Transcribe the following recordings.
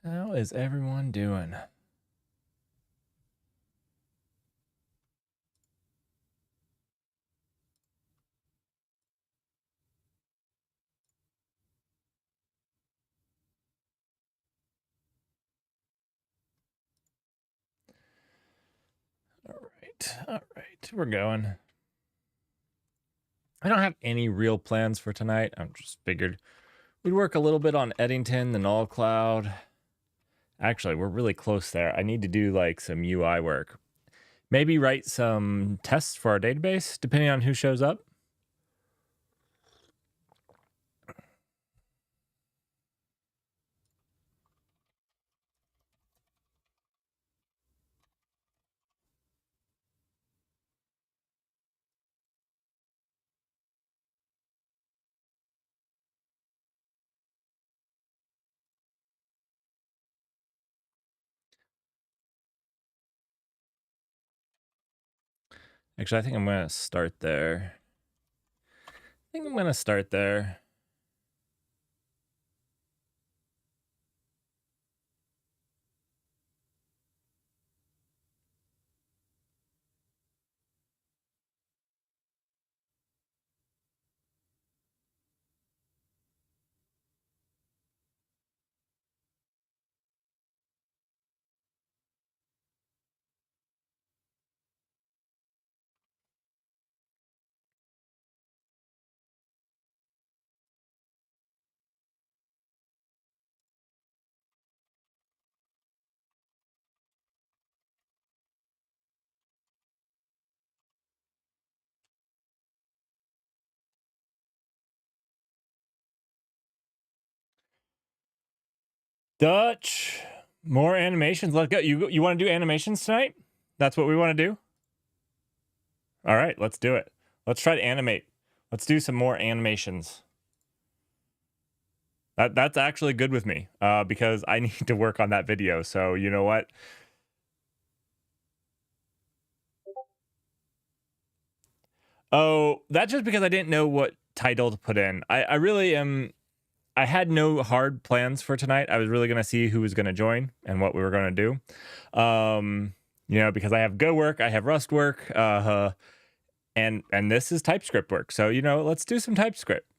How is everyone doing? All right, we're going. I don't have any real plans for tonight. I'm just figured we'd work a little bit on Eddington, the null cloud. Actually, we're really close there. I need to do like some UI work. Maybe write some tests for our database, depending on who shows up. Actually, I think I'm going to start there. Dutch, more animations. Let's go. You want to do animations tonight? That's what we want to do? All right, let's do it. Let's try to animate. Let's do some more animations. That's actually good with me because I need to work on that video. So you know what? Oh, that's just because I didn't know what title to put in. I really am. I had no hard plans for tonight. I was really going to see who was going to join and what we were going to do. Because I have Go work, I have Rust work, and this is TypeScript work. So, let's do some TypeScript.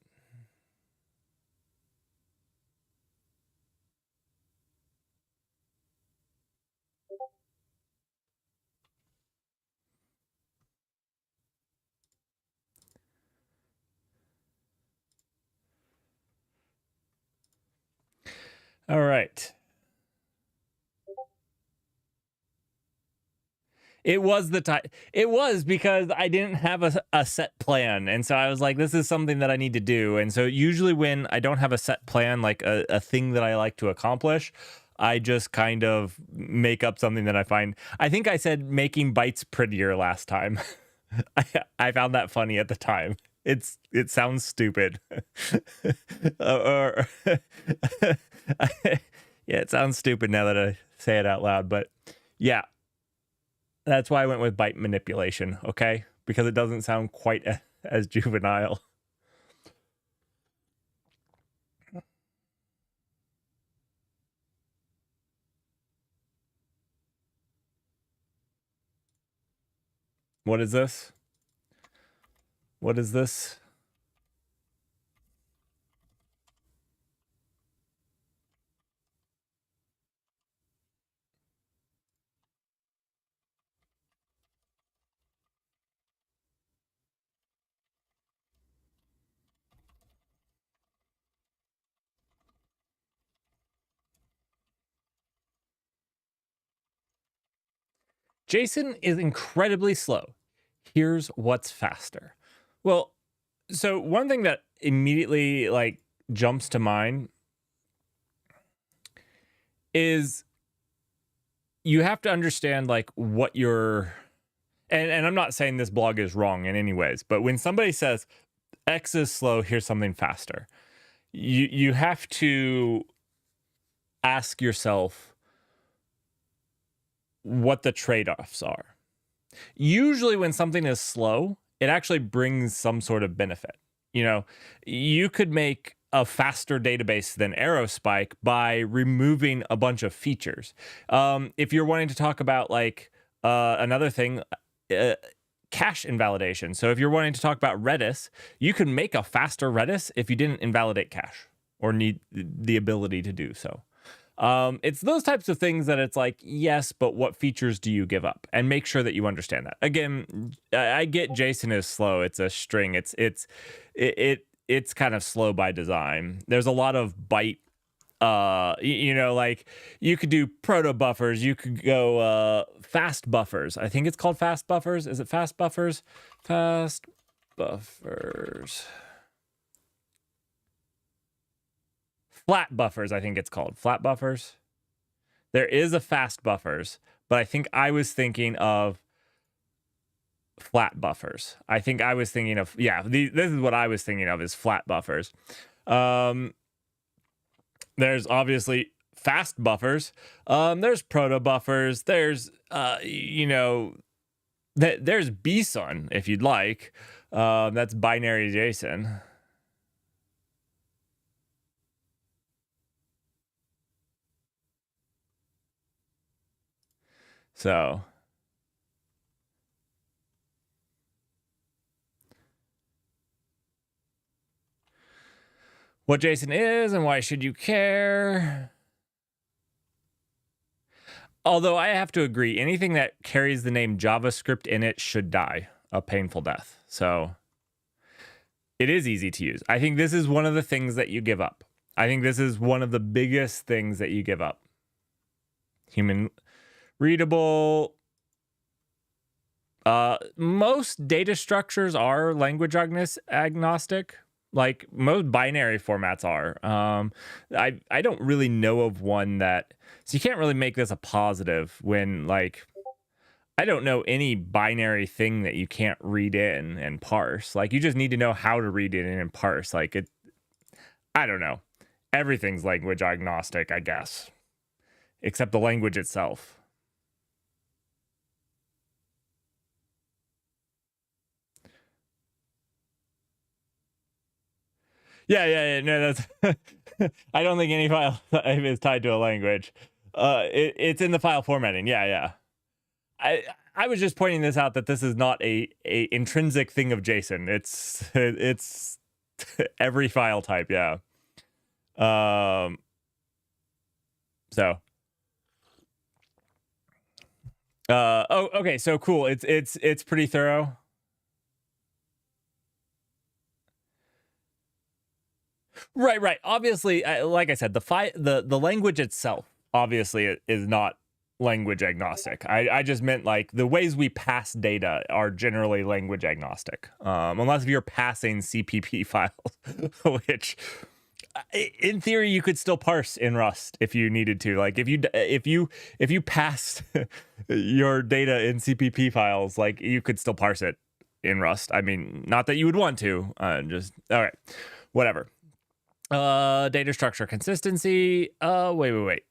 All right. It was it was because I didn't have a set plan. And so I was like, this is something that I need to do. And so usually when I don't have a set plan, like a thing that I like to accomplish, I just kind of make up something that I find. I think I said making bytes prettier last time. I found that funny at the time. It sounds stupid. or yeah, it sounds stupid now that I say it out loud, but yeah, that's why I went with byte manipulation, okay? Because it doesn't sound quite as juvenile. What is this? What is this? Jason is incredibly slow. Here's what's faster. Well, so one thing that immediately jumps to mind is you have to understand what you're and I'm not saying this blog is wrong in any ways, but when somebody says X is slow, here's something faster, you have to ask yourself what the trade-offs are. Usually when something is slow, it actually brings some sort of benefit. You could make a faster database than Aerospike by removing a bunch of features. If you're wanting to talk about like another thing, cache invalidation. So if you're wanting to talk about Redis, you can make a faster Redis if you didn't invalidate cache or need the ability to do so. It's those types of things that it's like, yes, but what features do you give up? And make sure that you understand that. Again, I get JSON is slow. It's a string. It's kind of slow by design. There's a lot of byte. Like you could do proto buffers. You could go fast buffers. I think it's called fast buffers. Is it fast buffers? Fast buffers. Flat buffers, I think it's called. Flat buffers. There is a fast buffers, but I think I was thinking of flat buffers. I think I was thinking of, this is what I was thinking of is flat buffers. There's obviously fast buffers. There's proto buffers. There's, there's BSON if you'd like. That's binary JSON. So what JSON is and why should you care? Although I have to agree, anything that carries the name JavaScript in it should die a painful death. So it is easy to use. I think this is one of the things that you give up. I think this is one of the biggest things that you give up. Human readable. Most data structures are language agnostic. Like most binary formats are. I don't really know of one that, so you can't really make this a positive when, like, I don't know any binary thing that you can't read in and parse. Like, you just need to know how to read it in and parse. Like, I don't know. Everything's language agnostic, I guess, except the language itself. Yeah. No, that's. I don't think any file is tied to a language. It's in the file formatting. Yeah. I was just pointing this out that this is not a intrinsic thing of JSON. It's every file type. Yeah. So. Okay. So cool. It's pretty thorough. Right. Obviously, like I said, the language itself obviously is not language agnostic. I just meant like the ways we pass data are generally language agnostic, unless if you're passing CPP files, which in theory you could still parse in Rust if you needed to. Like if you passed your data in CPP files, like you could still parse it in Rust. I mean, not that you would want to. Just all right, whatever. Data structure consistency. Wait.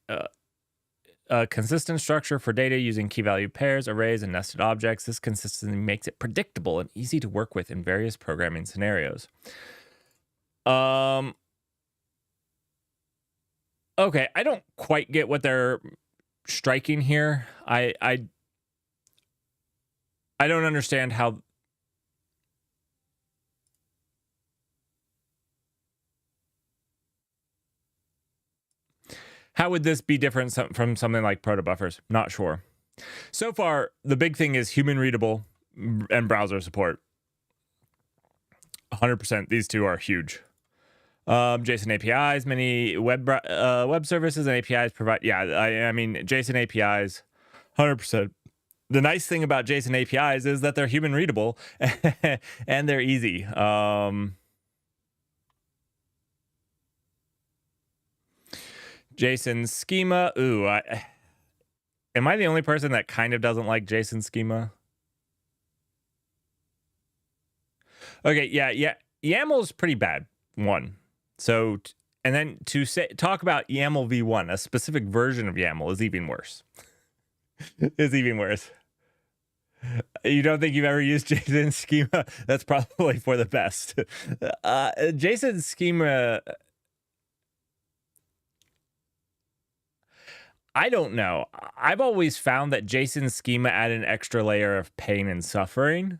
Consistent structure for data using key value pairs, arrays, and nested objects. This consistency makes it predictable and easy to work with in various programming scenarios. Okay, I don't quite get what they're striking here. I don't understand how. How would this be different from something like proto buffers? Not sure. So far, the big thing is human readable and browser support. 100%. These two are huge. JSON APIs, many web services and APIs provide. Yeah, I mean, JSON APIs, 100%. The nice thing about JSON APIs is that they're human readable and they're easy. JSON schema. Ooh, am I the only person that kind of doesn't like JSON schema? Okay, yeah. YAML's pretty bad. One. So, and then to talk about YAML v1, a specific version of YAML is even worse. Is even worse. You don't think you've ever used JSON schema? That's probably for the best. JSON schema I don't know. I've always found that JSON schema added an extra layer of pain and suffering,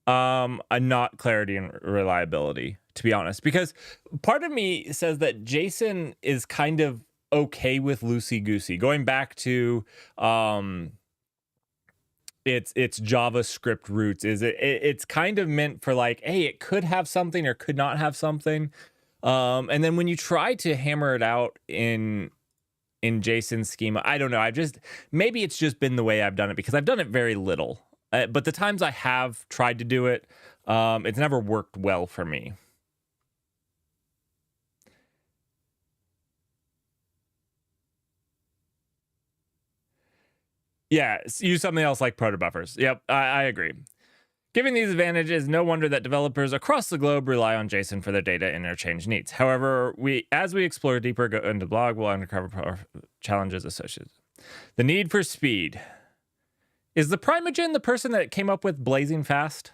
and not clarity and reliability, to be honest. Because part of me says that JSON is kind of okay with loosey goosey. Going back to its JavaScript roots, it's kind of meant for like, hey, it could have something or could not have something. And then when you try to hammer it out in JSON schema, I don't know. Maybe it's just been the way I've done it because I've done it very little. But the times I have tried to do it, it's never worked well for me. Yeah, use something else like protobuffers. Yep, I agree. Given these advantages, no wonder that developers across the globe rely on JSON for their data interchange needs. However, as we explore deeper go into the blog, we'll uncover challenges associated. The need for speed. Is the Primogen the person that came up with blazing fast?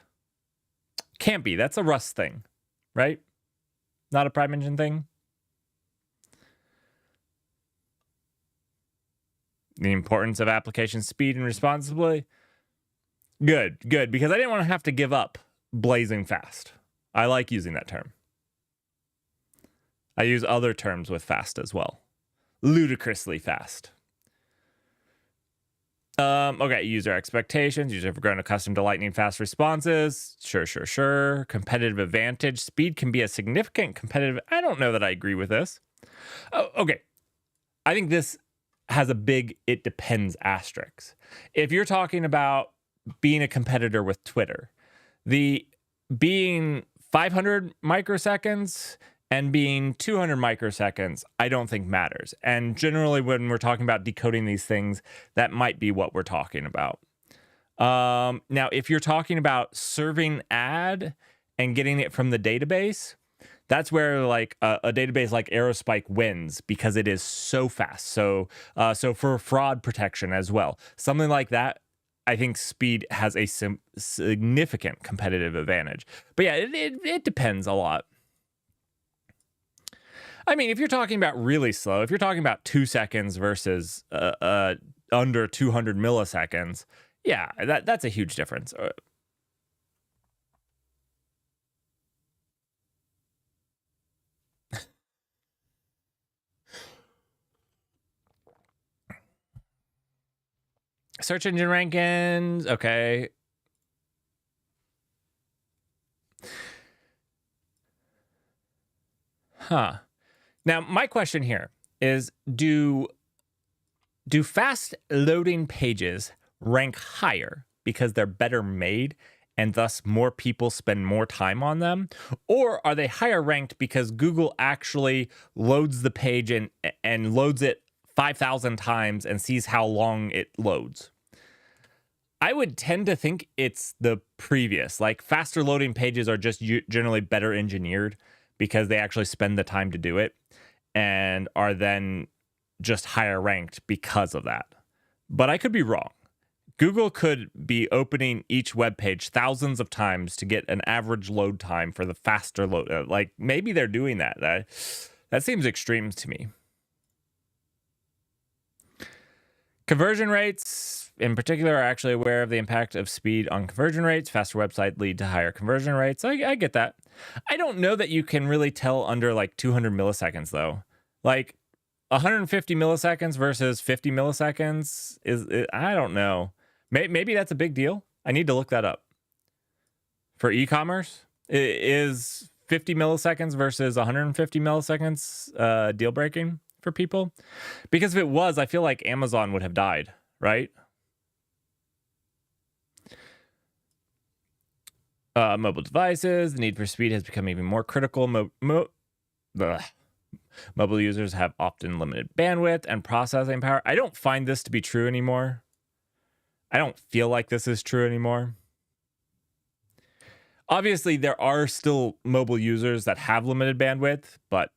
Can't be. That's a Rust thing, right? Not a Primogen thing? The importance of application speed and responsibility. Good, because I didn't want to have to give up blazing fast. I like using that term. I use other terms with fast as well. Ludicrously fast. Okay, user expectations. Users have grown accustomed to lightning fast responses. Sure. Competitive advantage. Speed can be a significant competitive. I don't know that I agree with this. Oh, okay. I think this has a big it depends asterisk. If you're talking about being a competitor with Twitter, the being 500 microseconds and being 200 microseconds, I don't think matters. And generally, when we're talking about decoding these things, that might be what we're talking about. Now, if you're talking about serving ad and getting it from the database, that's where like a database like Aerospike wins because it is so fast. So for fraud protection as well, something like that, I think speed has a significant competitive advantage. But yeah, it depends a lot. I mean, if you're talking about really slow, if you're talking about 2 seconds versus under 200 milliseconds, yeah, that's a huge difference. Search engine rankings, okay. Huh. Now, my question here is, do fast loading pages rank higher because they're better made and thus more people spend more time on them? Or are they higher ranked because Google actually loads the page and loads it 5,000 times and sees how long it loads? I would tend to think it's the previous. Like, faster loading pages are just generally better engineered because they actually spend the time to do it and are then just higher ranked because of that. But I could be wrong. Google could be opening each web page thousands of times to get an average load time for the faster load. Like, maybe they're doing that. That seems extreme to me. Conversion rates, in particular, are actually aware of the impact of speed on conversion rates. Faster websites lead to higher conversion rates. I get that. I don't know that you can really tell under like 200 milliseconds, though. Like 150 milliseconds versus 50 milliseconds I don't know. Maybe that's a big deal. I need to look that up. For e-commerce, is 50 milliseconds versus 150 milliseconds deal breaking for people? Because if it was, I feel like Amazon would have died, right? Mobile devices, the need for speed has become even more critical. Mobile users have often limited bandwidth and processing power. I don't find this to be true anymore. I don't feel like this is true anymore. Obviously, there are still mobile users that have limited bandwidth, but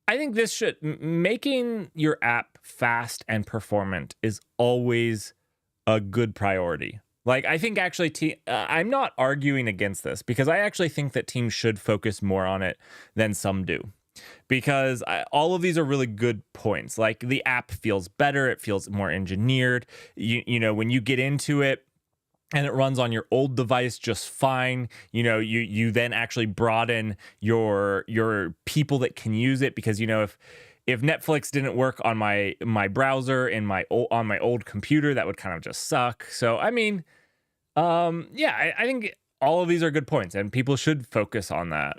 I think this making your app fast and performant is always a good priority. Like, I think actually, I'm not arguing against this because I actually think that teams should focus more on it than some do. because all of these are really good points. Like the app feels better, it feels more engineered. You know, when you get into it and it runs on your old device just fine, you then actually broaden your people that can use it, because if Netflix didn't work on my browser and on my old computer, that would kind of just suck. So I mean, yeah, I think all of these are good points and people should focus on that.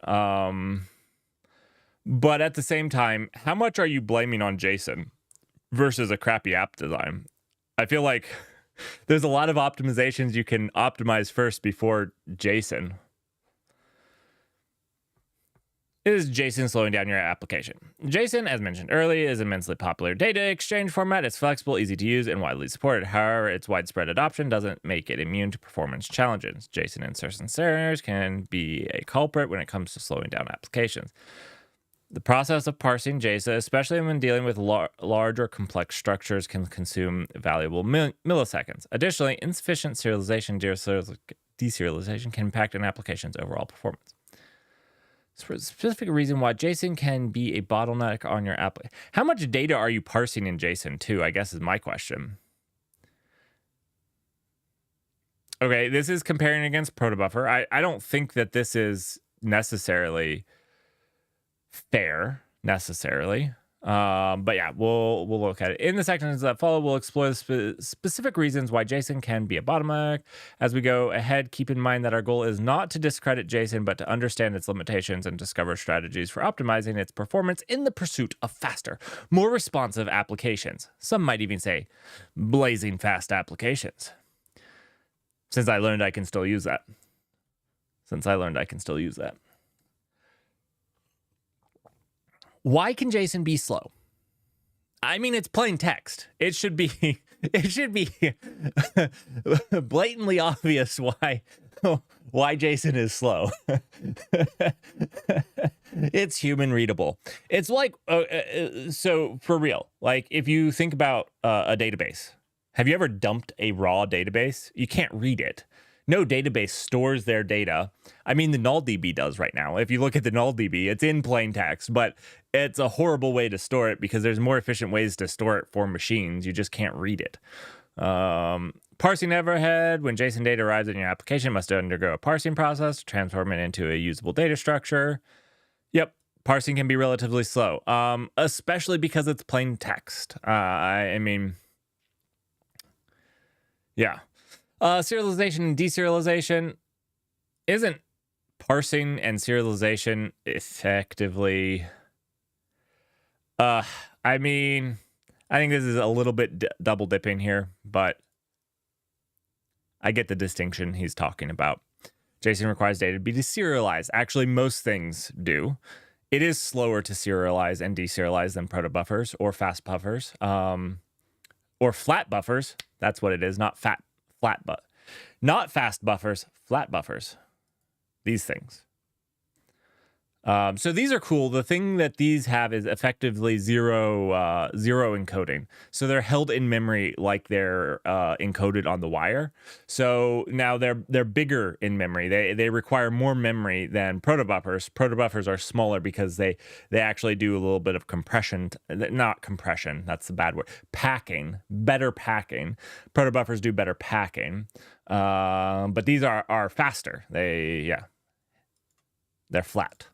But at the same time, how much are you blaming on Jason versus a crappy app design? I feel like there's a lot of optimizations you can optimize first before Jason. Is Jason slowing down your application? Jason, as mentioned earlier, is an immensely popular data exchange format. It's flexible, easy to use, and widely supported. However, its widespread adoption doesn't make it immune to performance challenges. Jason in certain scenarios can be a culprit when it comes to slowing down applications. The process of parsing JSON, especially when dealing with large or complex structures, can consume valuable milliseconds. Additionally, insufficient serialization, deserialization can impact an application's overall performance. For a specific reason why JSON can be a bottleneck on your app. How much data are you parsing in JSON too, I guess is my question. Okay, this is comparing against protobuffer. I don't think that this is necessarily fair necessarily, but yeah, we'll look at it in the sections that follow. We'll explore the specific reasons why JSON can be a bottleneck. As we go ahead, keep in mind that our goal is not to discredit JSON, but to understand its limitations and discover strategies for optimizing its performance in the pursuit of faster, more responsive applications. Some might even say blazing fast applications. Since I learned I can still use that. Why can JSON be slow? I mean, it's plain text. It should be blatantly obvious why JSON is slow. It's human readable. It's like, so for real, like if you think about a database, have you ever dumped a raw database? You can't read it. No database stores their data. I mean, the NullDB does right now. If you look at the NullDB, it's in plain text, but it's a horrible way to store it because there's more efficient ways to store it for machines. You just can't read it. Parsing overhead. When JSON data arrives in your application, it must undergo a parsing process to transform it into a usable data structure. Yep, parsing can be relatively slow, especially because it's plain text. I mean, yeah. Serialization and deserialization. Isn't parsing and serialization effectively... I mean, I think this is a little bit double dipping here, but I get the distinction he's talking about. JSON requires data to be deserialized. Actually, most things do. It is slower to serialize and deserialize than protobuffers or fast buffers, or flat buffers. That's what it is, not not fast buffers, flat buffers. These things. So these are cool. The thing that these have is effectively zero encoding. So they're held in memory like they're encoded on the wire. So now they're bigger in memory. They require more memory than protobuffers. Protobuffers are smaller because they actually do a little bit of compression. Not compression. That's the bad word. Packing. Better packing. Protobuffers do better packing. But these are faster. They're flat.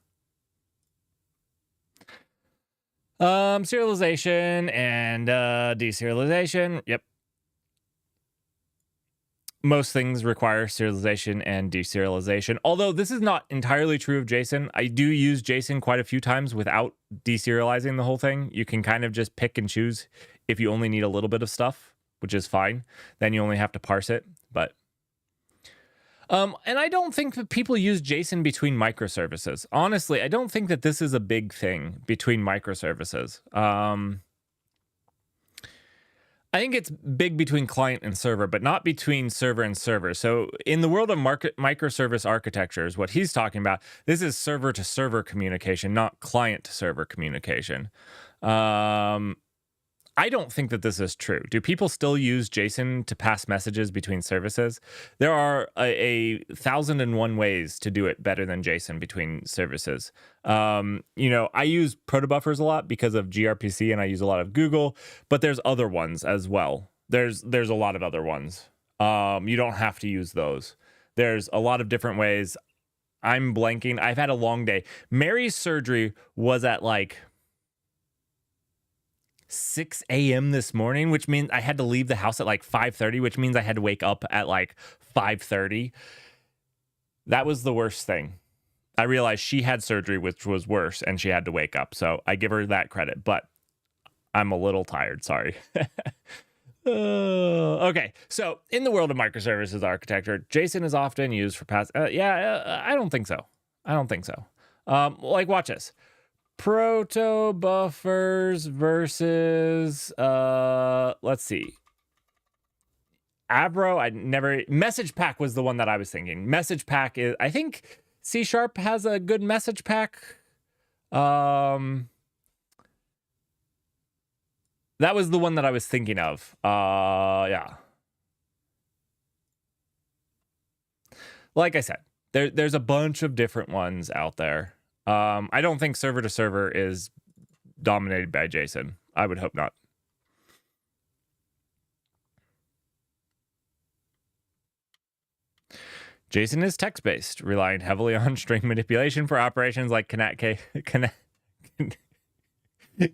Serialization and deserialization. Yep. Most things require serialization and deserialization. Although this is not entirely true of JSON. I do use JSON quite a few times without deserializing the whole thing. You can kind of just pick and choose if you only need a little bit of stuff, which is fine. Then you only have to parse it. But and I don't think that people use JSON between microservices. Honestly, I don't think that this is a big thing between microservices. I think it's big between client and server, but not between server and server. So in the world of microservice architectures, what he's talking about, this is server to server communication, not client to server communication. I don't think that this is true. Do people still use JSON to pass messages between services? There are a 1,001 ways to do it better than JSON between services. I use protobufers a lot because of gRPC, and I use a lot of Google, but there's other ones as well. There's a lot of other ones. You don't have to use those. There's a lot of different ways. I'm blanking. I've had a long day. Mary's surgery was at like 6 a.m. this morning, which means I had to leave the house at like 5:30, which means I had to wake up at like 5:30. That was the worst thing. I realized she had surgery, which was worse, and she had to wake up. So I give her that credit, but I'm a little tired. Sorry. Okay, so in the world of microservices architecture, JSON is often used for I don't think so. Watch this. Proto buffers versus let's see. Avro, message pack was the one that I was thinking. Message pack is, I think C# has a good message pack. That was the one that I was thinking of. Yeah. Like I said, there's a bunch of different ones out there. I don't think server to server is dominated by JSON. I would hope not. JSON is text-based, relying heavily on string manipulation for operations like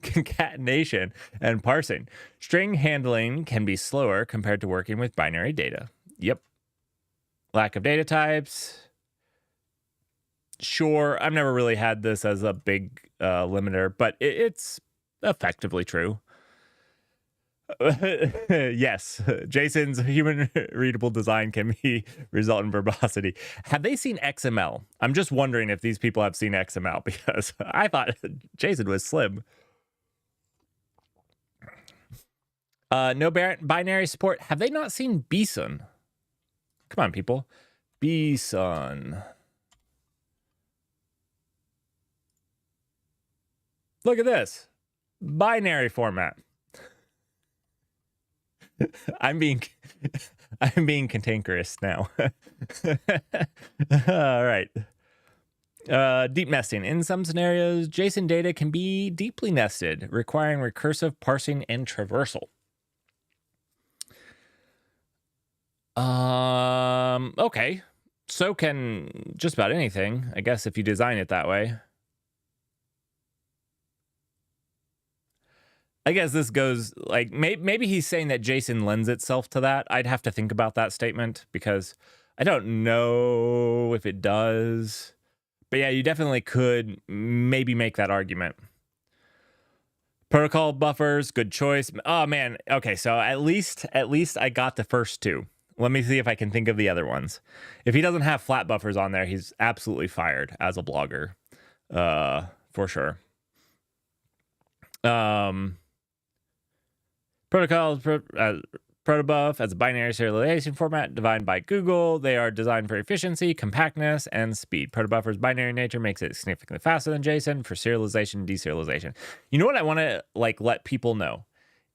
concatenation and parsing. String handling can be slower compared to working with binary data. Yep. Lack of data types. Sure, I've never really had this as a big limiter, but it's effectively true. Yes, JSON's human readable design can result in verbosity. Have they seen XML? I'm just wondering if these people have seen XML, because I thought JSON was slim. No binary support. Have they not seen BSON? Come on, people. BSON. Look at this. Binary format. I'm being cantankerous now. All right. Deep nesting. In some scenarios, JSON data can be deeply nested, requiring recursive parsing and traversal. Okay. So can just about anything, I guess, if you design it that way. I guess this goes like maybe he's saying that JSON lends itself to that. I'd have to think about that statement because I don't know if it does. But yeah, you definitely could maybe make that argument. Protocol buffers, good choice. Oh man, okay, so at least I got the first two. Let me see if I can think of the other ones. If he doesn't have flat buffers on there, he's absolutely fired as a blogger, for sure. Protocols, protobuf as a binary serialization format defined by Google. They are designed for efficiency, compactness, and speed. Protobuffer's binary nature makes it significantly faster than JSON for serialization and deserialization. You know what I want to let people know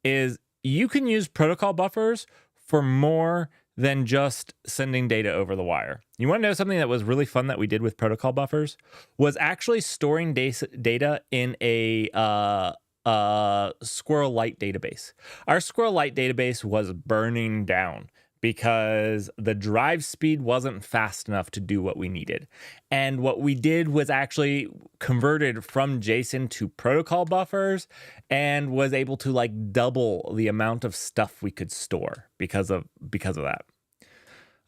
is you can use protocol buffers for more than just sending data over the wire. You want to know something that was really fun that we did with protocol buffers was actually storing data in a SquirrelLite database. Our SquirrelLite database was burning down because the drive speed wasn't fast enough to do what we needed. And what we did was actually converted from JSON to protocol buffers and was able to double the amount of stuff we could store because of that.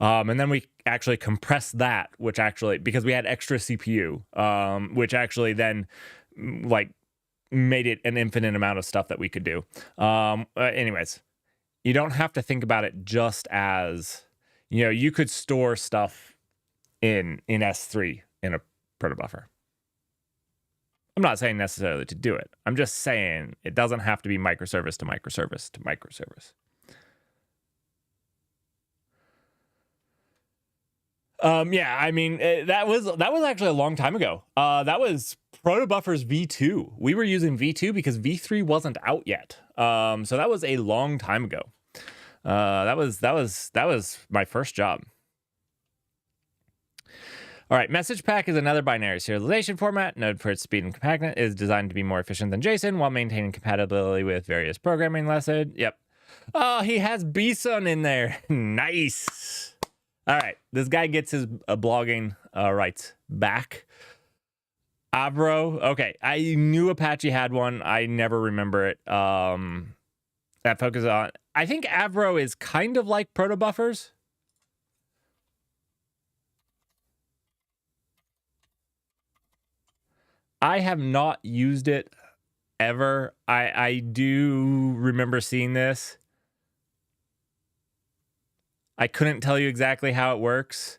And then we actually compressed that, which actually, because we had extra CPU, which actually then made it an infinite amount of stuff that we could do. Anyways, you don't have to think about it just as, you could store stuff in S3 in a protobuffer. I'm not saying necessarily to do it. I'm just saying it doesn't have to be microservice to microservice to microservice. Yeah, I mean, that was actually a long time ago. That was Protobuffer's V2. We were using V2 because V3 wasn't out yet. So that was a long time ago. That was my first job. All right, message pack is another binary serialization format. Known for its speed and compactness, is designed to be more efficient than JSON while maintaining compatibility with various programming languages. Yep. Oh, he has BSON in there. Nice. All right, this guy gets his blogging rights back. Avro. Okay, I knew Apache had one. I never remember it. That focuses on. I think Avro is kind of like protobufers. I have not used it ever. I do remember seeing this. I couldn't tell you exactly how it works.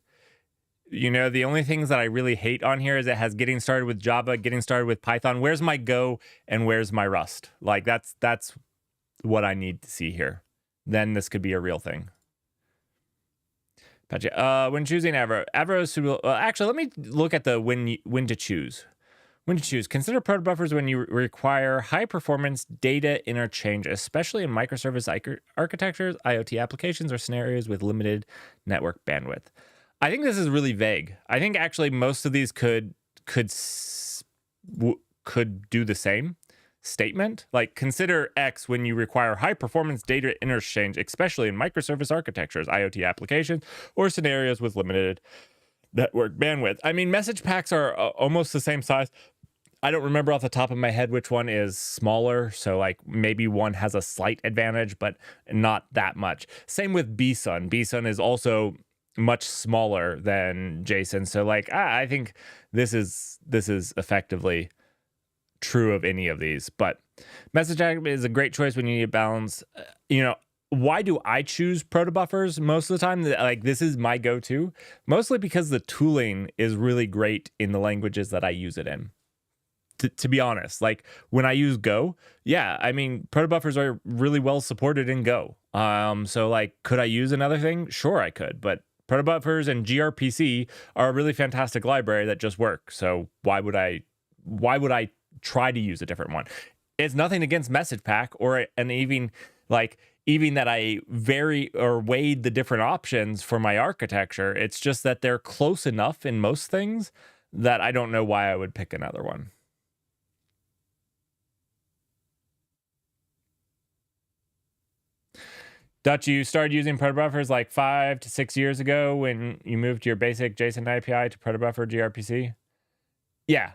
You know, the only things that I really hate on here is it has getting started with Java, getting started with Python. Where's my Go and where's my Rust? Like that's what I need to see here. Then this could be a real thing. Apache. When choosing Avro is suitable. Actually, let me look at the when to choose. When to choose, consider protobuffers when you require high-performance data interchange, especially in microservice architectures, IoT applications, or scenarios with limited network bandwidth. I think this is really vague. I think actually most of these could do the same statement. Like, consider X when you require high-performance data interchange, especially in microservice architectures, IoT applications, or scenarios with limited network bandwidth. I mean, message packs are almost the same size. I don't remember off the top of my head which one is smaller, so like maybe one has a slight advantage, but not that much. Same with BSON. BSON is also much smaller than JSON, so like I think this is effectively true of any of these. But message pack is a great choice when you need a balance. You know, why do I choose protobuffers most of the time? Like, this is my go-to, mostly because the tooling is really great in the languages that I use it in. To be honest, like when I use Go, yeah, I mean, protobuffers are really well supported in Go. So like, could I use another thing? Sure, I could, but protobuffers and gRPC are a really fantastic library that just work. So why would I try to use a different one? It's nothing against message pack even that I weighed the different options for my architecture. It's just that they're close enough in most things that I don't know why I would pick another one. Dutch, you started using protobuffers like 5 to 6 years ago when you moved your basic JSON API to protobuffer gRPC? Yeah.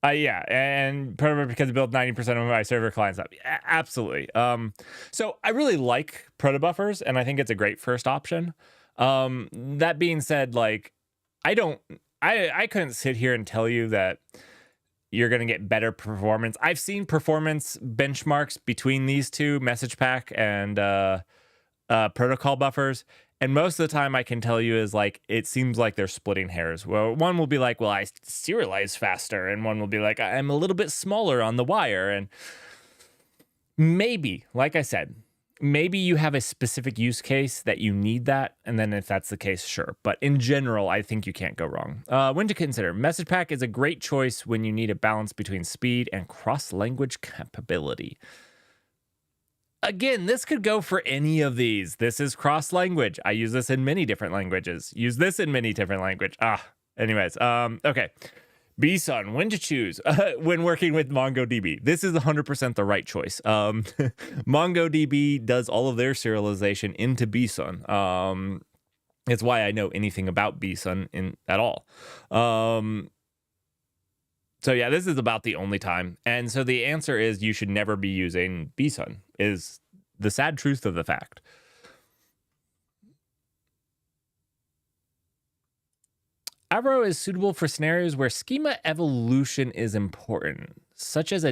Yeah, and protobuffer because it built 90% of my server clients up. Absolutely. So I really like protobuffers, and I think it's a great first option. That being said, like, I couldn't sit here and tell you that you're going to get better performance. I've seen performance benchmarks between these two, message pack and protocol buffers, and most of the time I can tell you is like it seems like they're splitting hairs. Well, one will be like, well, I serialize faster, and one will be like, I'm a little bit smaller on the wire. And maybe, like I said, maybe you have a specific use case that you need that, and then if that's the case, sure. But in general, I think you can't go wrong. When to consider, message pack is a great choice when you need a balance between speed and cross-language capability. Again, this could go for any of these. This is cross-language. I use this in many different languages. Use this in many different language. Anyways, okay. BSON, when to choose when working with MongoDB. This is 100% the right choice. MongoDB does all of their serialization into BSON. It's why I know anything about BSON at all. So yeah, this is about the only time. And so the answer is you should never be using BSON, is the sad truth of the fact. Avro is suitable for scenarios where schema evolution is important, such as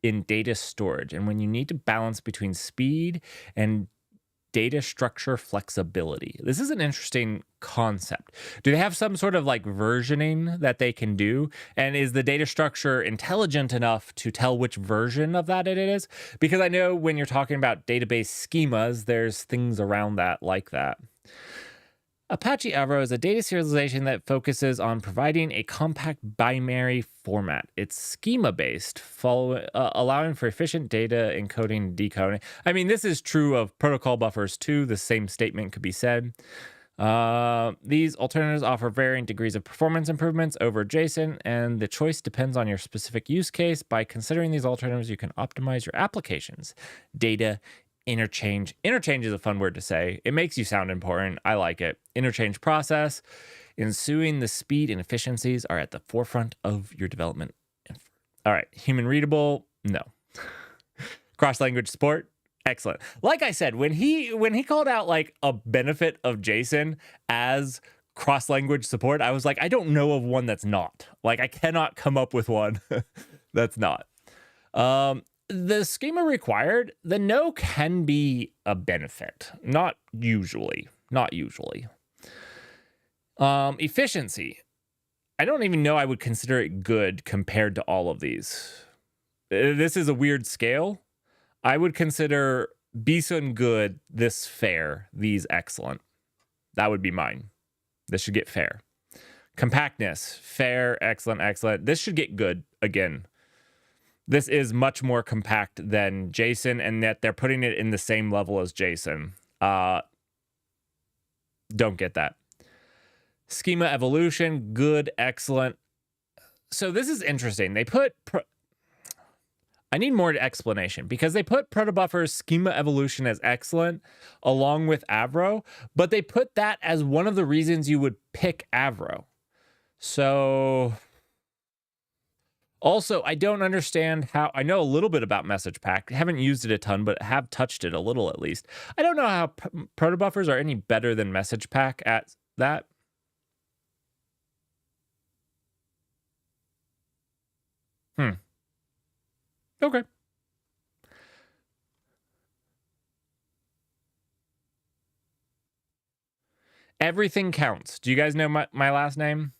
in data storage, and when you need to balance between speed and data structure flexibility. This is an interesting concept. Do they have some sort of like versioning that they can do? And is the data structure intelligent enough to tell which version of that it is? Because I know when you're talking about database schemas, there's things around that like that. Apache Avro is a data serialization that focuses on providing a compact binary format. It's schema-based, allowing for efficient data encoding and decoding. I mean, this is true of protocol buffers too. The same statement could be said. These alternatives offer varying degrees of performance improvements over JSON, and the choice depends on your specific use case. By considering these alternatives, you can optimize your applications, data, interchange. Interchange is a fun word to say. It makes you sound important. I like it. Interchange process. Ensuing the speed and efficiencies are at the forefront of your development. All right. Human readable? No. Cross-language support? Excellent. Like I said, when he called out like a benefit of JSON as cross-language support, I was like, I don't know of one that's not. Like, I cannot come up with one that's not. The schema required, the no can be a benefit. Not usually. Not usually. Efficiency. I don't even know I would consider it good compared to all of these. This is a weird scale. I would consider Bison good, this fair, these excellent. That would be mine. This should get fair. Compactness, fair, excellent, excellent. This should get good again. This is much more compact than JSON, and yet they're putting it in the same level as JSON. Don't get that. Schema evolution, good, excellent. So this is interesting. They put... I need more explanation because they put protobuffer's schema evolution as excellent along with Avro, but they put that as one of the reasons you would pick Avro. So... Also, I don't understand how... I know a little bit about message pack. Haven't used it a ton, but have touched it a little at least. I don't know how protobuffers are any better than message pack at that. Okay. Everything counts. Do you guys know my last name?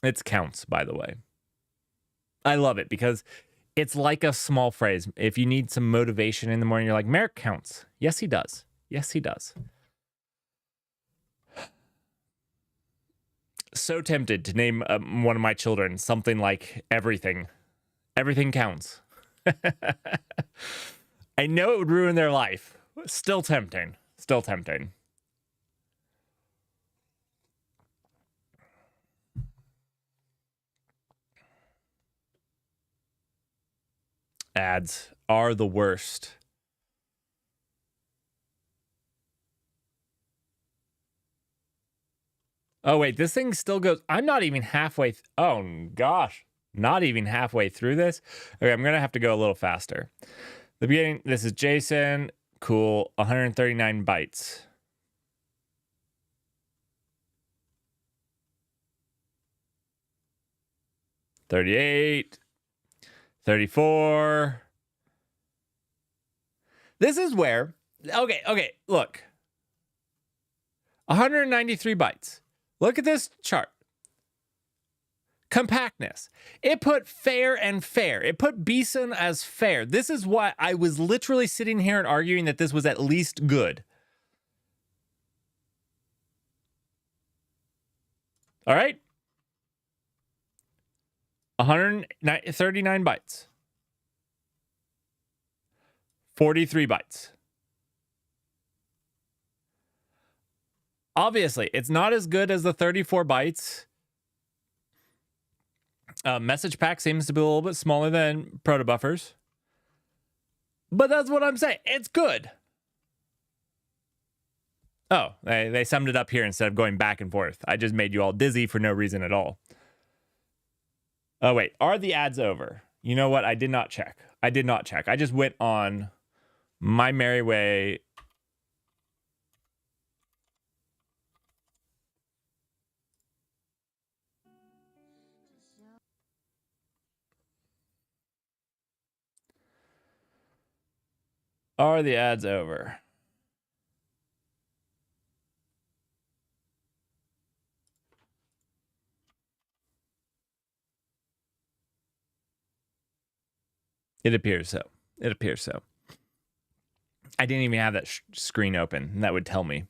It's counts, by the way. I love it because it's like a small phrase. If you need some motivation in the morning, you're like, Merrick counts. Yes, he does. Yes, he does. So tempted to name one of my children something like everything. Everything counts. I know it would ruin their life. Still tempting. Still tempting. Ads are the worst. Oh, wait, this thing still goes... I'm not even halfway... Oh, gosh. Not even halfway through this. Okay, I'm going to have to go a little faster. The beginning, this is JSON. Cool. 139 bytes. $38. $34. This is where... Okay, look. 193 bytes. Look at this chart. Compactness. It put fair and fair. It put Bison as fair. This is why I was literally sitting here and arguing that this was at least good. All right. 139 bytes. 43 bytes. Obviously, it's not as good as the 34 bytes. Message pack seems to be a little bit smaller than protobuffers. But that's what I'm saying. It's good. Oh, they summed it up here instead of going back and forth. I just made you all dizzy for no reason at all. Oh, wait. Are the ads over? You know what? I did not check. I did not check. I just went on my merry way. Are the ads over? It appears so. It appears so. I didn't even have that screen open, and that would tell me.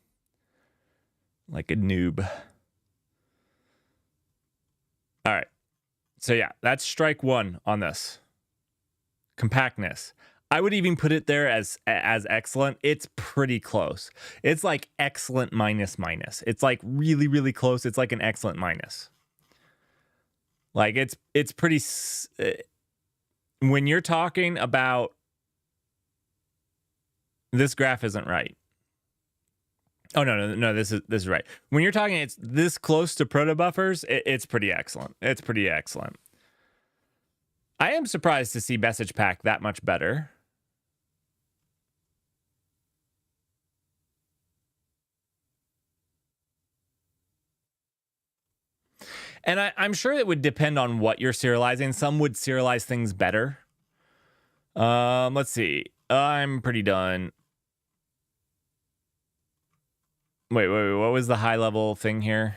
Like a noob. All right. So yeah, that's strike one on this. Compactness. I would even put it there as excellent. It's pretty close. It's like excellent minus minus. It's like really, really close. It's like an excellent minus. Like it's pretty. When you're talking about this graph isn't right. Oh no, this is right. When you're talking, it's this close to protobuffers. It's pretty excellent. It's pretty excellent. I am surprised to see message pack that much better. And I'm sure it would depend on what you're serializing. Some would serialize things better. Let's see. I'm pretty done. Wait, what was the high level thing here?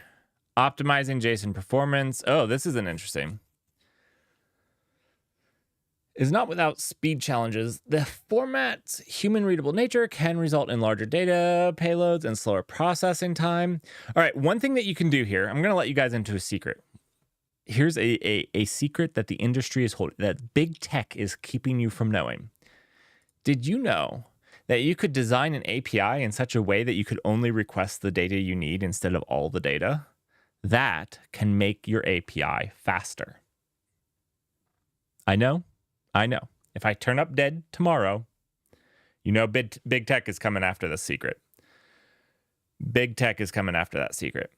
Optimizing JSON performance. Oh, this isn't interesting. Is not without speed challenges. The format's human readable nature can result in larger data payloads and slower processing time. All right, one thing that you can do here, I'm going to let you guys into a secret. Here's a secret that the industry is holding, that big tech is keeping you from knowing. Did you know that you could design an API in such a way that you could only request the data you need instead of all the data? That can make your API faster. I know. If I turn up dead tomorrow, you know big tech is coming after this secret. Big tech is coming after that secret.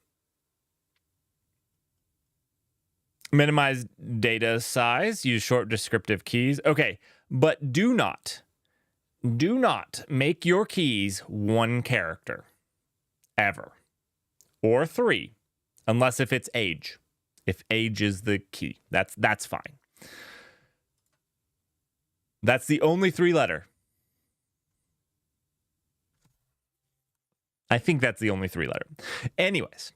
Minimize data size, use short descriptive keys. Okay, but do not make your keys one character ever, or 3, unless if it's age. If age is the key, that's fine. That's the only 3-letter. I think that's the only 3-letter. Anyways.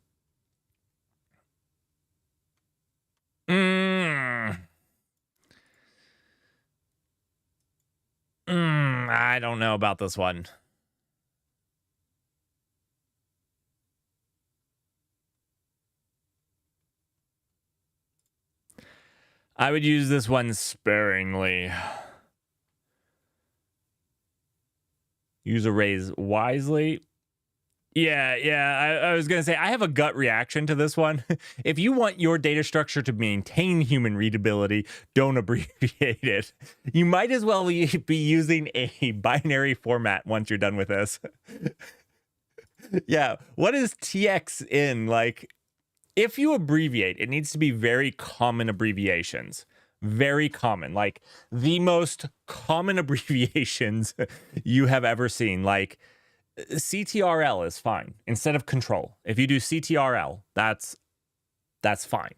I don't know about this one. I would use this one sparingly. Use arrays wisely. Yeah. I was going to say, I have a gut reaction to this one. If you want your data structure to maintain human readability, don't abbreviate it. You might as well be using a binary format once you're done with this. Yeah. What is TX in? Like, if you abbreviate, it needs to be very common abbreviations. Very common, like the most common abbreviations you have ever seen. Like CTRL is fine instead of control. If you do CTRL, that's fine.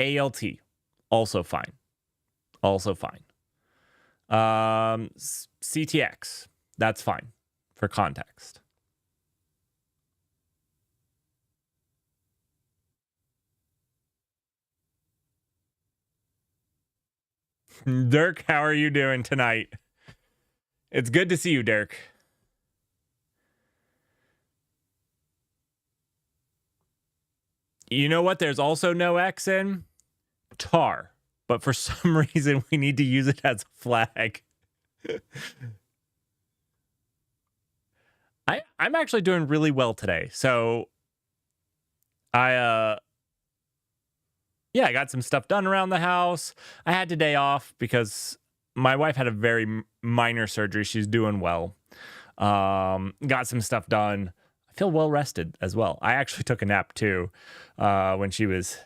ALT, also fine. CTX, that's fine for context. Dirk, how are you doing tonight? It's good to see you, Dirk. You know what? There's also no X in tar, but for some reason we need to use it as a flag. I'm actually doing really well today. So I got some stuff done around the house. I had today off because my wife had a very minor surgery. She's doing well. Got some stuff done. I feel well rested as well. I actually took a nap too when she was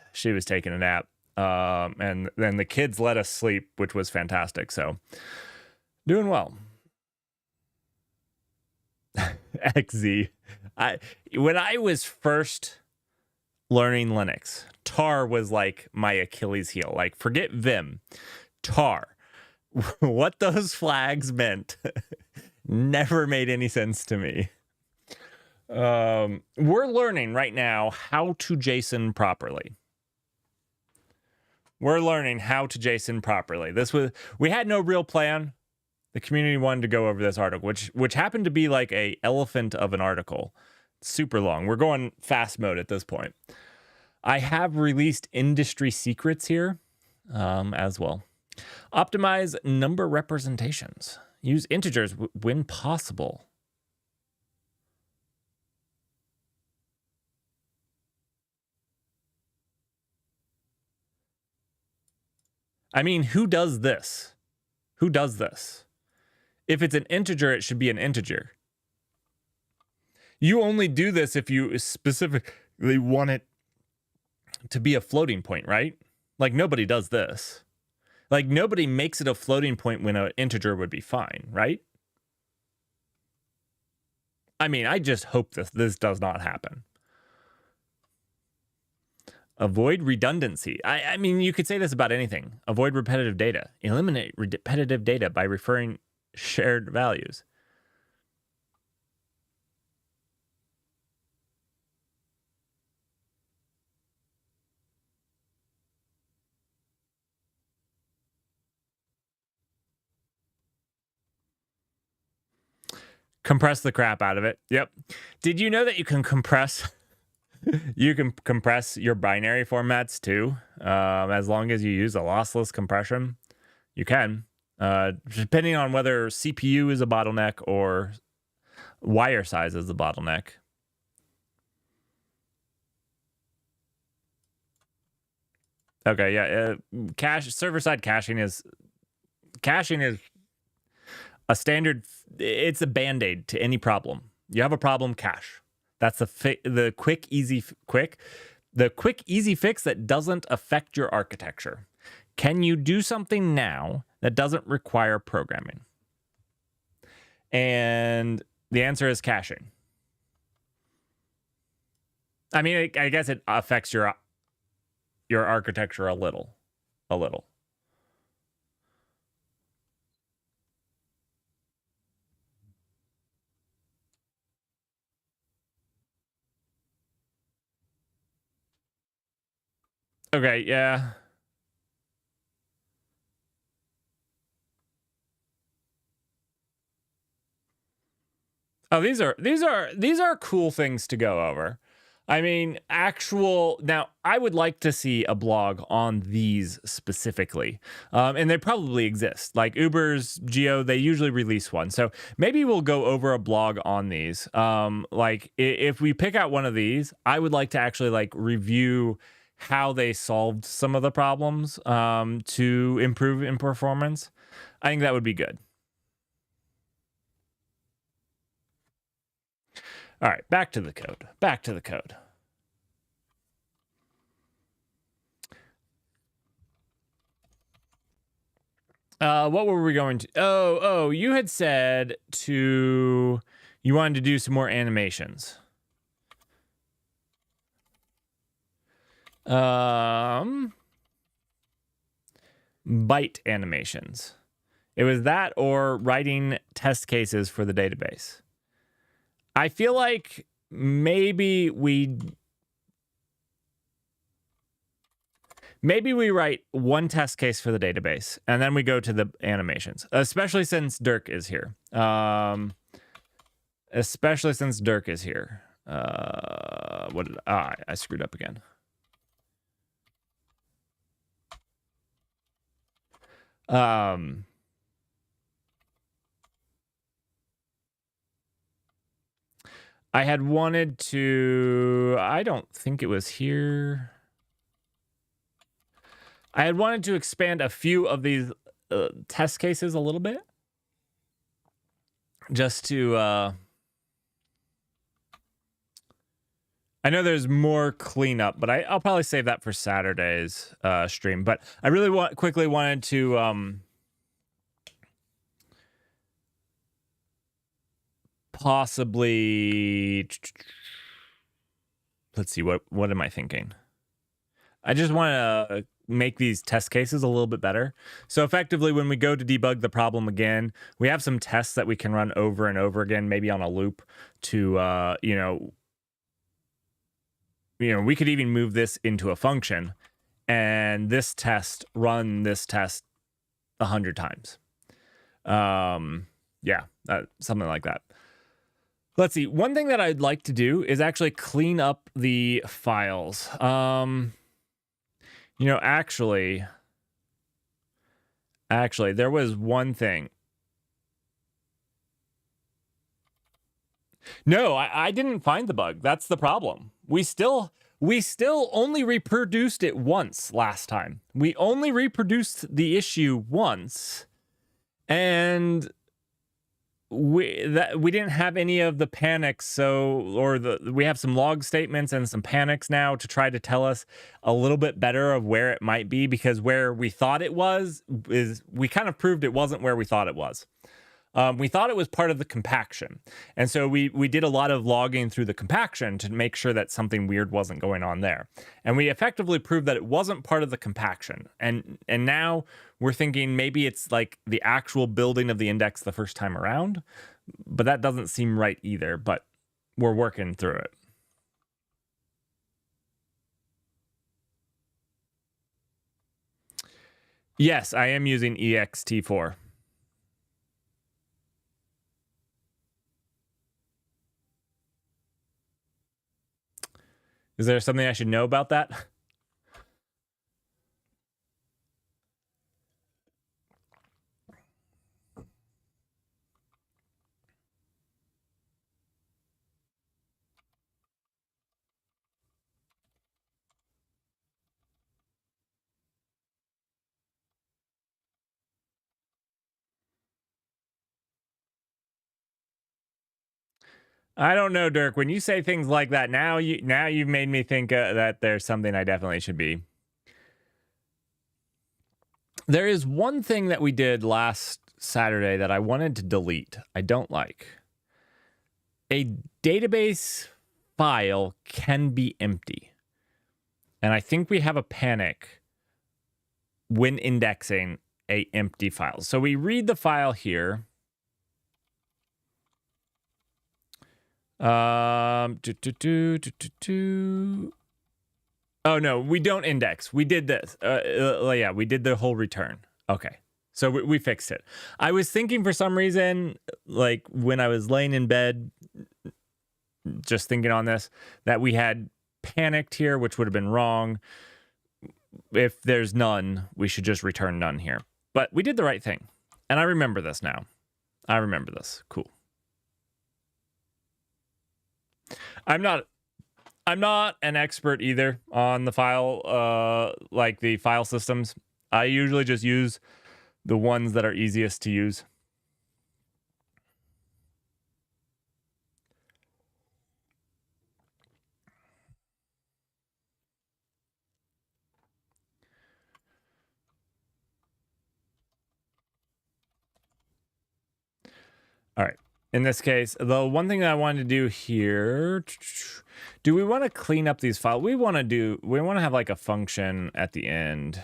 taking a nap. And then the kids let us sleep, which was fantastic. So doing well. XZ. When I was first learning Linux, tar was like my Achilles heel. Like, forget Vim, tar. What those flags meant never made any sense to me. We're learning right now how to JSON properly. We had no real plan. The community wanted to go over this article, which happened to be like a elephant of an article. Super long. We're going fast mode at this point. I have released industry secrets here as well. Optimize number representations. Use integers when possible. I mean, who does this? Who does this? If it's an integer, it should be an integer. You only do this if you specifically want it to be a floating point, right? Like, nobody does this. Like, nobody makes it a floating point when an integer would be fine, right? I mean, I just hope this does not happen. Avoid redundancy. I mean, you could say this about anything. Avoid repetitive data. Eliminate repetitive data by referring shared values. Compress the crap out of it. Yep. Did you know that you can compress your binary formats too, as long as you use a lossless compression? You can, depending on whether CPU is a bottleneck or wire size is the bottleneck. Okay, yeah. Server-side caching is a standard. It's a band-aid to any problem. You have a problem, cache. That's the quick, easy fix that doesn't affect your architecture. Can you do something now that doesn't require programming? And the answer is caching. I mean, I guess it affects your architecture a little. Okay, yeah. Oh, these are cool things to go over. I mean, now I would like to see a blog on these specifically. And they probably exist. Like Uber's Geo, they usually release one. So maybe we'll go over a blog on these. Like if we pick out one of these, I would like to actually like review how they solved some of the problems to improve in performance. I think that would be good. All right, back to the code. What were we going to? Oh, you had said you wanted to do some more animations. Byte animations. It was that or writing test cases for the database. I feel like maybe we write one test case for the database and then we go to the animations, especially since Dirk is here. I screwed up again. I had wanted to, I don't think it was here. I had wanted to expand a few of these test cases a little bit. Just to, I know there's more cleanup, but I'll probably save that for Saturday's stream. But I really quickly wanted to possibly, let's see, what am I thinking? I just want to make these test cases a little bit better. So effectively, when we go to debug the problem again, we have some tests that we can run over and over again, maybe on a loop to, we could even move this into a function and run this test 100 times. Yeah, something like that. Let's see. One thing that I'd like to do is actually clean up the files. Actually, there was one thing. No, I didn't find the bug. That's the problem. We still only reproduced it once last time. We only reproduced the issue once, and we didn't have any of the panics. We have some log statements and some panics now to try to tell us a little bit better of where it might be, because where we thought it was is we kind of proved it wasn't where we thought it was. We thought it was part of the compaction. And so we did a lot of logging through the compaction to make sure that something weird wasn't going on there. And we effectively proved that it wasn't part of the compaction. And now we're thinking maybe it's like the actual building of the index the first time around, but that doesn't seem right either, but we're working through it. Yes, I am using ext4. Is there something I should know about that? I don't know, Dirk. When you say things like that, now you've made me think that there's something I definitely should be. There is one thing that we did last Saturday that I wanted to delete. I don't like. A database file can be empty. And I think we have a panic when indexing a empty file. So we read the file here. Oh no, we don't index. We did this. Yeah, we did the whole return. Okay. So we fixed it. I was thinking for some reason, like when I was laying in bed, just thinking on this, that we had panicked here, which would have been wrong. If there's none, we should just return none here. But we did the right thing. And I remember this now. I remember this. Cool. I'm not an expert either on the file, like the file systems. I usually just use the ones that are easiest to use. All right. In this case, the one thing that I wanted to do here, do we want to clean up these files? We want to have like a function at the end.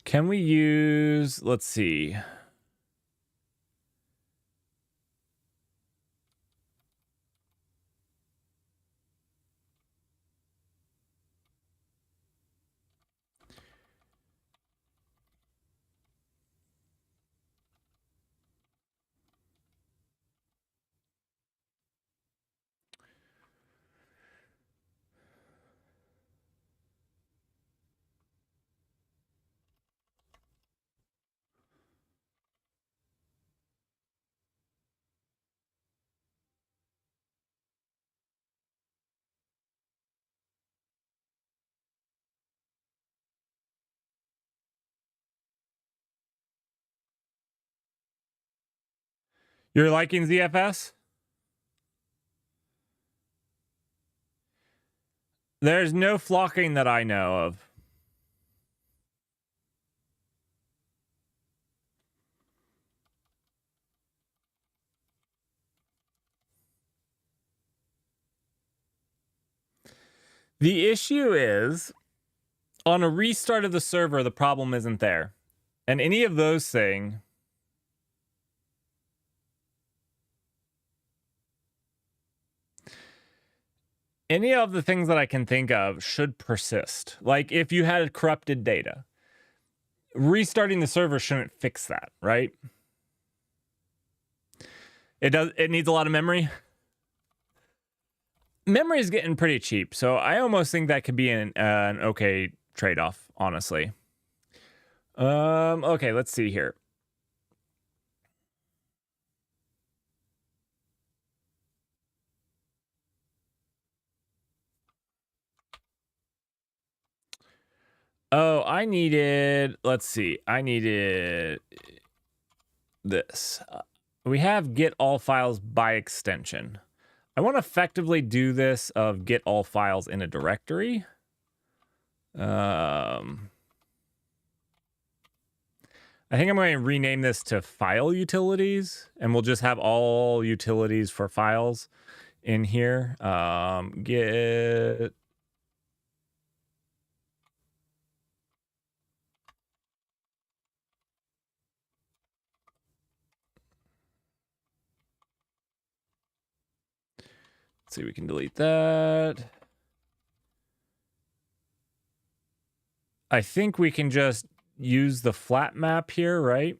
Can we use, let's see. You're liking ZFS? There's no flocking that I know of. The issue is, on a restart of the server, the problem isn't there. And any of those things, any of the things that I can think of should persist. Like if you had corrupted data, restarting the server shouldn't fix that, right? It needs a lot of memory. Memory is getting pretty cheap, so I almost think that could be an okay trade-off, honestly. Okay, let's see here. Oh, let's see. I needed this. We have get all files by extension. I want to effectively do this of get all files in a directory. I think I'm going to rename this to file utilities, and we'll just have all utilities for files in here. Get Let's see, we can delete that. I think we can just use the flat map here, right?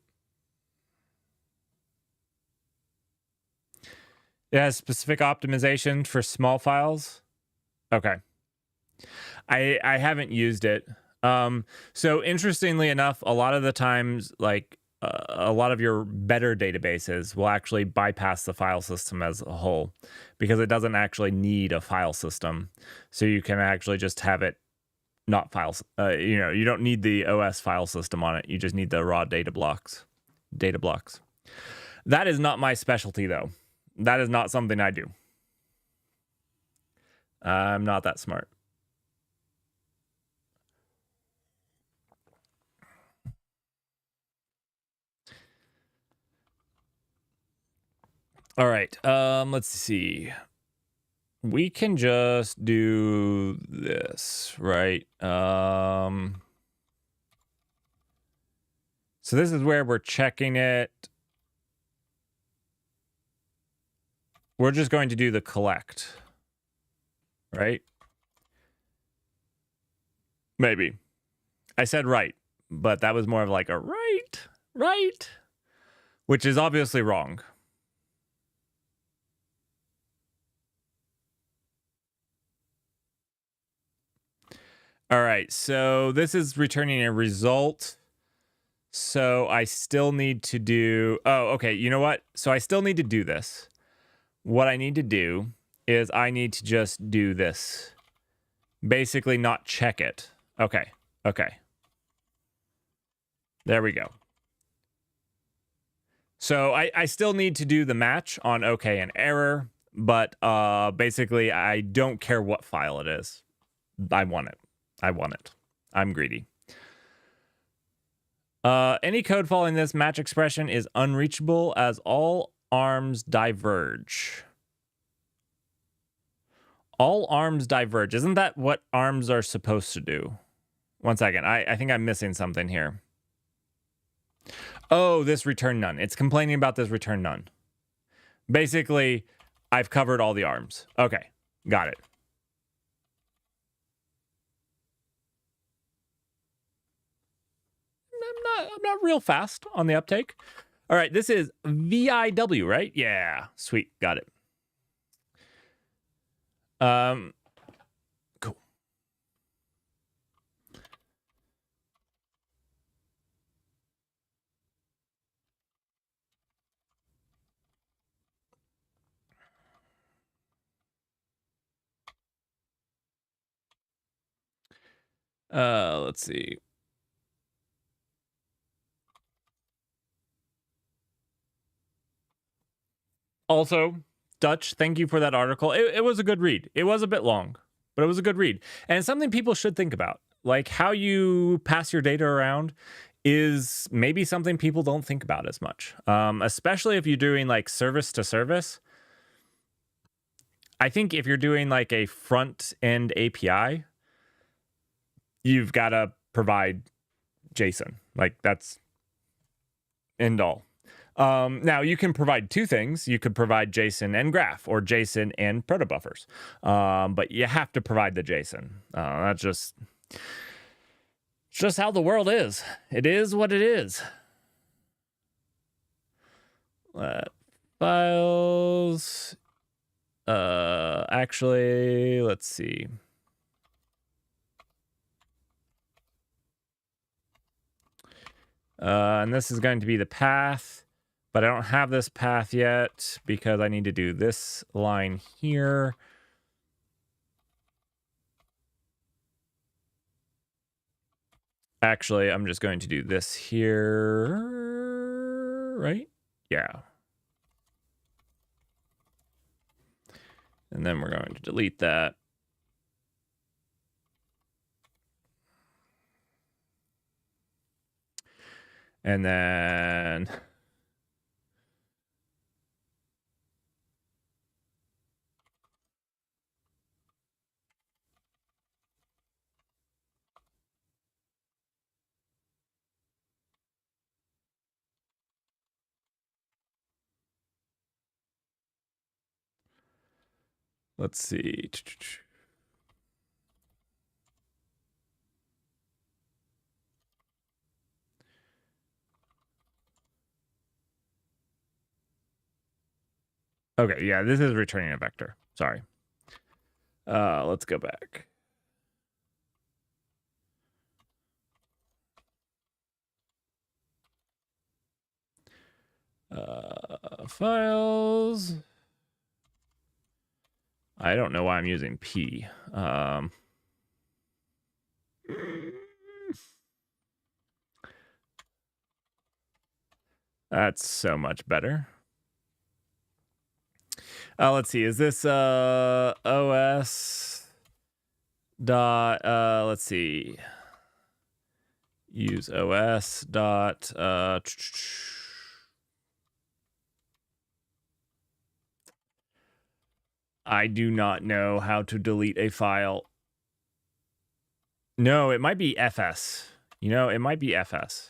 It has specific optimization for small files. Okay. I haven't used it. So interestingly enough, a lot of the times, like a lot of your better databases will actually bypass the file system as a whole because it doesn't actually need a file system. So you can actually just have it not files. You don't need the OS file system on it. You just need the raw data blocks. That is not my specialty, though. That is not something I do. I'm not that smart. All right. Let's see. We can just do this, right? So this is where we're checking it. We're just going to do the collect, right? Maybe. I said right, but that was more of like a right, which is obviously wrong. All right, so this is returning a result. So I still need to do... Oh, okay, you know what? So I still need to do this. What I need to do is I need to just do this. Basically not check it. Okay. There we go. So I still need to do the match on okay and error, but basically I don't care what file it is. I want it. I'm greedy. Any code following this match expression is unreachable as all arms diverge. All arms diverge. Isn't that what arms are supposed to do? One second. I think I'm missing something here. Oh, this return none. It's complaining about this return none. Basically, I've covered all the arms. Okay, got it. I'm not real fast on the uptake. All right, this is VIW, right? Yeah, sweet, got it. Cool. Let's see. Also, Dutch, thank you for that article. It was a good read. It was a bit long, but it was a good read. And it's something people should think about. Like how you pass your data around is maybe something people don't think about as much, especially if you're doing like service to service. I think if you're doing like a front end API, you've got to provide JSON. Like that's end all. Now you can provide two things. You could provide JSON and graph, or JSON and protobuffers. But you have to provide the JSON. That's just how the world is. It is what it is. Files. Actually, let's see. And this is going to be the path, but I don't have this path yet because I need to do this line here. Actually, I'm just going to do this here, right? Yeah. And then we're going to delete that. And then let's see. Okay, yeah, this is returning a vector. Sorry. Let's go back. Files. I don't know why I'm using P. That's so much better. Let's see. Is this OS dot let's see. Use OS dot I do not know how to delete a file. No, it might be FS. You know, it might be FS.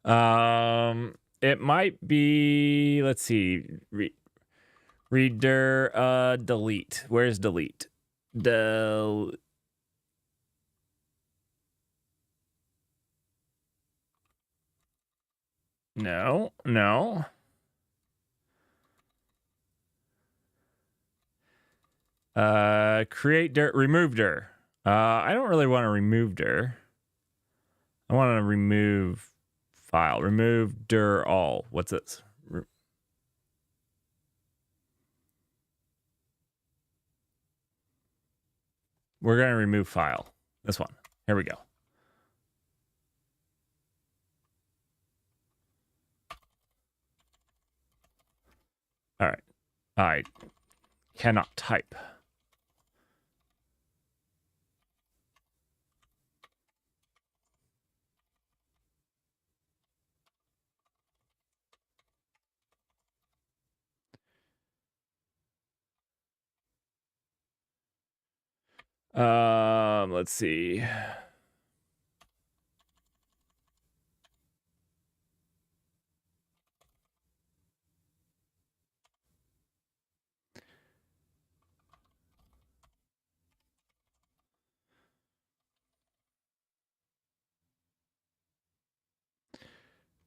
It might be, let's see, reader, delete. Where's delete? No. Create dir, remove dir. I don't really want to remove dir. I want to remove file. Remove dir all. What's this? We're going to remove file. This one. Here we go. All right. I cannot type. Let's see.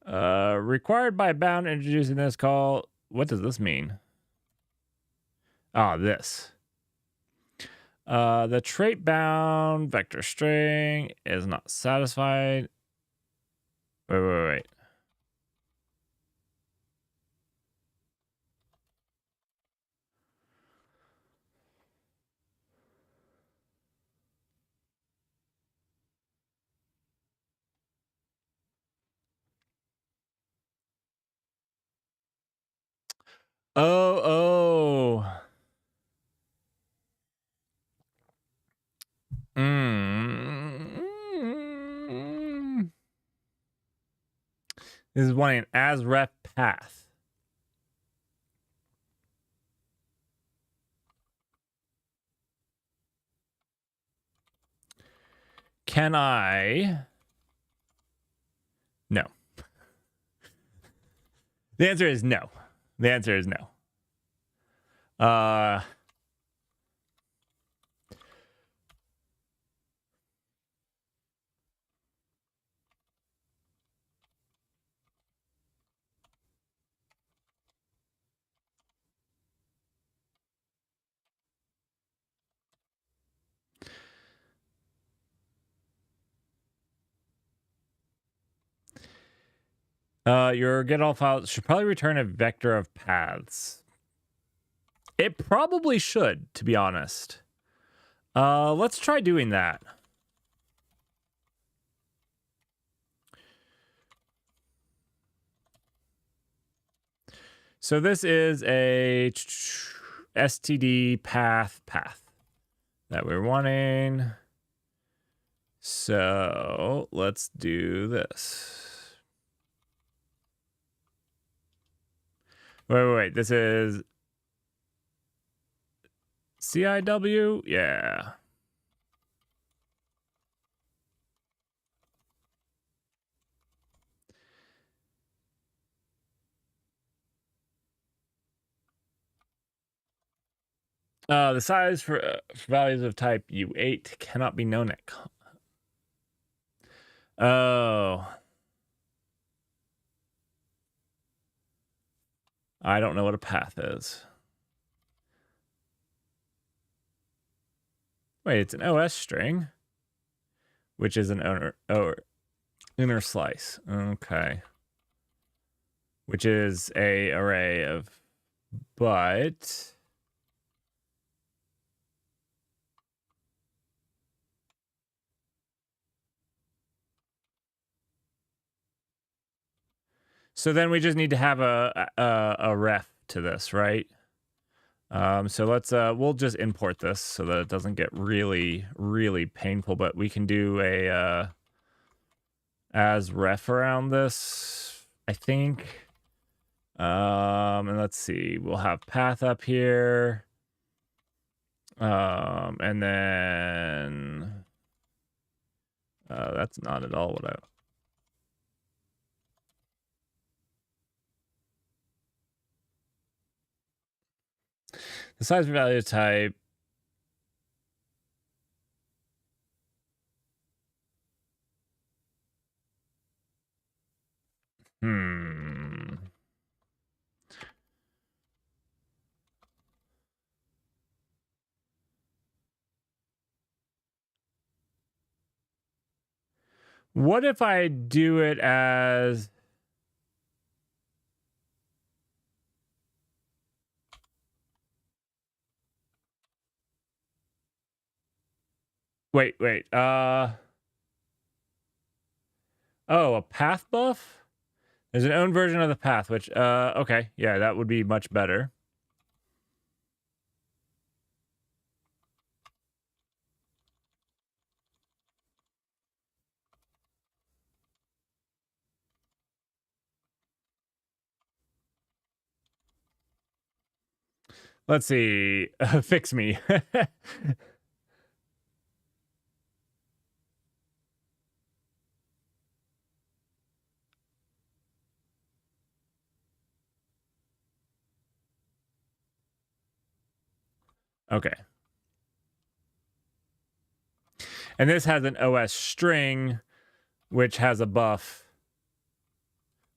Required by bound introducing this call. What does this mean? Ah, this. The trait bound vector string is not satisfied. Wait. Oh. This is wanting an as ref path. Can I? No. The answer is no. The answer is no. Your get all file should probably return a vector of paths. It probably should, to be honest. Let's try doing that. So this is a std path that we're wanting. So let's do this. Wait. This is CIW? Yeah. The size for values of type U8 cannot be known at... Oh. I don't know what a path is. Wait, it's an OS string, which is an inner slice. Okay. Which is a array of byte. So then we just need to have a ref to this, right? So let's we'll just import this so that it doesn't get really painful, but we can do a as ref around this, I think. And let's see, we'll have path up here. And then that's not at all what I... The size value type. What if I do it as... Wait. Oh, a path buff? There's an own version of the path, which, okay. Yeah, that would be much better. Let's see. Fix me. Okay. And this has an OS string, which has a buff,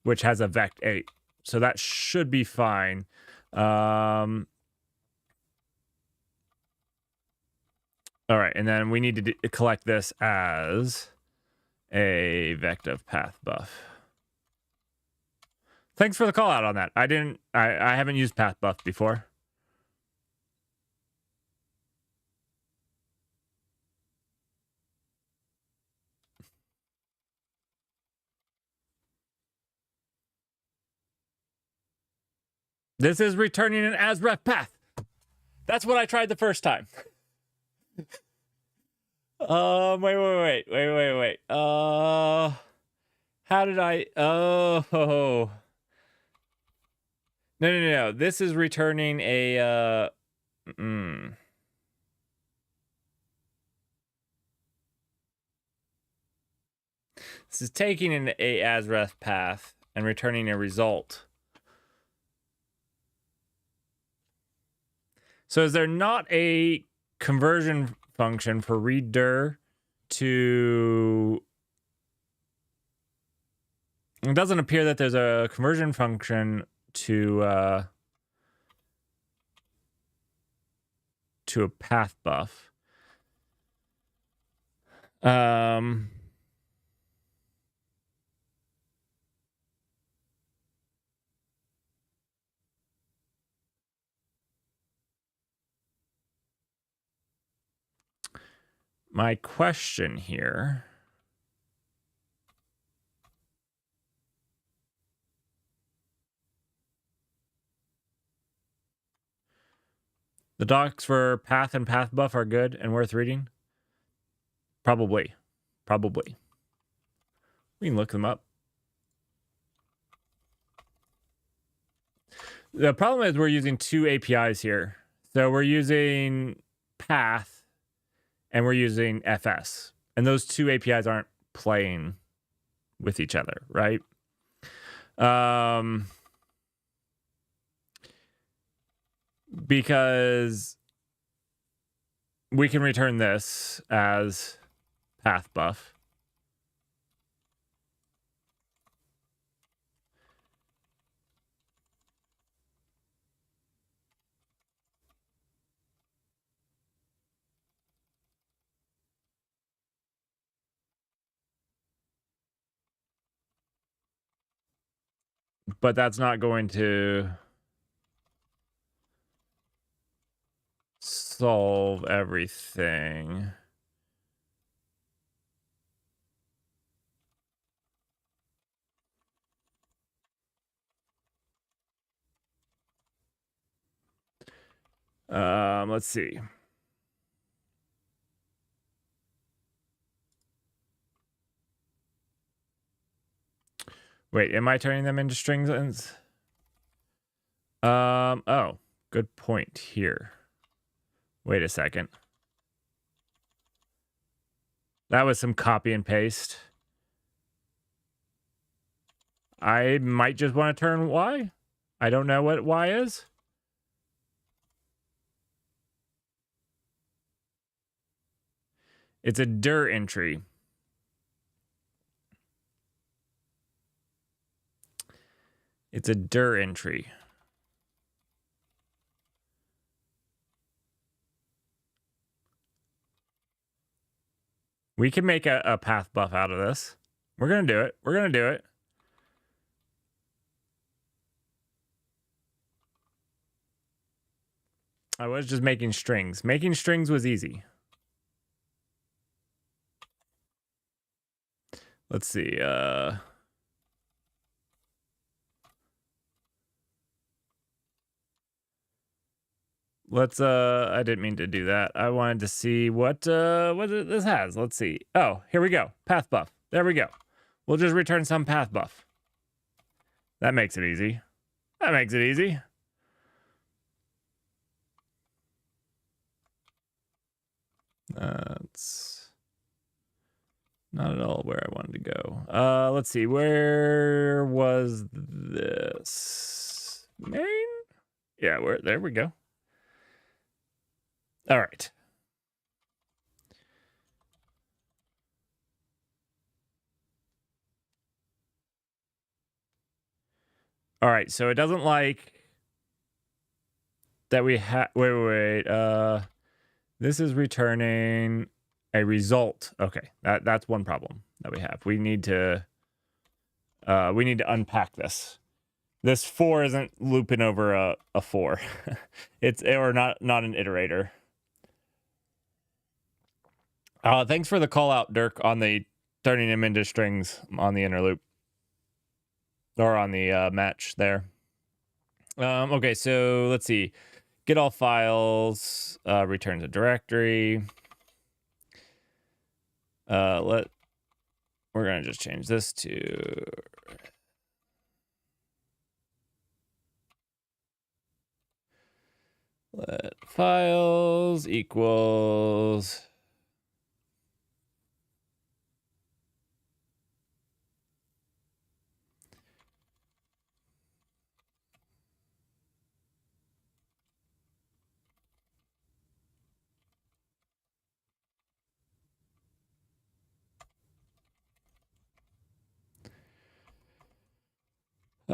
which has a vect8. So that should be fine. All right, and then we need to collect this as a vect of path buff. Thanks for the call out on that. I haven't used path buff before. This is returning an as ref path. That's what I tried the first time. Wait. How did I... Oh. No. This is returning a... This is taking an asref path and returning a result. So is there not a conversion function for readdir to... It doesn't appear that there's a conversion function to a path buff. My question here... The docs for path and path buff are good and worth reading? Probably. Probably. We can look them up. The problem is we're using two APIs here. So we're using path and we're using FS. And those two APIs aren't playing with each other, right? Because we can return this as path buff. But that's not going to solve everything. Let's see. Wait, am I turning them into strings? Oh, good point here. Wait a second. That was some copy and paste. I might just want to turn Y. I don't know what Y is. It's a dir entry. It's a dir entry. We can make a path buff out of this. We're going to do it. We're going to do it. I was just making strings. Making strings was easy. Let's see. Let's I didn't mean to do that. I wanted to see what this has. Let's see. Oh, here we go. Path buff. There we go. We'll just return some path buff. That makes it easy. That makes it easy. That's not at all where I wanted to go. Let's see. Where was this? Main? Yeah, there we go. All right. All right, so it doesn't like that we have... Wait. This is returning a result. Okay, that's one problem that we have. We need to unpack this. This 4 isn't looping over a 4. It's or not an iterator. Thanks for the call out, Dirk, on the turning them into strings on the inner loop. Or on the match there. Okay, so let's see. Get all files, returns a directory. We're gonna just change this to let files equals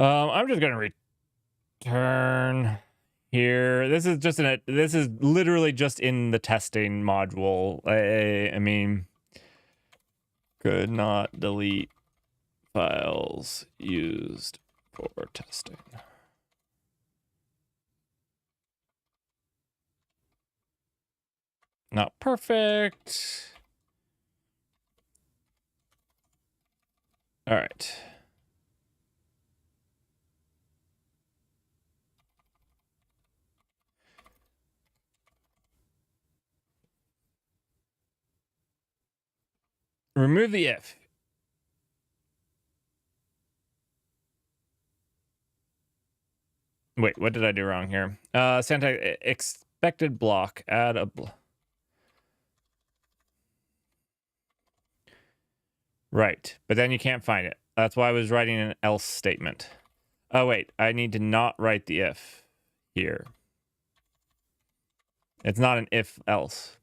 I'm just gonna return here. This is literally just in the testing module. I mean, could not delete files used for testing. Not perfect. All right. Remove the if. Wait, what did I do wrong here? Syntax expected block. Add a right, but then you can't find it. That's why I was writing an else statement. Oh wait, I need to not write the if here. It's not an if else.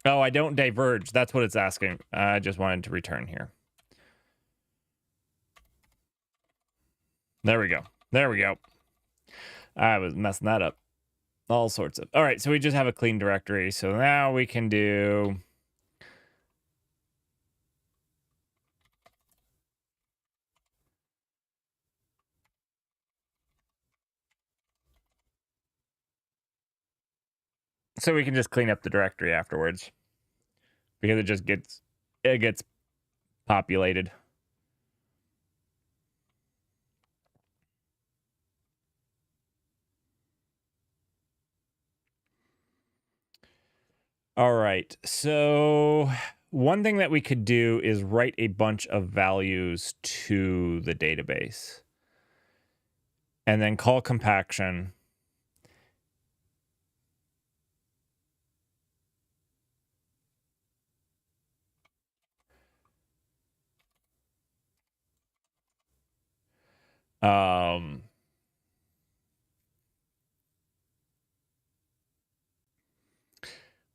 Oh, I don't diverge. That's what it's asking. I just wanted to return here. There we go. There we go. I was messing that up. All sorts of. All right, so we just have a clean directory. So now we can do. So we can just clean up the directory afterwards. Because it gets populated. All right, so one thing that we could do is write a bunch of values to the database and then call compaction.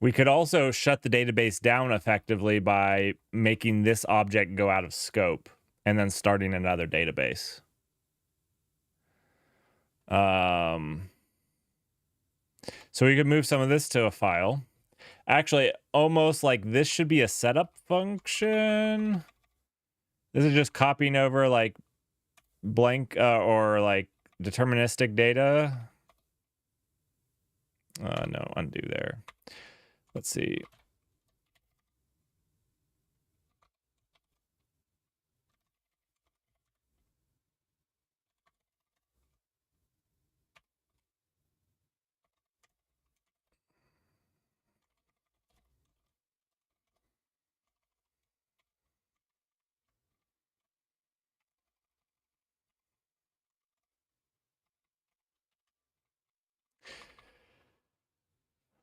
We could also shut the database down effectively by making this object go out of scope and then starting another database. So we could move some of this to a file. Actually, almost like this should be a setup function. This is just copying over like blank or like deterministic data. No, undo there. Let's see.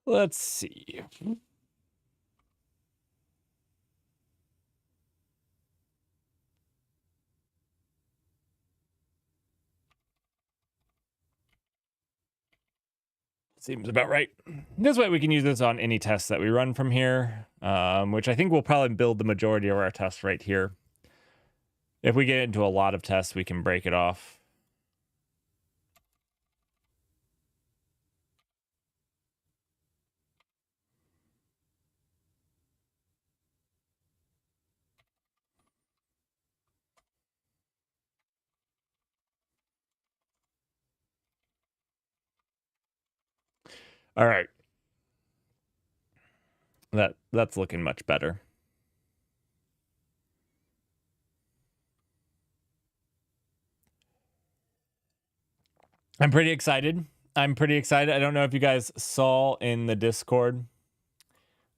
Let's see. Seems about right. This way we can use this on any tests that we run from here, which I think will probably build the majority of our tests right here. If we get into a lot of tests, we can break it off. All right. That's looking much better. I'm pretty excited. I don't know if you guys saw in the Discord.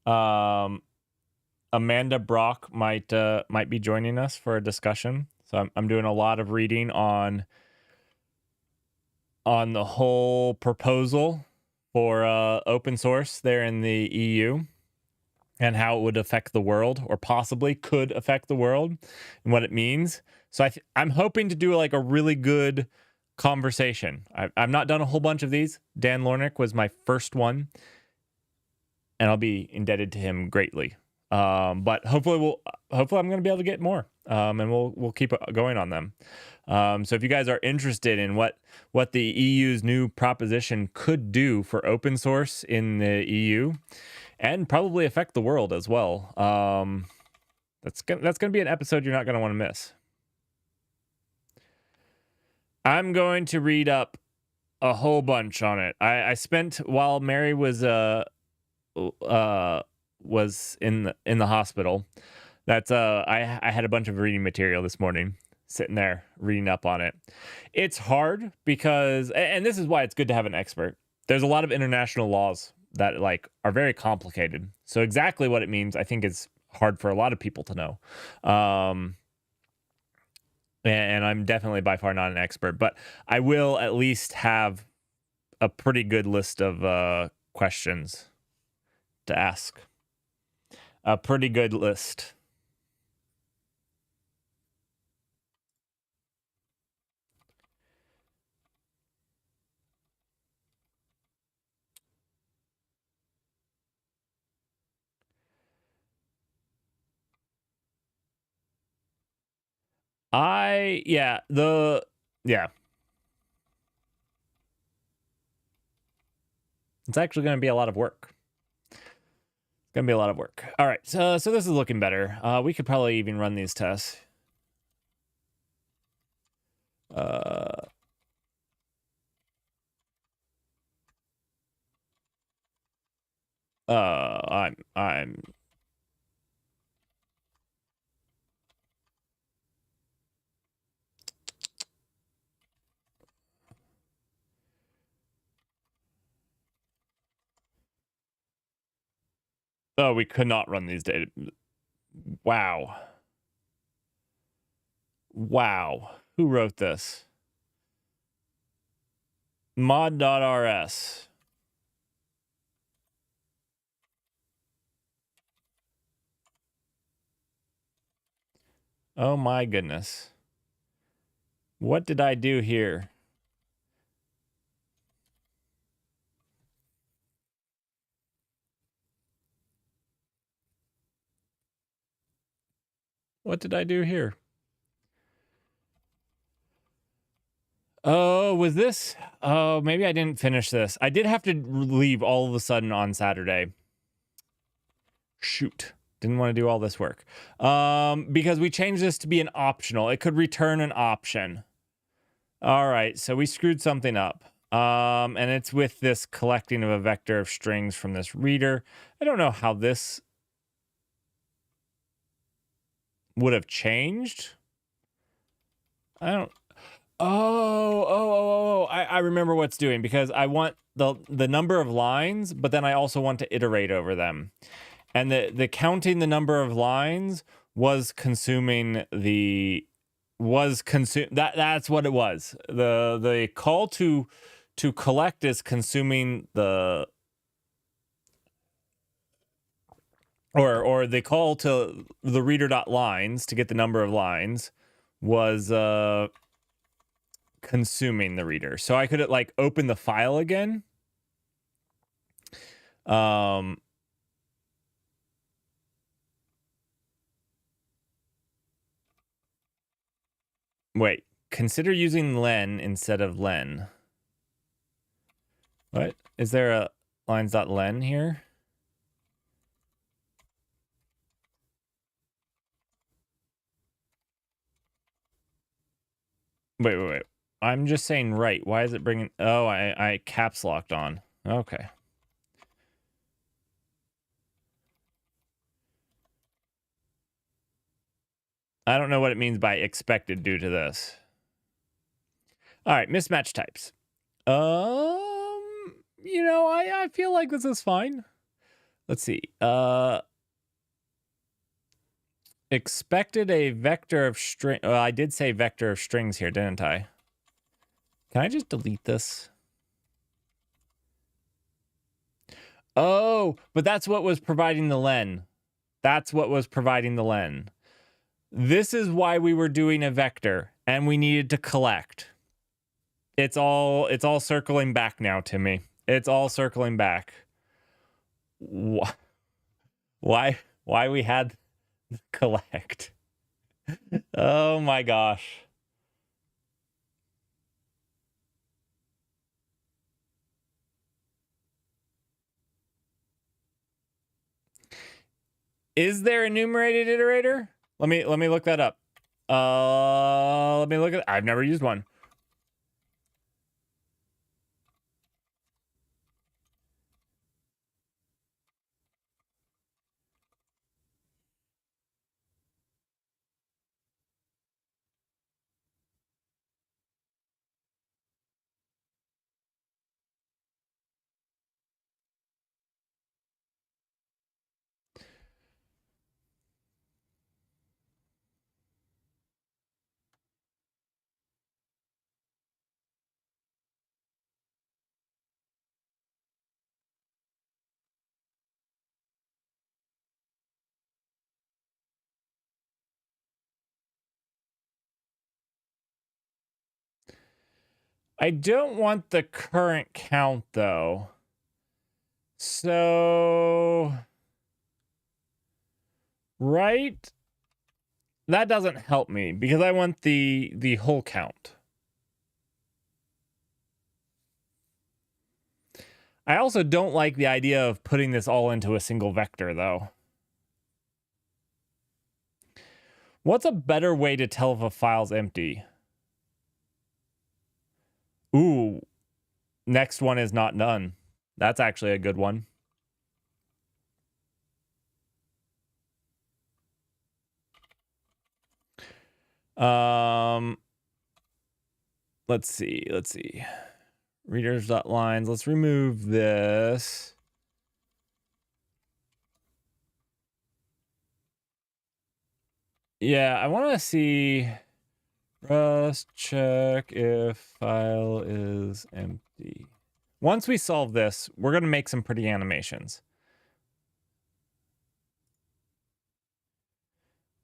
Amanda Brock might be joining us for a discussion. So I'm doing a lot of reading on the whole proposal for open source there in the EU and how it would affect the world, or possibly could affect the world, and what it means. So I'm hoping to do like a really good conversation. I've not done a whole bunch of these. Dan Lornick was my first one, and I'll be indebted to him greatly. But hopefully I'm going to be able to get more. and we'll keep going on them. So if you guys are interested in what the EU's new proposition could do for open source in the EU, and probably affect the world as well, that's gonna be an episode you're not gonna want to miss. I'm going to read up a whole bunch on it. I spent, while Mary was in the hospital. That's I had a bunch of reading material this morning, sitting there reading up on it. It's hard because, and this is why it's good to have an expert. There's a lot of international laws that like are very complicated. So exactly what it means, I think, is hard for a lot of people to know. And I'm definitely by far not an expert, but I will at least have a pretty good list of questions to ask. A pretty good list. Yeah. It's actually going to be a lot of work. It's going to be a lot of work. All right. So this is looking better. We could probably even run these tests. I'm Oh, we could not run these data. Wow. Wow. Who wrote this? Mod.rs. Oh my goodness. What did I do here? What did I do here? Oh, was this? Oh, maybe I didn't finish this. I did have to leave all of a sudden on Saturday. Shoot. Didn't want to do all this work. Because we changed this to be an optional. It could return an option. All right, so we screwed something up. And it's with this collecting of a vector of strings from this reader. I don't know how this would have changed. I don't. I remember what's doing, because I want the number of lines, but then I also want to iterate over them. And the counting the number of lines was consuming that's what it was. The call to collect is consuming or the call to the reader.lines to get the number of lines was consuming the reader. So I could like open the file again. Wait, consider using len instead of len. What? Is there a lines.len here? Wait. I'm just saying right. Why is it bringing... Oh, I caps locked on. Okay. I don't know what it means by expected due to this. All right, mismatch types. I feel like this is fine. Let's see. Expected a vector of string. Well, I did say vector of strings here, didn't I? Can I just delete this? Oh, but that's what was providing the len. That's what was providing the len. This is why we were doing a vector and we needed to collect. It's all circling back now to me. It's all circling back. Why we had collect? Oh my gosh. Is there a enumerated iterator? Let me look that up. Let me look at. I've never used one. I don't want the current count though. So, right? That doesn't help me because I want the whole count. I also don't like the idea of putting this all into a single vector though. What's a better way to tell if a file's empty? Ooh, next one is not none. That's actually a good one. Let's see. Readers.lines. Let's remove this. Yeah, I want to see. Rust check if file is empty. Once we solve this, we're going to make some pretty animations.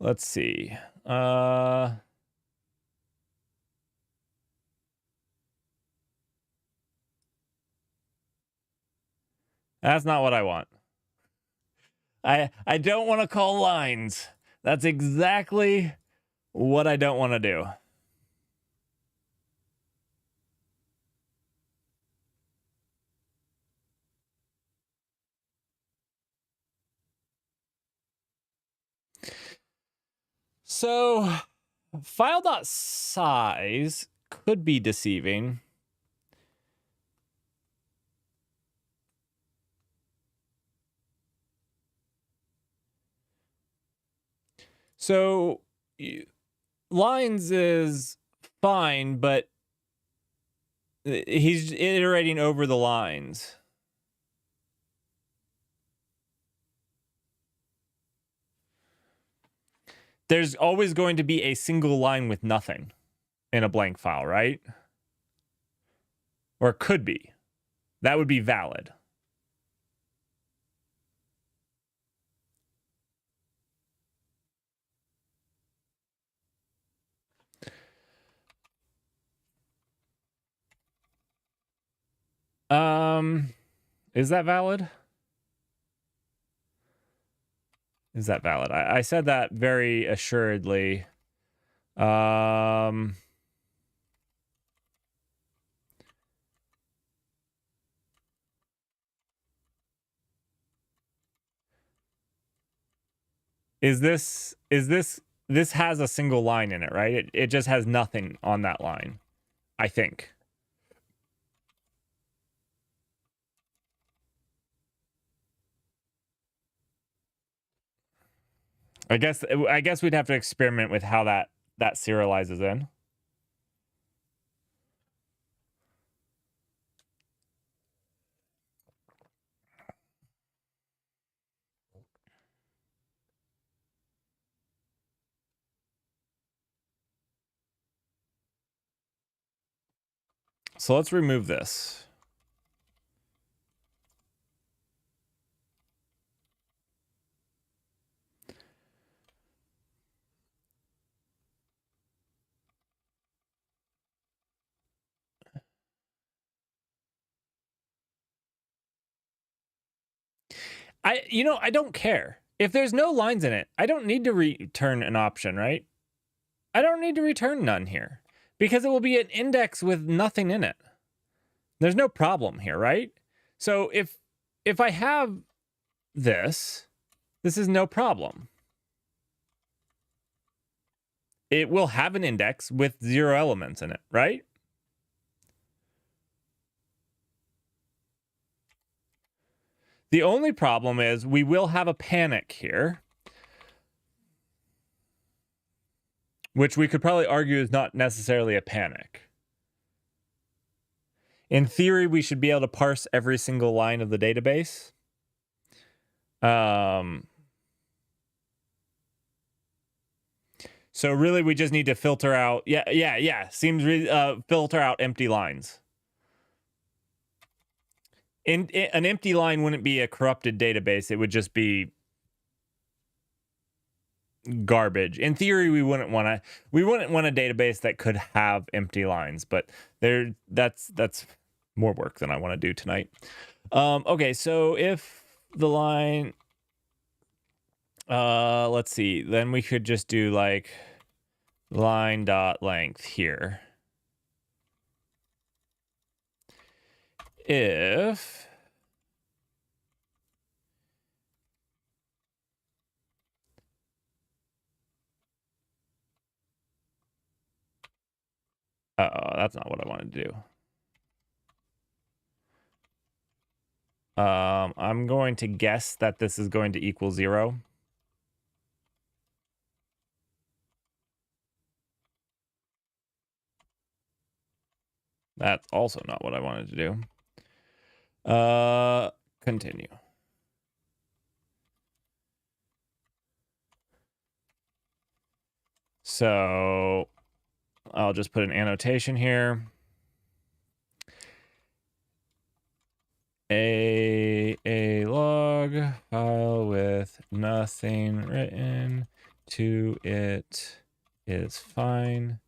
Let's see. That's not what I want. I don't want to call lines. That's exactly what I don't want to do. So file.size could be deceiving. So lines is fine, but he's iterating over the lines. There's always going to be a single line with nothing in a blank file, right? Or it could be. That would be valid. Is that valid? Is that valid? I said that very assuredly. This has a single line in it, right? It just has nothing on that line, I think. I guess we'd have to experiment with how that serializes in. So let's remove this. I don't care. If there's no lines in it, I don't need to return an option, right? I don't need to return none here because it will be an index with nothing in it. There's no problem here, right? So if I have this is no problem. It will have an index with 0 elements in it, right? The only problem is we will have a panic here, which we could probably argue is not necessarily a panic. In theory, we should be able to parse every single line of the database. So really, we just need to filter out. Yeah. Seems filter out empty lines. An empty line wouldn't be a corrupted database. It would just be garbage. In theory, we wouldn't want a database that could have empty lines, but that's more work than I want to do tonight. Okay, so if the line, let's see, then we could just do like line dot length here. If that's not what I wanted to do. I'm going to guess that this is going to equal 0. That's also not what I wanted to do. Continue. So I'll just put an annotation here. A log file with nothing written to it is fine.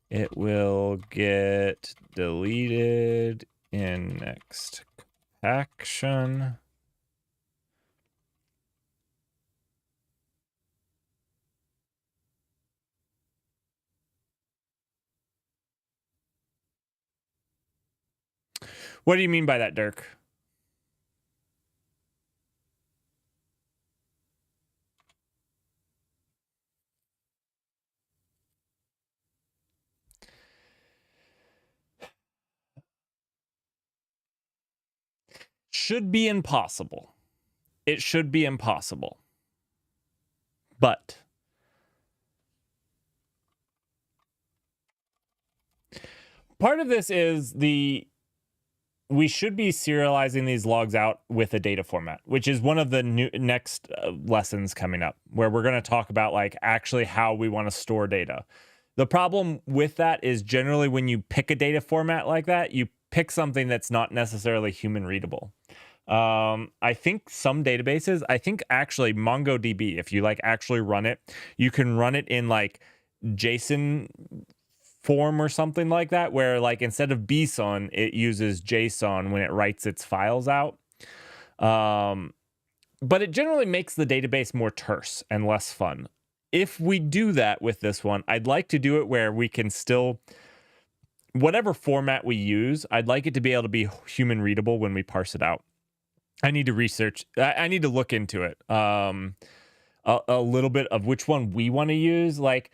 It will get deleted in next action. What do you mean by that, Dirk? Should be impossible. It should be impossible. But part of this is we should be serializing these logs out with a data format, which is one of the next lessons coming up, where we're going to talk about like actually how we want to store data. The problem with that is generally when you pick a data format like that, you pick something that's not necessarily human readable. I think some databases, I think actually MongoDB, if you like actually run it, you can run it in like JSON form or something like that, where like instead of BSON, it uses JSON when it writes its files out. But it generally makes the database more terse and less fun. If we do that with this one, I'd like to do it where we can still, whatever format we use, I'd like it to be able to be human readable when we parse it out. I need to research. I need to look into it a little bit of which one we want to use. Like,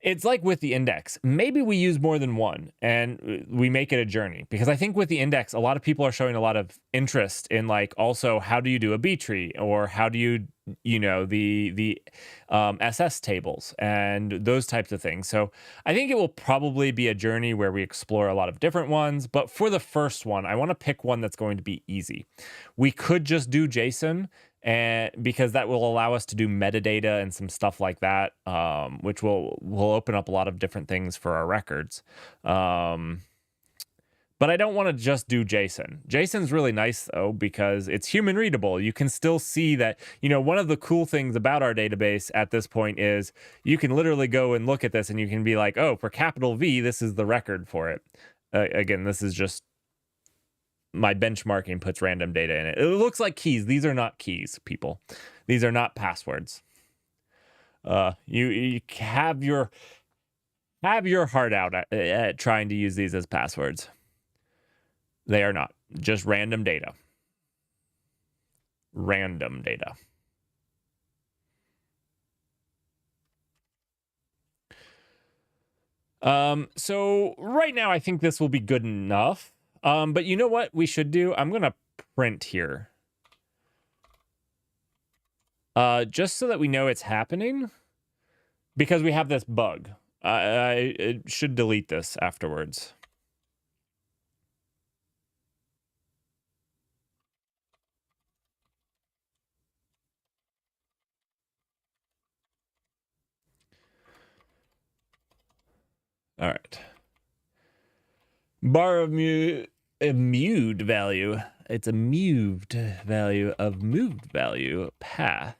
it's like with the index. Maybe we use more than one and we make it a journey, because I think with the index, a lot of people are showing a lot of interest in like also how do you do a B tree, or how do you the SS tables and those types of things. So I think it will probably be a journey where we explore a lot of different ones. But for the first one, I want to pick one that's going to be easy. We could just do JSON, and because that will allow us to do metadata and some stuff like that, which will open up a lot of different things for our records. But I don't want to just do JSON. JSON's really nice, though, because it's human readable. You can still see that, one of the cool things about our database at this point is you can literally go and look at this and you can be like, oh, for capital V, this is the record for it. Again, this is just my benchmarking puts random data in it. It looks like keys. These are not keys, people. These are not passwords. You have your have your heart out at trying to use these as passwords. They are not. Just random data. Random data. So right now I think this will be good enough. But you know what we should do? I'm going to print here. Just so that we know it's happening. Because we have this bug. I should delete this afterwards. All right. Bar of a moved value. It's a moved value of moved value path.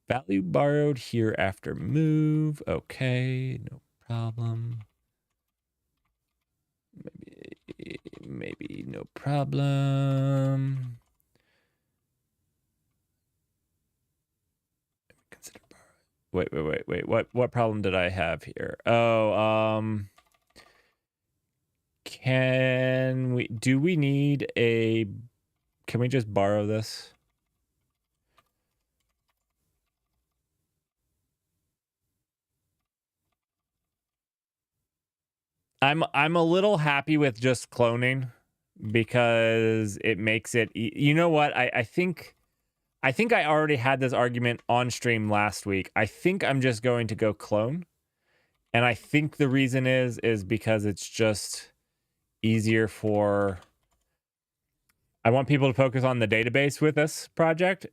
Value borrowed here after move. Okay, no problem. Maybe no problem. Consider borrowed. Wait. What problem did I have here? Oh, can we need a, can we just borrow this? I'm a little happy with just cloning because it makes it, you know what? I think I already had this argument on stream last week. I think I'm just going to go clone. And I think the reason is because it's just easier for, I want people to focus on the database with this project.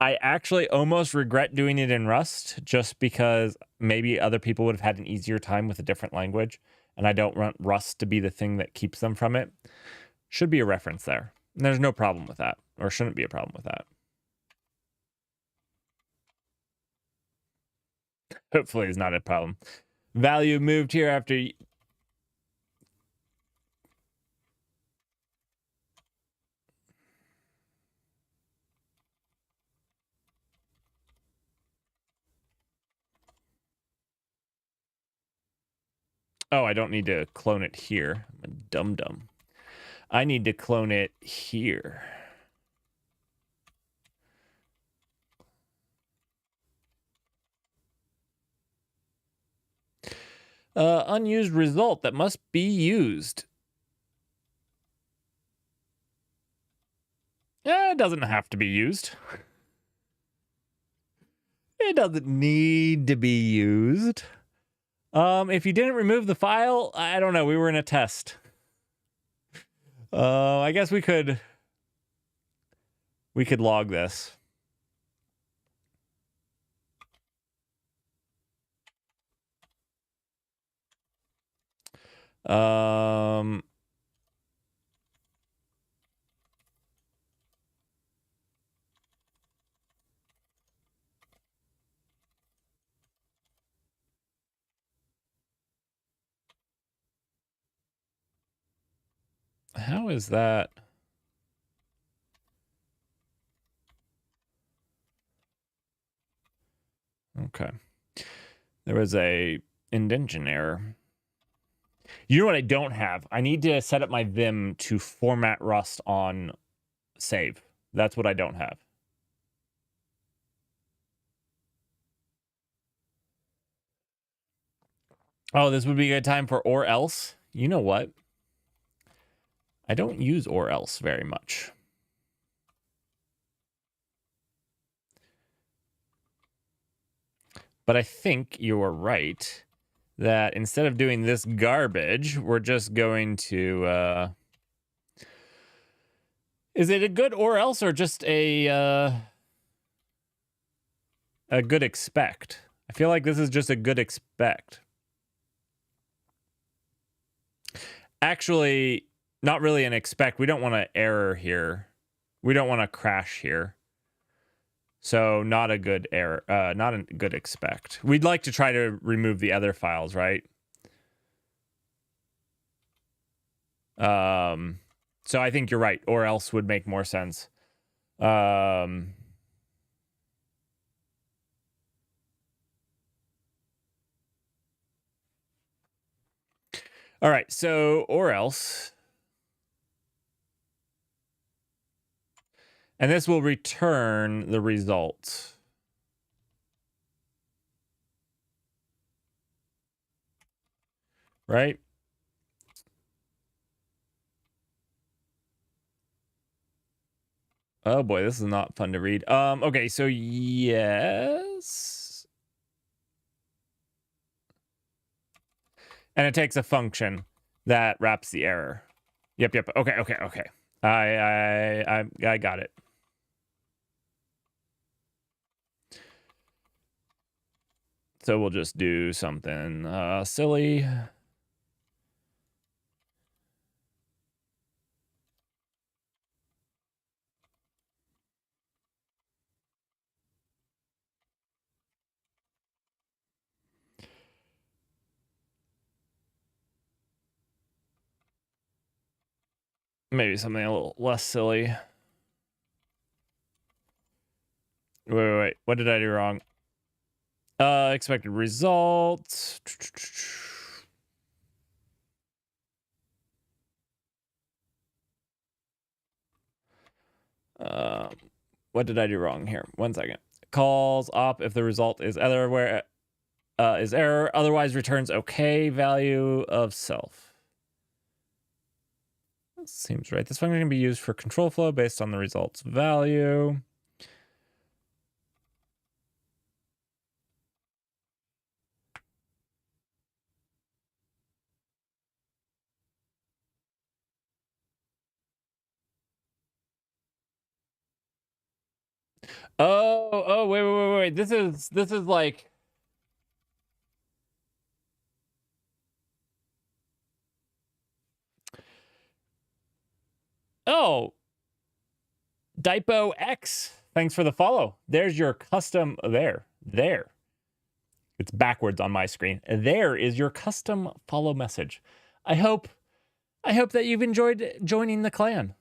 I actually almost regret doing it in Rust just because maybe other people would have had an easier time with a different language, and I don't want Rust to be the thing that keeps them from it. Should be a reference there. And there's no problem with that, or shouldn't be a problem with that. Hopefully it's not a problem. Value moved here after... Oh, I don't need to clone it here. I'm a dum-dum. I need to clone it here. Unused result that must be used. It doesn't have to be used. It doesn't need to be used. If you didn't remove the file, I don't know. We were in a test. I guess we could log this. How is that? Okay. There was a indentation error. You know what I don't have? I need to set up my Vim to format Rust on save. That's what I don't have. Oh, this would be a good time for or else. You know what? I don't use or else very much. But I think you're right that instead of doing this garbage, we're just going to... Is it a good or else or just a good expect? I feel like this is just a good expect. Actually, not really an expect. We don't want to error here. We don't want to crash here. So not a good error, not a good expect. We'd like to try to remove the other files, right? So I think you're right, or else would make more sense. All right, so or else. And this will return the result. Right? Oh boy, this is not fun to read. Okay, so yes. And it takes a function that wraps the error. Yep. Okay. I got it. So we'll just do something silly. Maybe something a little less silly. Wait. What did I do wrong? Expected results. What did I do wrong here? 1 second. Calls op if the result is otherwhere is error. Otherwise returns okay value of self. That seems right. This function can be used for control flow based on the result's value. Oh, wait. This is like oh, Dipo X. Thanks for the follow. There's your custom there. It's backwards on my screen. There is your custom follow message. I hope that you've enjoyed joining the clan.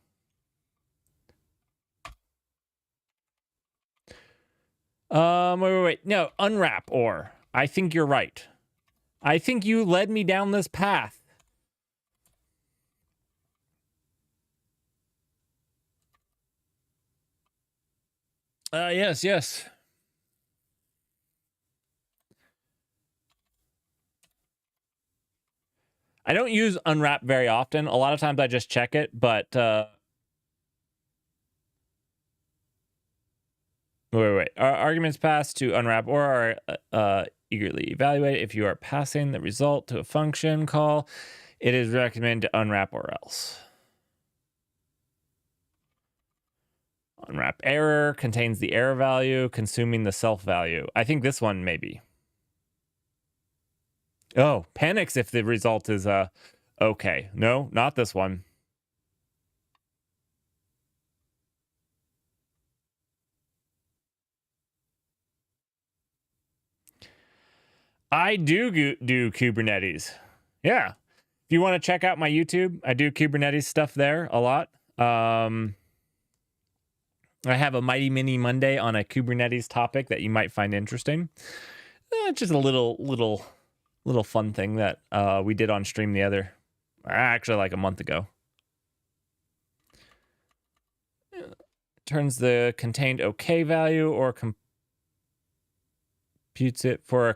Wait. No, unwrap or. I think you're right. I think you led me down this path. Yes. I don't use unwrap very often. A lot of times I just check it, but wait. Are arguments passed to unwrap or are eagerly evaluate? If you are passing the result to a function call, it is recommended to unwrap or else. Unwrap error contains the error value, consuming the self value. I think this one maybe. Oh, panics if the result is okay. No, not this one. I do Kubernetes. Yeah. If you want to check out my YouTube, I do Kubernetes stuff there a lot. I have a Mighty Mini Monday on a Kubernetes topic that you might find interesting. Just a little fun thing that we did on stream actually like a month ago. Turns the contained okay value or computes it for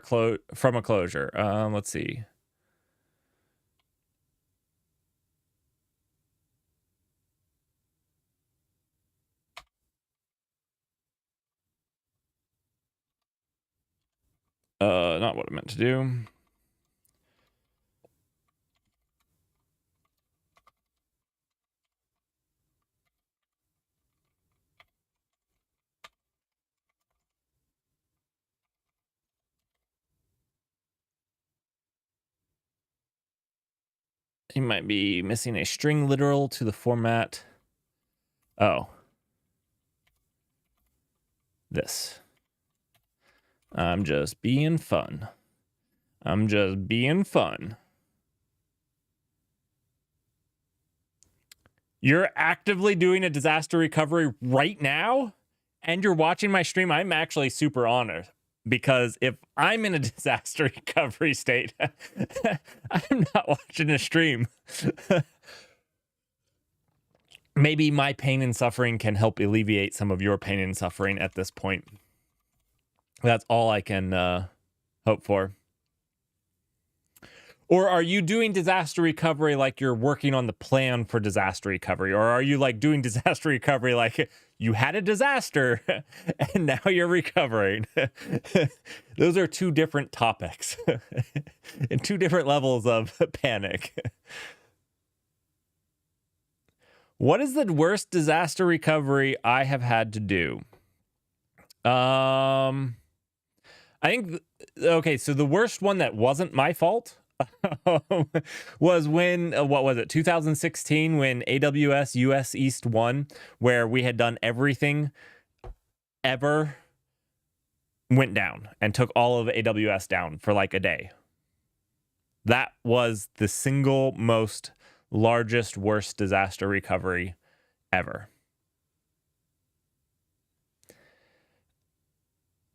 from a closure. Let's see. Not what I meant to do. You might be missing a string literal to the format. Oh. This. I'm just being fun. You're actively doing a disaster recovery right now? And you're watching my stream? I'm actually super honored. because if I'm in a disaster recovery state, I'm not watching a stream. Maybe my pain and suffering can help alleviate some of your pain and suffering at this point. That's all I can hope for. Or are you doing disaster recovery like you're working on the plan for disaster recovery? Or are you like doing disaster recovery like you had a disaster and now you're recovering? Those are two different topics and two different levels of panic. What is the worst disaster recovery I have had to do? I think, okay, so the worst one that wasn't my fault was when, what was it, 2016, when AWS US East 1, where we had done everything ever, went down and took all of AWS down for like a day. That was the single most largest, worst disaster recovery ever.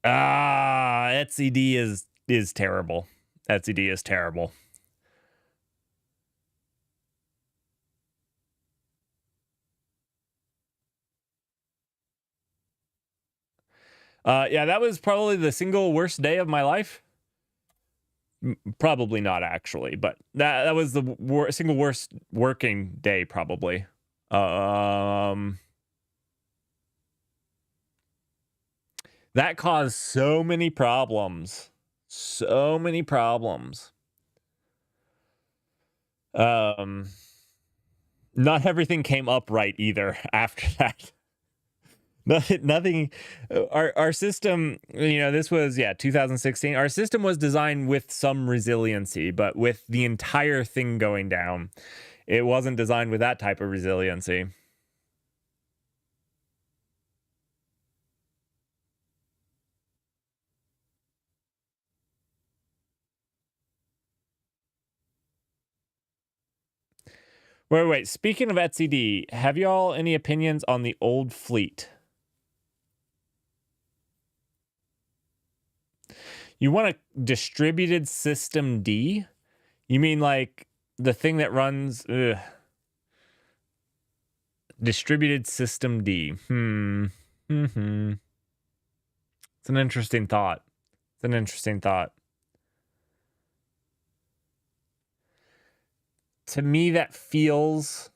etcd is terrible. etcd is terrible. Yeah, that was probably the single worst day of my life. Probably not actually, but that was the single worst working day probably. That caused so many problems. So many problems. Not everything came up right either after that. Nothing. Our system, this was 2016. Our system was designed with some resiliency, but with the entire thing going down, it wasn't designed with that type of resiliency. Wait. Speaking of etcd, have y'all any opinions on the old fleet? You want a distributed system D? You mean like the thing that runs distributed system D? It's an interesting thought. To me, that feels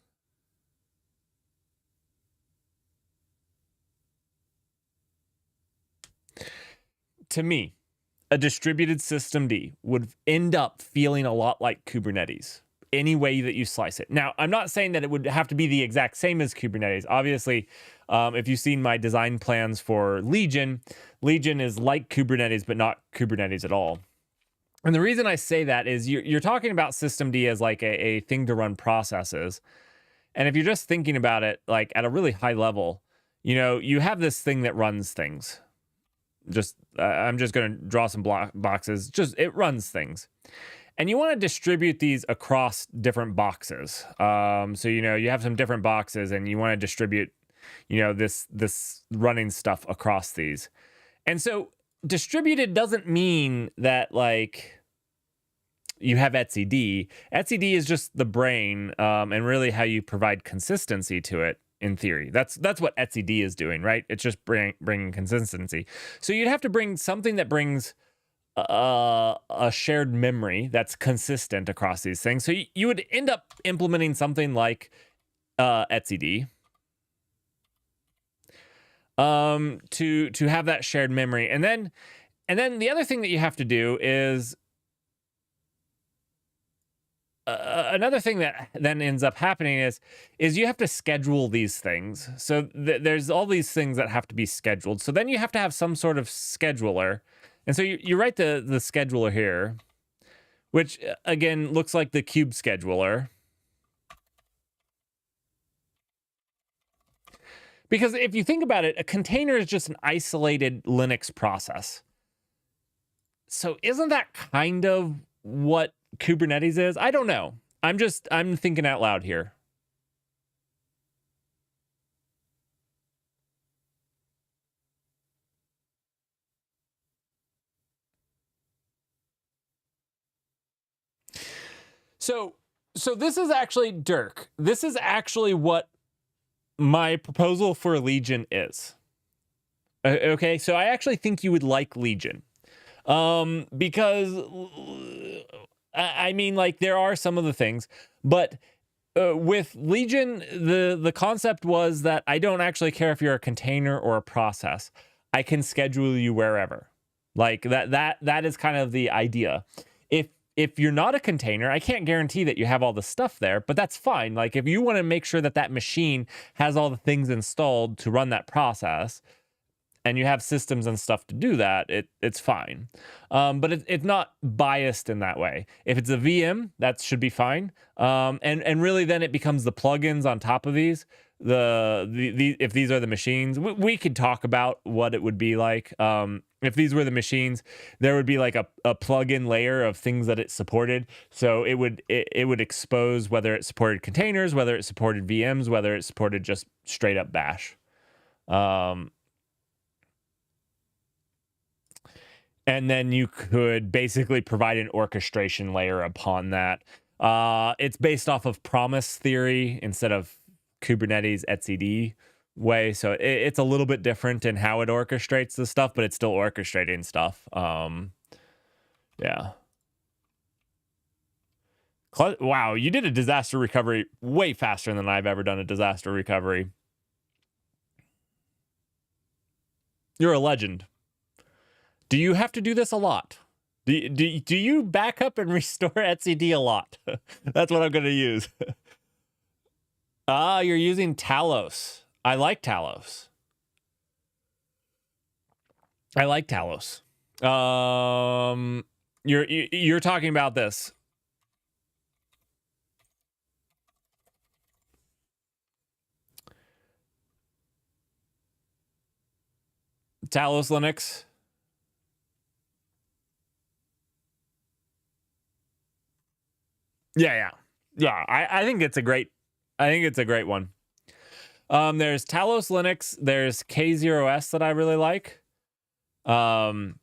a distributed system D would end up feeling a lot like Kubernetes, any way that you slice it. Now, I'm not saying that it would have to be the exact same as Kubernetes. Obviously, if you've seen my design plans for Legion is like Kubernetes, but not Kubernetes at all. And the reason I say that is you're talking about systemd as like a thing to run processes. And if you're just thinking about it like at a really high level, you have this thing that runs things. I'm just going to draw some boxes. It runs things. And you want to distribute these across different boxes. So, you have some different boxes and you want to distribute, this running stuff across these. And so distributed doesn't mean that like you have etcd. etcd is just the brain and really how you provide consistency to it. In theory, that's what etcd is doing, right? It's just bringing consistency. So you'd have to bring something that brings a shared memory that's consistent across these things. So you would end up implementing something like etcd to have that shared memory, and then the other thing that you have to do is another thing that then ends up happening is you have to schedule these things. So there's all these things that have to be scheduled. So then you have to have some sort of scheduler. And so you write the scheduler here, which again looks like the cube scheduler. Because if you think about it, a container is just an isolated Linux process. So isn't that kind of what Kubernetes is? I don't know. I'm thinking out loud here. So this is actually, Dirk, this is actually what my proposal for Legion is. Okay, so I actually think you would like Legion. Because I mean, like, there are some of the things, but with Legion, the concept was that I don't actually care if you're a container or a process. I can schedule you wherever. Like that is kind of the idea. If you're not a container, I can't guarantee that you have all the stuff there, but that's fine. Like, if you want to make sure that that machine has all the things installed to run that process, and you have systems and stuff to do that, it's fine. But it's not biased in that way. If it's a VM, that should be fine. And really then it becomes the plugins on top of these. If these are the machines, we could talk about what it would be like. If these were the machines, there would be like a plugin layer of things that it supported. So it would expose whether it supported containers, whether it supported VMs, whether it supported just straight up bash. And then you could basically provide an orchestration layer upon that. It's based off of promise theory instead of Kubernetes etcd way. So it's a little bit different in how it orchestrates the stuff, but it's still orchestrating stuff. Yeah. Wow, you did a disaster recovery way faster than I've ever done a disaster recovery. You're a legend. Do you have to do this a lot? Do you back up and restore etcd a lot? That's what I'm going to use. You're using Talos. I like Talos. You're talking about this. Talos Linux. Yeah. I think it's a great one. There's Talos Linux, there's K0s that I really like. And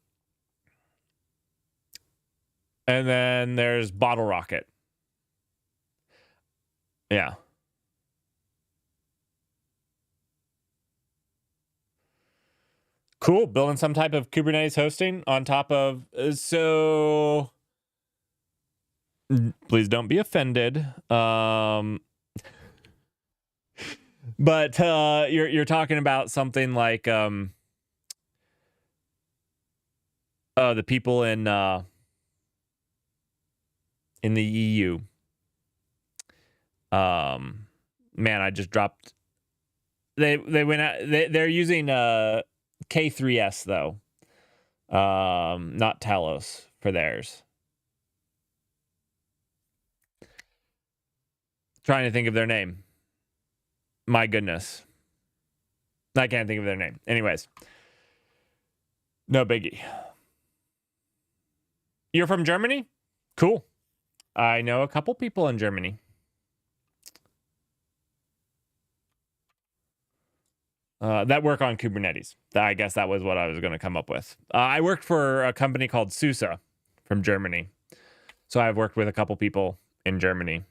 then there's Bottle Rocket. Yeah. Cool. Building some type of Kubernetes hosting on top of so please don't be offended. But you're talking about something like the people in the EU. Man, I just dropped. They went out. They're using K3s though. Not Talos for theirs. Trying to think of their name. My goodness. I can't think of their name. Anyways. No biggie. You're from Germany? Cool. I know a couple people in Germany. That work on Kubernetes. I guess that was what I was going to come up with. I worked for a company called SUSE from Germany. So I've worked with a couple people in Germany.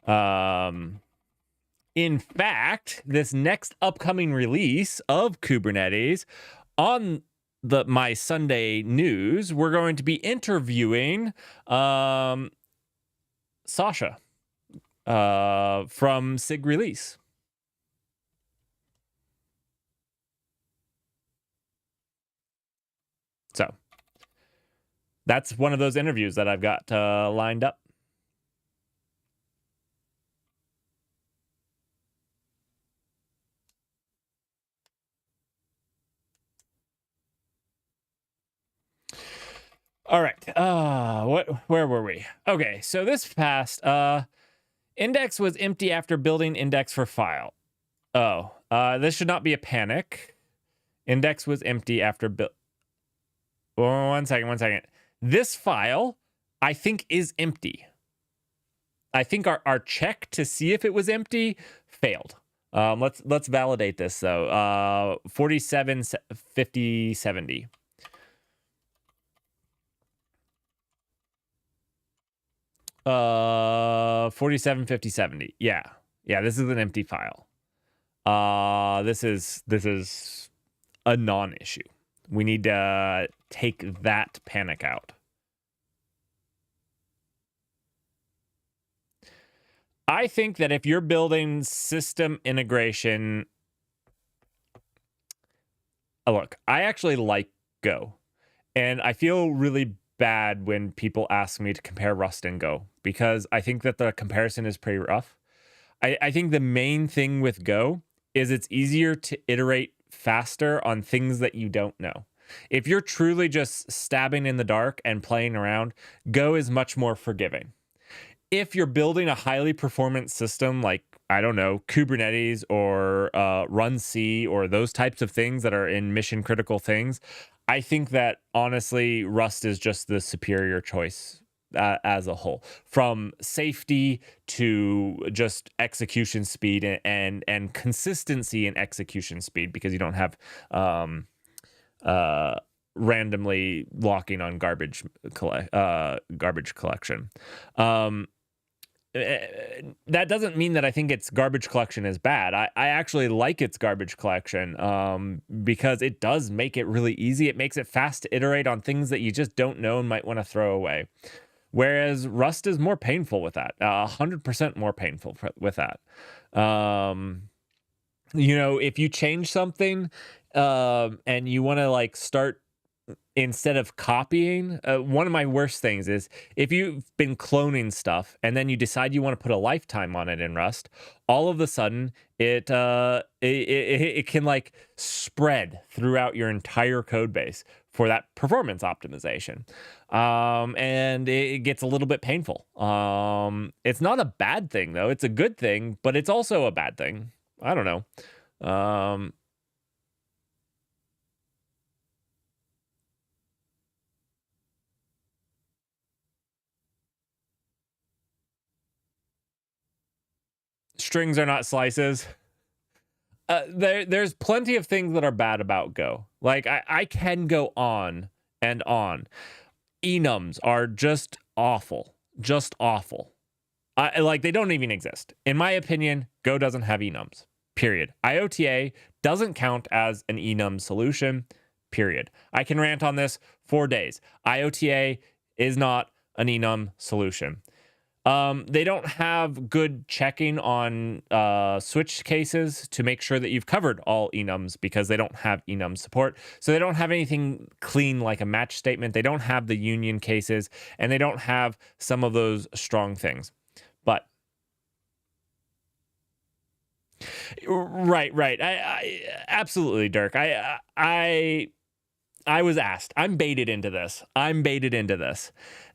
In fact, this next upcoming release of Kubernetes on my Sunday news, we're going to be interviewing Sasha from SIG Release. So that's one of those interviews that I've got lined up. All right. Where were we? Okay, so this past index was empty after building index for file. Oh, this should not be a panic. Index was empty after build. One second. This file, I think, is empty. I think our check to see if it was empty failed. Let's validate this though. 47 50 70. 47, 50, 70. Yeah. Yeah, this is an empty file. This is a non-issue. We need to take that panic out. I think that if you're building system integration, look, I actually like Go, and I feel really bad when people ask me to compare Rust and Go because I think that the comparison is pretty rough. I think the main thing with Go is it's easier to iterate faster on things that you don't know. If you're truly just stabbing in the dark and playing around, Go is much more forgiving. If you're building a highly performant system like, I don't know, Kubernetes or Run C or those types of things that are in mission critical things, I think that honestly, Rust is just the superior choice as a whole, from safety to just execution speed and consistency in execution speed, because you don't have randomly locking on garbage collection. That doesn't mean that I think its garbage collection is bad. I actually like its garbage collection because it does make it really easy. It makes it fast to iterate on things that you just don't know and might want to throw away. Whereas Rust is more painful with that, 100% more painful with that. If you change something and you want to like start, instead of copying, one of my worst things is if you've been cloning stuff and then you decide you want to put a lifetime on it in Rust, all of a sudden it can like spread throughout your entire code base for that performance optimization. And it gets a little bit painful. It's not a bad thing though. It's a good thing, but it's also a bad thing. I don't know. Strings are not slices. There's plenty of things that are bad about Go. Like I can go on and on. Enums are just awful. Just awful. Like they don't even exist. In my opinion, Go doesn't have enums. Period. IOTA doesn't count as an enum solution. Period. I can rant on this for days. IOTA is not an enum solution. They don't have good checking on switch cases to make sure that you've covered all enums because they don't have enum support. So they don't have anything clean like a match statement. They don't have the union cases, and they don't have some of those strong things. But right. I absolutely, Dirk. I was asked. I'm baited into this.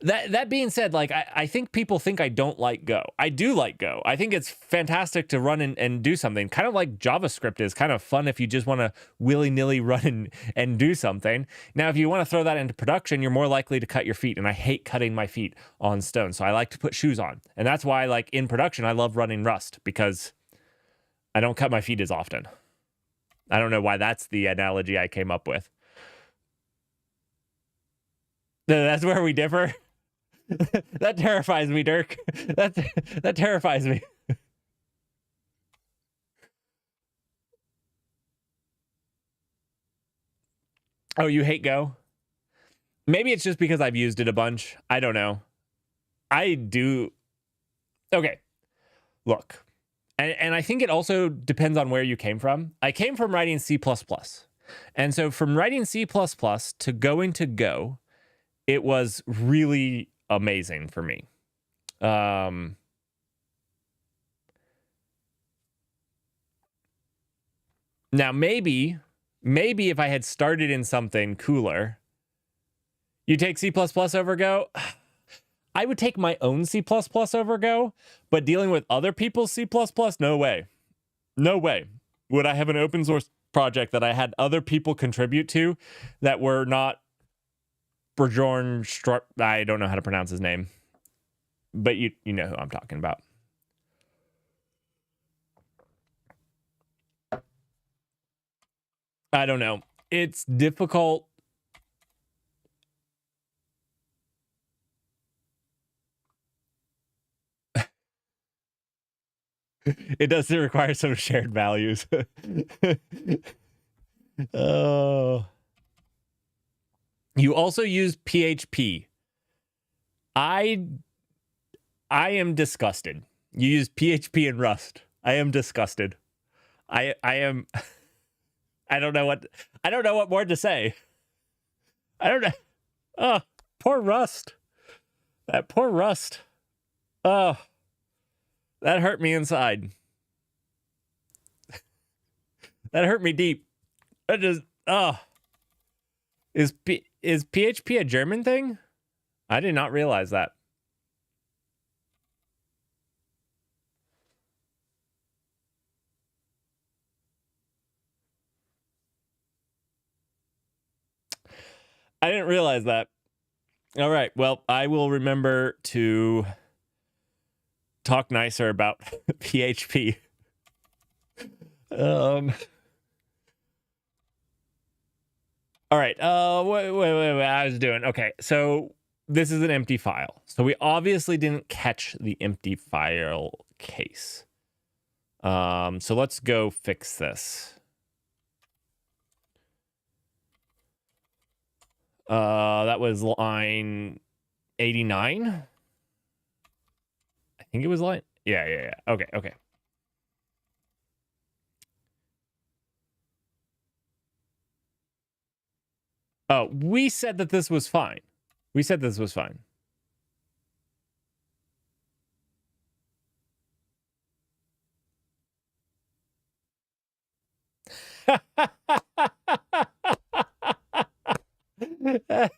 That being said, like I think people think I don't like Go. I do like Go. I think it's fantastic to run and do something. Kind of like JavaScript is kind of fun if you just want to willy-nilly run and do something. Now, if you want to throw that into production, you're more likely to cut your feet. And I hate cutting my feet on stone. So I like to put shoes on. And that's why, like in production, I love running Rust because I don't cut my feet as often. I don't know why that's the analogy I came up with. That's where we differ. That terrifies me, Dirk. That terrifies me. Oh, you hate Go? Maybe it's just because I've used it a bunch. I don't know. I do. Okay. Look. And I think it also depends on where you came from. I came from writing C++. And so from writing C++ to going to Go, it was really amazing for me. Now, maybe if I had started in something cooler, you take C++ over Go. I would take my own C++ over Go, but dealing with other people's C++, no way. No way. Would I have an open source project that I had other people contribute to that were not Bjorn Strupp? I don't know how to pronounce his name, but you know who I'm talking about. I don't know. It's difficult. It does require some shared values. Oh. You also use PHP. I am disgusted. You use PHP and Rust. I am disgusted. I am I don't know what more to say. I don't know. Oh, poor Rust. That poor Rust. Oh. That hurt me inside. That hurt me deep. That just Is PHP a German thing? I did not realize that. I didn't realize that. All right. Well, I will remember to talk nicer about PHP. All right. Wait. I was doing okay. So this is an empty file. So we obviously didn't catch the empty file case. So let's go fix this. That was line 89. I think it was line. Yeah. Okay. Oh, we said that this was fine. We said this was fine.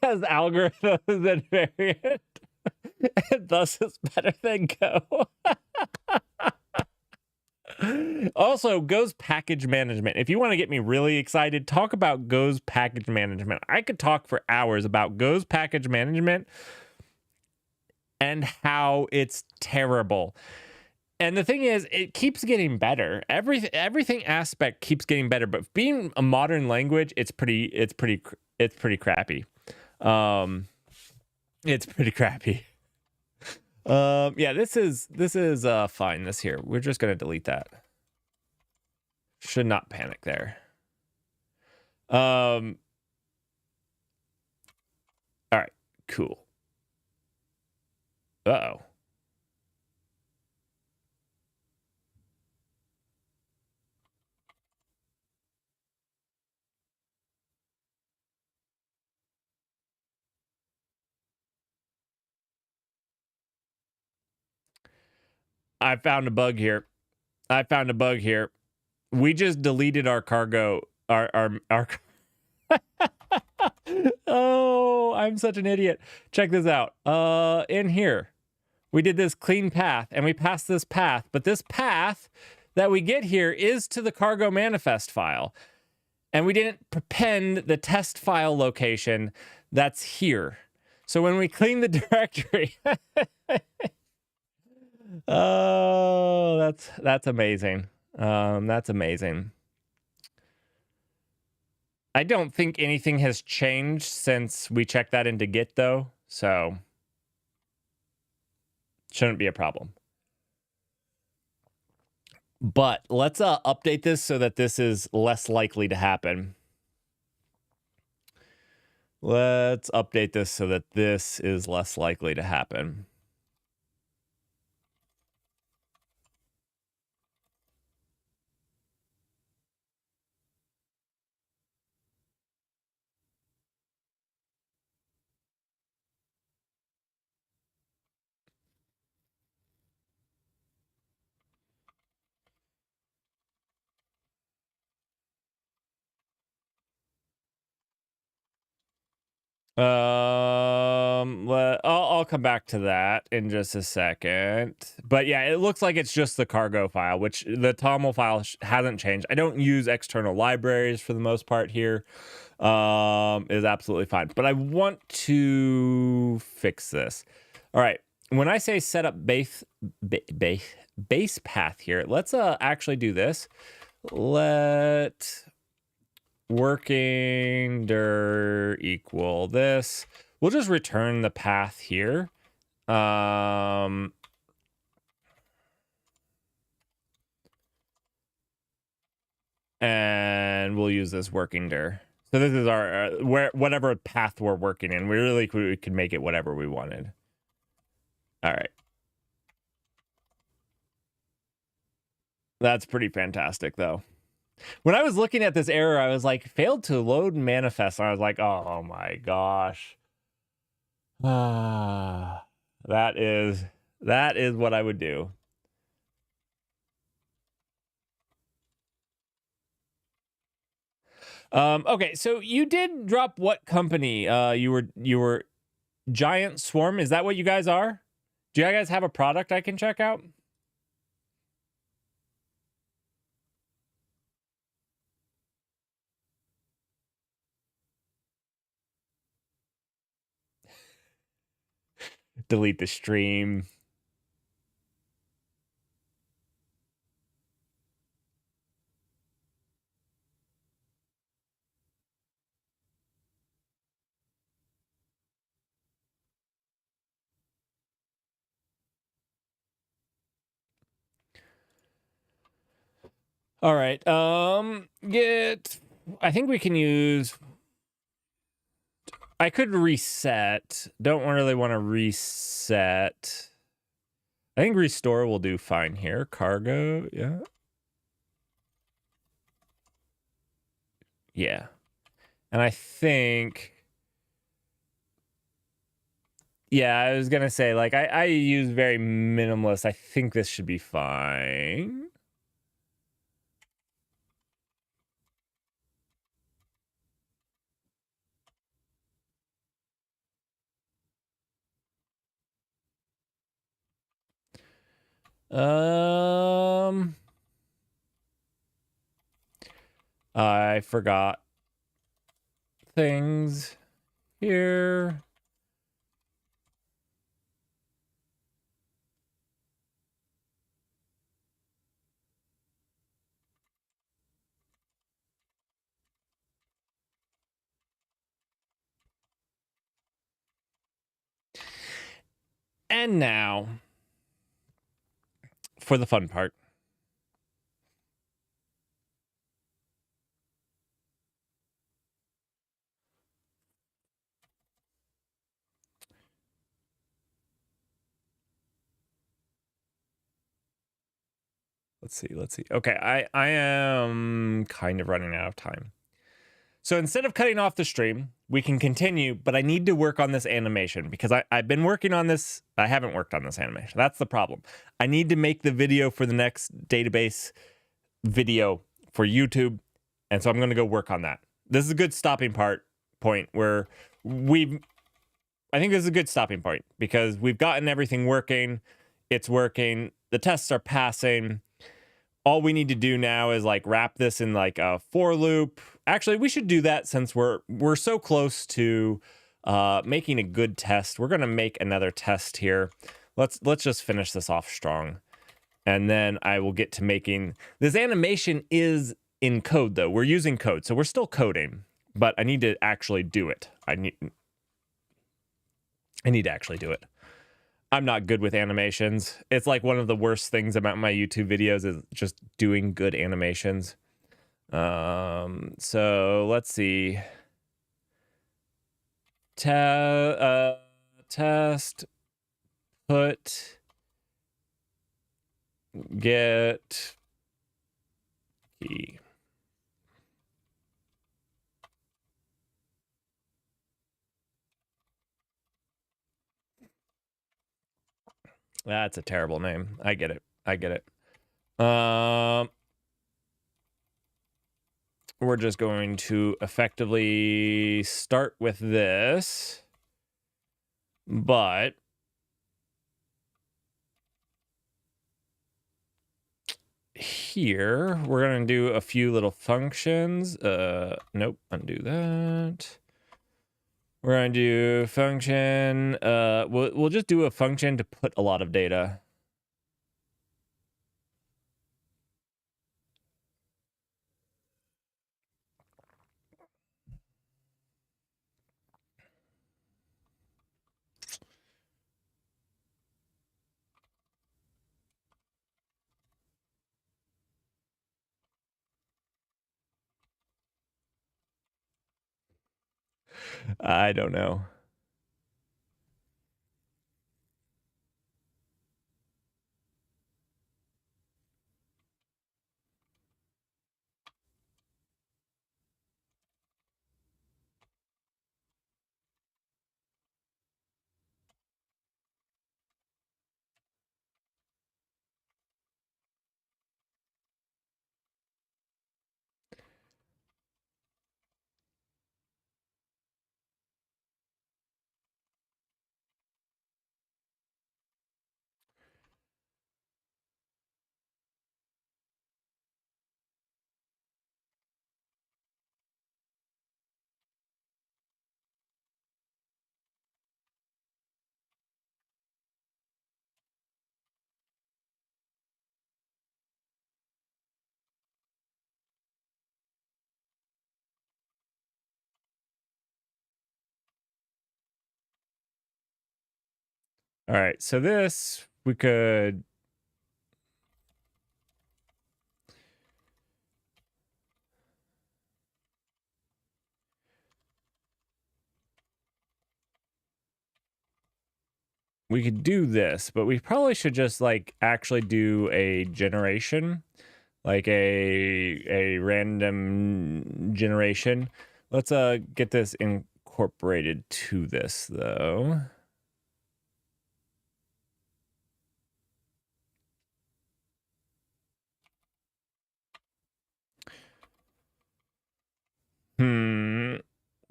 As algorithms and variant, and thus it's better than Go. Also, Go's package management. If you want to get me really excited, talk about Go's package management. I could talk for hours about Go's package management and how it's terrible. And the thing is, it keeps getting better. Everything aspect keeps getting better. But being a modern language, it's pretty crappy. It's pretty crappy. Yeah, this is fine. This here, we're just gonna delete that. Should not panic there. All right, cool. Uh-oh. I found a bug here. We just deleted our cargo. Our Oh, I'm such an idiot. Check this out. In here, we did this clean path and we passed this path, but this path that we get here is to the cargo manifest file. And we didn't prepend the test file location that's here. So when we clean the directory, oh, that's amazing. That's amazing. I don't think anything has changed since we checked that into Git, though, so shouldn't be a problem. But let's update this so that this is less likely to happen. Let's update this so that this is less likely to happen. I'll come back to that in just a second. But yeah, it looks like it's just the cargo file, which the TOML file hasn't changed. I don't use external libraries for the most part here. Is absolutely fine. But I want to fix this. All right. When I say set up base path here, let's actually do this. Let working dir equal this. We'll just return the path here. and we'll use this working dir. So this is our whatever path we're working in. We could make it whatever we wanted. All right. That's pretty fantastic, though. When I was looking at this error, I was like, failed to load manifest. And I was like, oh my gosh. Ah, that is what I would do. Okay, so you did drop what company? You were Giant Swarm. Is that what you guys are? Do you guys have a product I can check out? Delete the stream. All right. I think we can use. I could reset. Don't really want to reset. I think restore will do fine here. Cargo, yeah. Yeah. And I think. Yeah, I was gonna say, like, I use very minimalist. I think this should be fine. I forgot things here. And now for the fun part. Let's see. Okay, I am kind of running out of time. So instead of cutting off the stream, we can continue, but I need to work on this animation because I've been working on this. I haven't worked on this animation. That's the problem. I need to make the video for the next database video for YouTube. And so I'm going to go work on that. This is a good stopping point where I think this is a good stopping point because we've gotten everything working. It's working. The tests are passing. All we need to do now is like wrap this in like a for loop. Actually, we should do that since we're so close to making a good test. We're going to make another test here. Let's just finish this off strong. And then I will get to making this animation is in code though. We're using code. So we're still coding, but I need to actually do it. I need to actually do it. I'm not good with animations. It's like one of the worst things about my YouTube videos is just doing good animations. So let's see. Test, put, get, key. That's a terrible name. I get it. We're just going to effectively start with this, but here we're going to do a few little functions. Nope, undo that. We're going to do function. We'll just do a function to put a lot of data. I don't know. All right, so this we could do this, but we probably should just like actually do a generation, like a random generation. Let's get this incorporated to this though.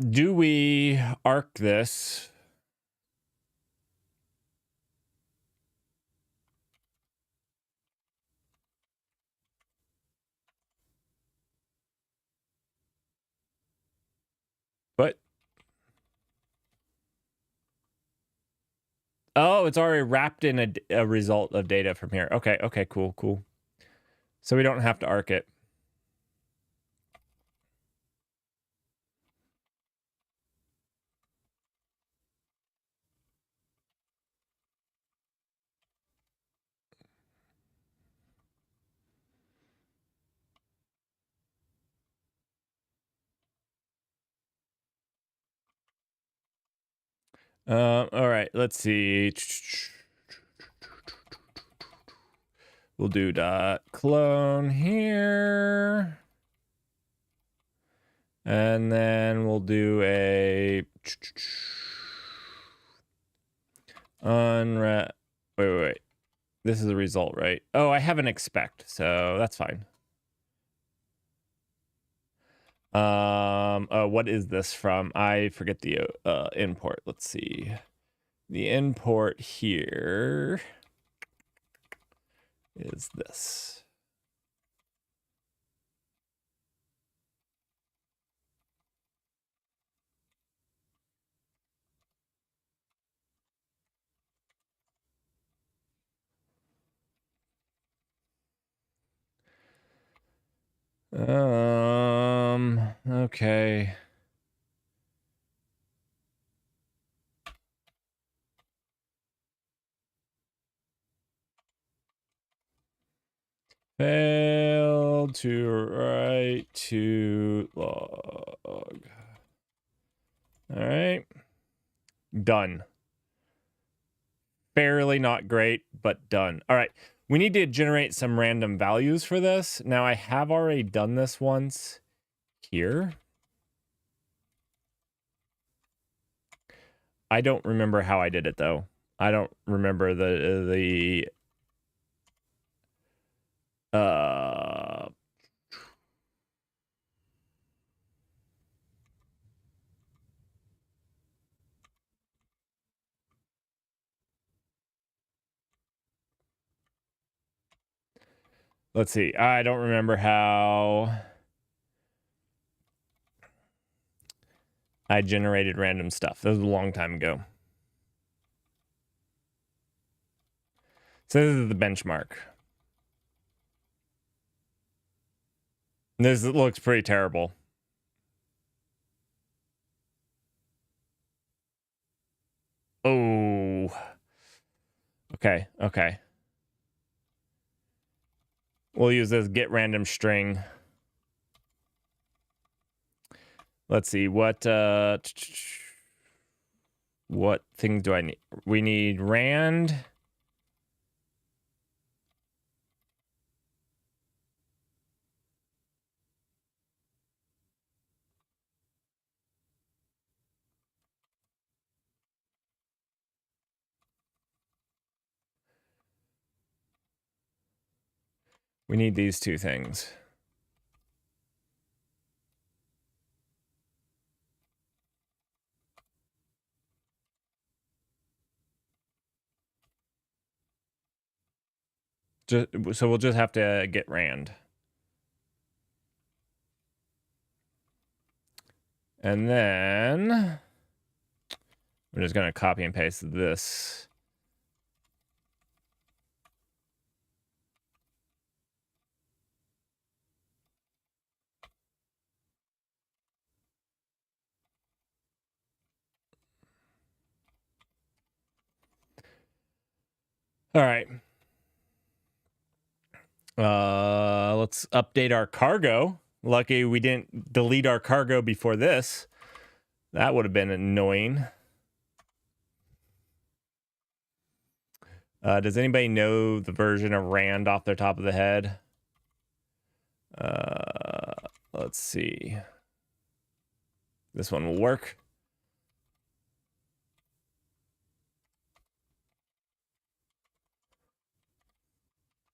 Do we arc this? But oh, it's already wrapped in a result of data from here. Okay, okay, cool, cool. So we don't have to arc it. All right, let's see. We'll do dot clone here. And then we'll do a unwrap. Wait. This is the result, right? Oh, I have an expect, so that's fine. What is this from? I forget the import. Let's see. The import here is this. Okay. Failed to write to log. All right. Done. Fairly not great, but done. All right. We need to generate some random values for this. Now, I have already done this once here. I don't remember how I did it, though. I don't remember the let's see. I don't remember how I generated random stuff. That was a long time ago. So this is the benchmark. This looks pretty terrible. Oh. Okay, okay. We'll use this get random string. Let's see what things do I need? We need rand. We need these two things. So we'll just have to get rand. And then we're just going to copy and paste this. All right. Let's update our cargo. Lucky we didn't delete our cargo before this. That would have been annoying. Does anybody know the version of rand off their top of the head? Let's see. This one will work.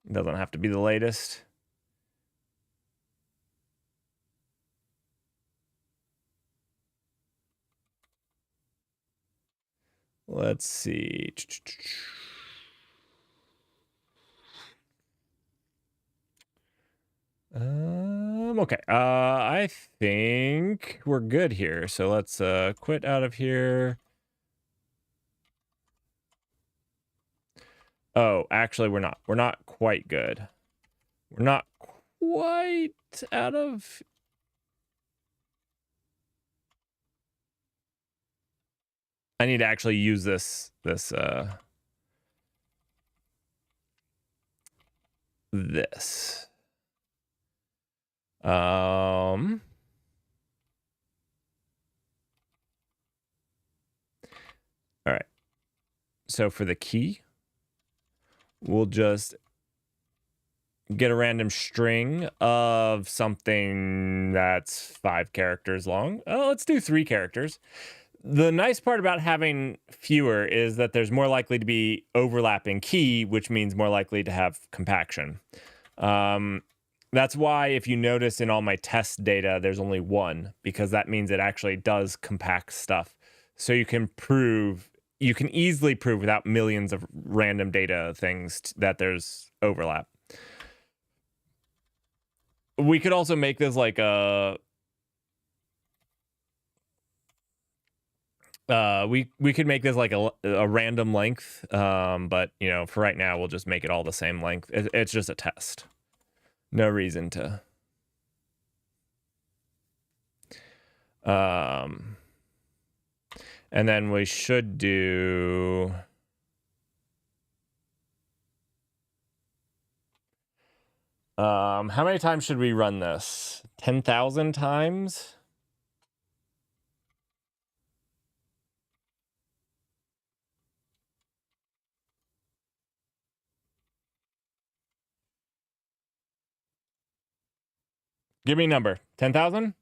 It doesn't have to be the latest. Let's see. Okay. I think we're good here. So let's quit out of here. Oh, actually, we're not. We're not quite good. We're not quite out of... I need to actually use this this. All right. So for the key, we'll just get a random string of something that's 5 characters long. Oh, let's do 3 characters. The nice part about having fewer is that there's more likely to be overlapping key, which means more likely to have compaction. That's why if you notice in all my test data, there's only 1, because that means it actually does compact stuff. So you can easily prove without millions of random data things that there's overlap. We could also make this like a... we could make this like a random length, but you know, for right now we'll just make it all the same length. It's just a test. No reason to. And then we should do... how many times should we run this? 10,000 times? Give me a number. 10,000?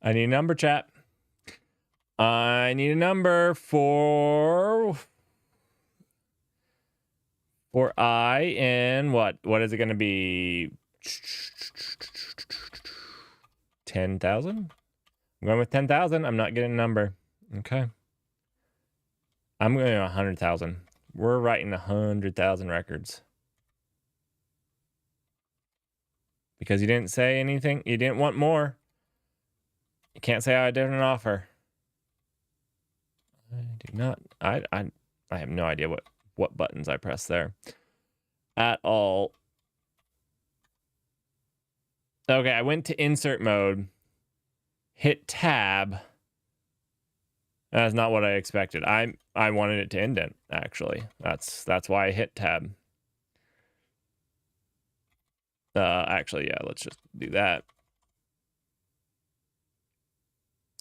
I need a number, chat. I need a number for I in what? What is it going to be? 10,000? I'm going with 10,000. I'm not getting a number. Okay. I'm going to 100,000. We're writing 100,000 records. Because you didn't say anything. You didn't want more. You can't say I didn't offer. I do not. I have no idea what buttons I pressed there. at all. Okay, I went to insert mode, hit tab. That's not what I expected. I wanted it to indent, actually. That's why I hit tab. Actually, yeah, let's just do that.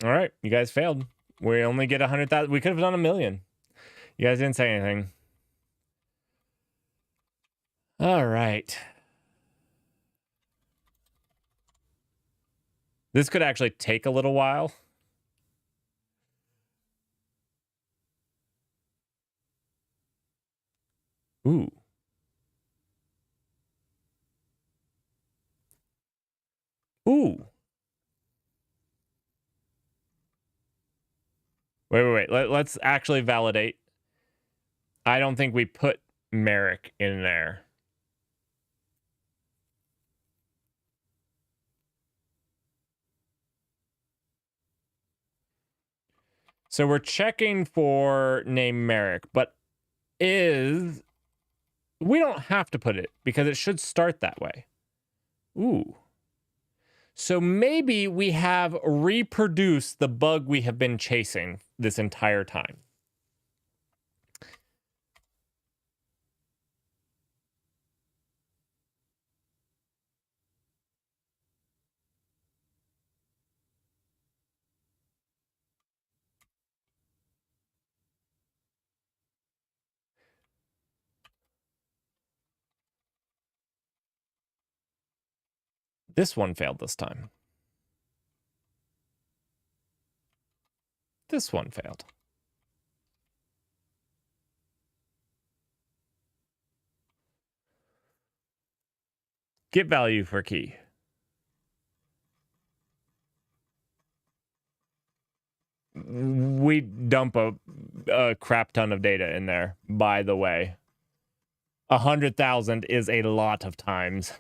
All right, you guys failed. We only get 100,000. We could have done 1 million. You guys didn't say anything. All right. This could actually take a little while. Ooh. Ooh. Wait. Let's actually validate. I don't think we put Merrick in there. So we're checking for name Merrick, but we don't have to put it because it should start that way. Ooh. So maybe we have reproduced the bug we have been chasing this entire time. This one failed this time. This one failed. Get value for key. We dump a crap ton of data in there, by the way. 100,000 is a lot of times.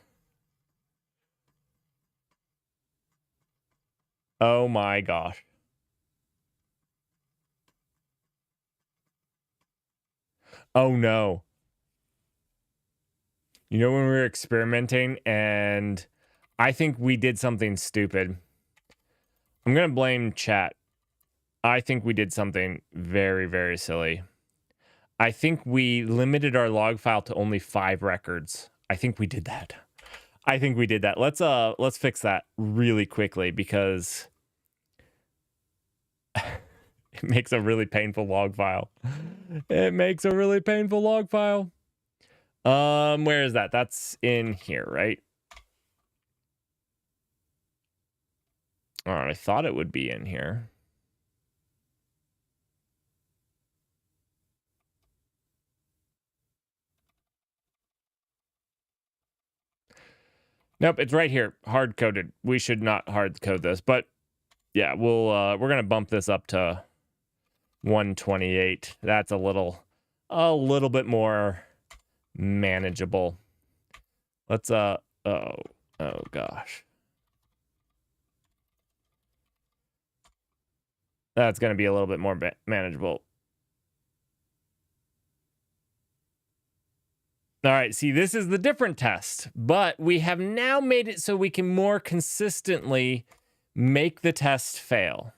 Oh my gosh. Oh no. You know when we were experimenting and I think we did something stupid. I'm going to blame chat. I think we did something very, very silly. I think we limited our log file to only 5 records. I think we did that. Let's fix that really quickly because it makes a really painful log file. It makes a really painful log file. Where is that? That's in here, right? All right, I thought it would be in here. Nope, it's right here, hard coded. We should not hard code this, but yeah, we're gonna bump this up to 128. That's a little bit more manageable. Let's oh gosh. That's gonna be a little bit more manageable. All right, see, this is the different test, but we have now made it so we can more consistently make the test fail.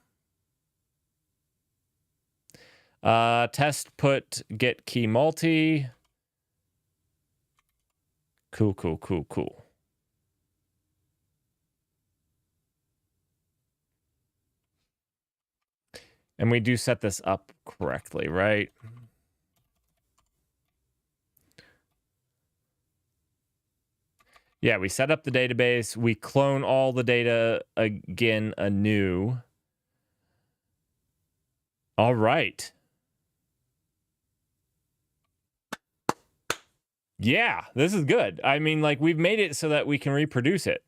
Test put get key multi. Cool. And we do set this up correctly, right? Yeah, we set up the database. We clone all the data again anew. All right. Yeah, this is good. I mean, like, we've made it so that we can reproduce it.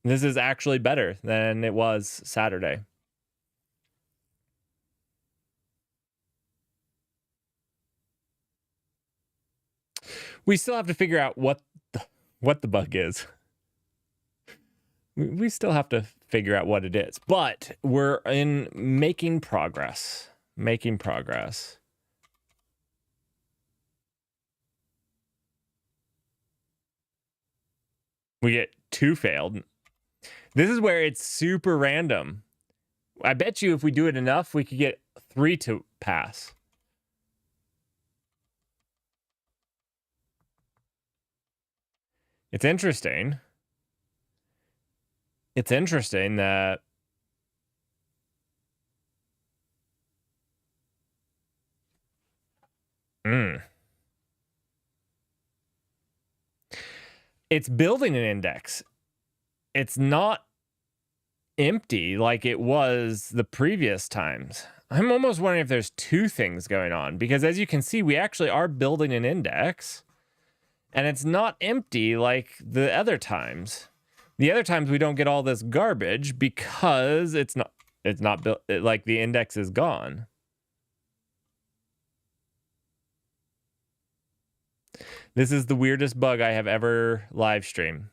This is actually better than it was Saturday. We still have to figure out what the bug is. We still have to figure out what it is, but we're in making progress. We get 2 failed. This is where it's super random. I bet you if we do it enough, we could get 3 to pass. It's interesting. It's interesting that it's building an index. It's not empty like it was the previous times. I'm almost wondering if there's 2 things going on, because as you can see, we actually are building an index and it's not empty like the other times. The other times we don't get all this garbage because it's not built, like the index is gone. This is the weirdest bug I have ever live streamed.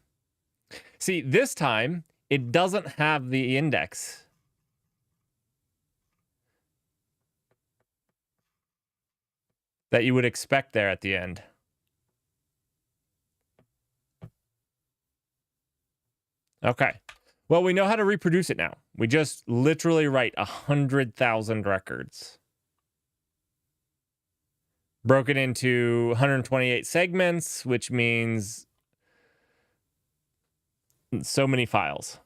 See, this time it doesn't have the index. That you would expect there at the end. Okay. Well, we know how to reproduce it now. We just literally write 100,000 records. Broken into 128 segments, which means so many files.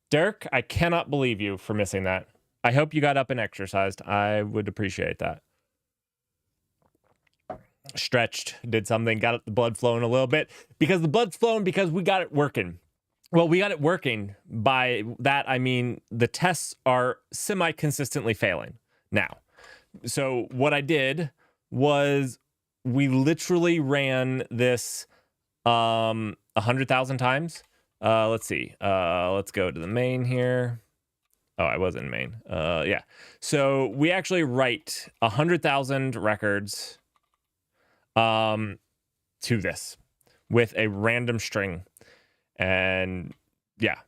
Dirk, I cannot believe you for missing that. I hope you got up and exercised. I would appreciate that. Stretched, did something, got the blood flowing a little bit. Because the blood's flowing because we got it working. Well, we got it working. By that, I mean the tests are semi-consistently failing now. So what I did was we literally ran this 100,000 times. Let's see. Let's go to the main here. Oh, I was in main. Yeah. So we actually write 100,000 records to this with a random string. And yeah.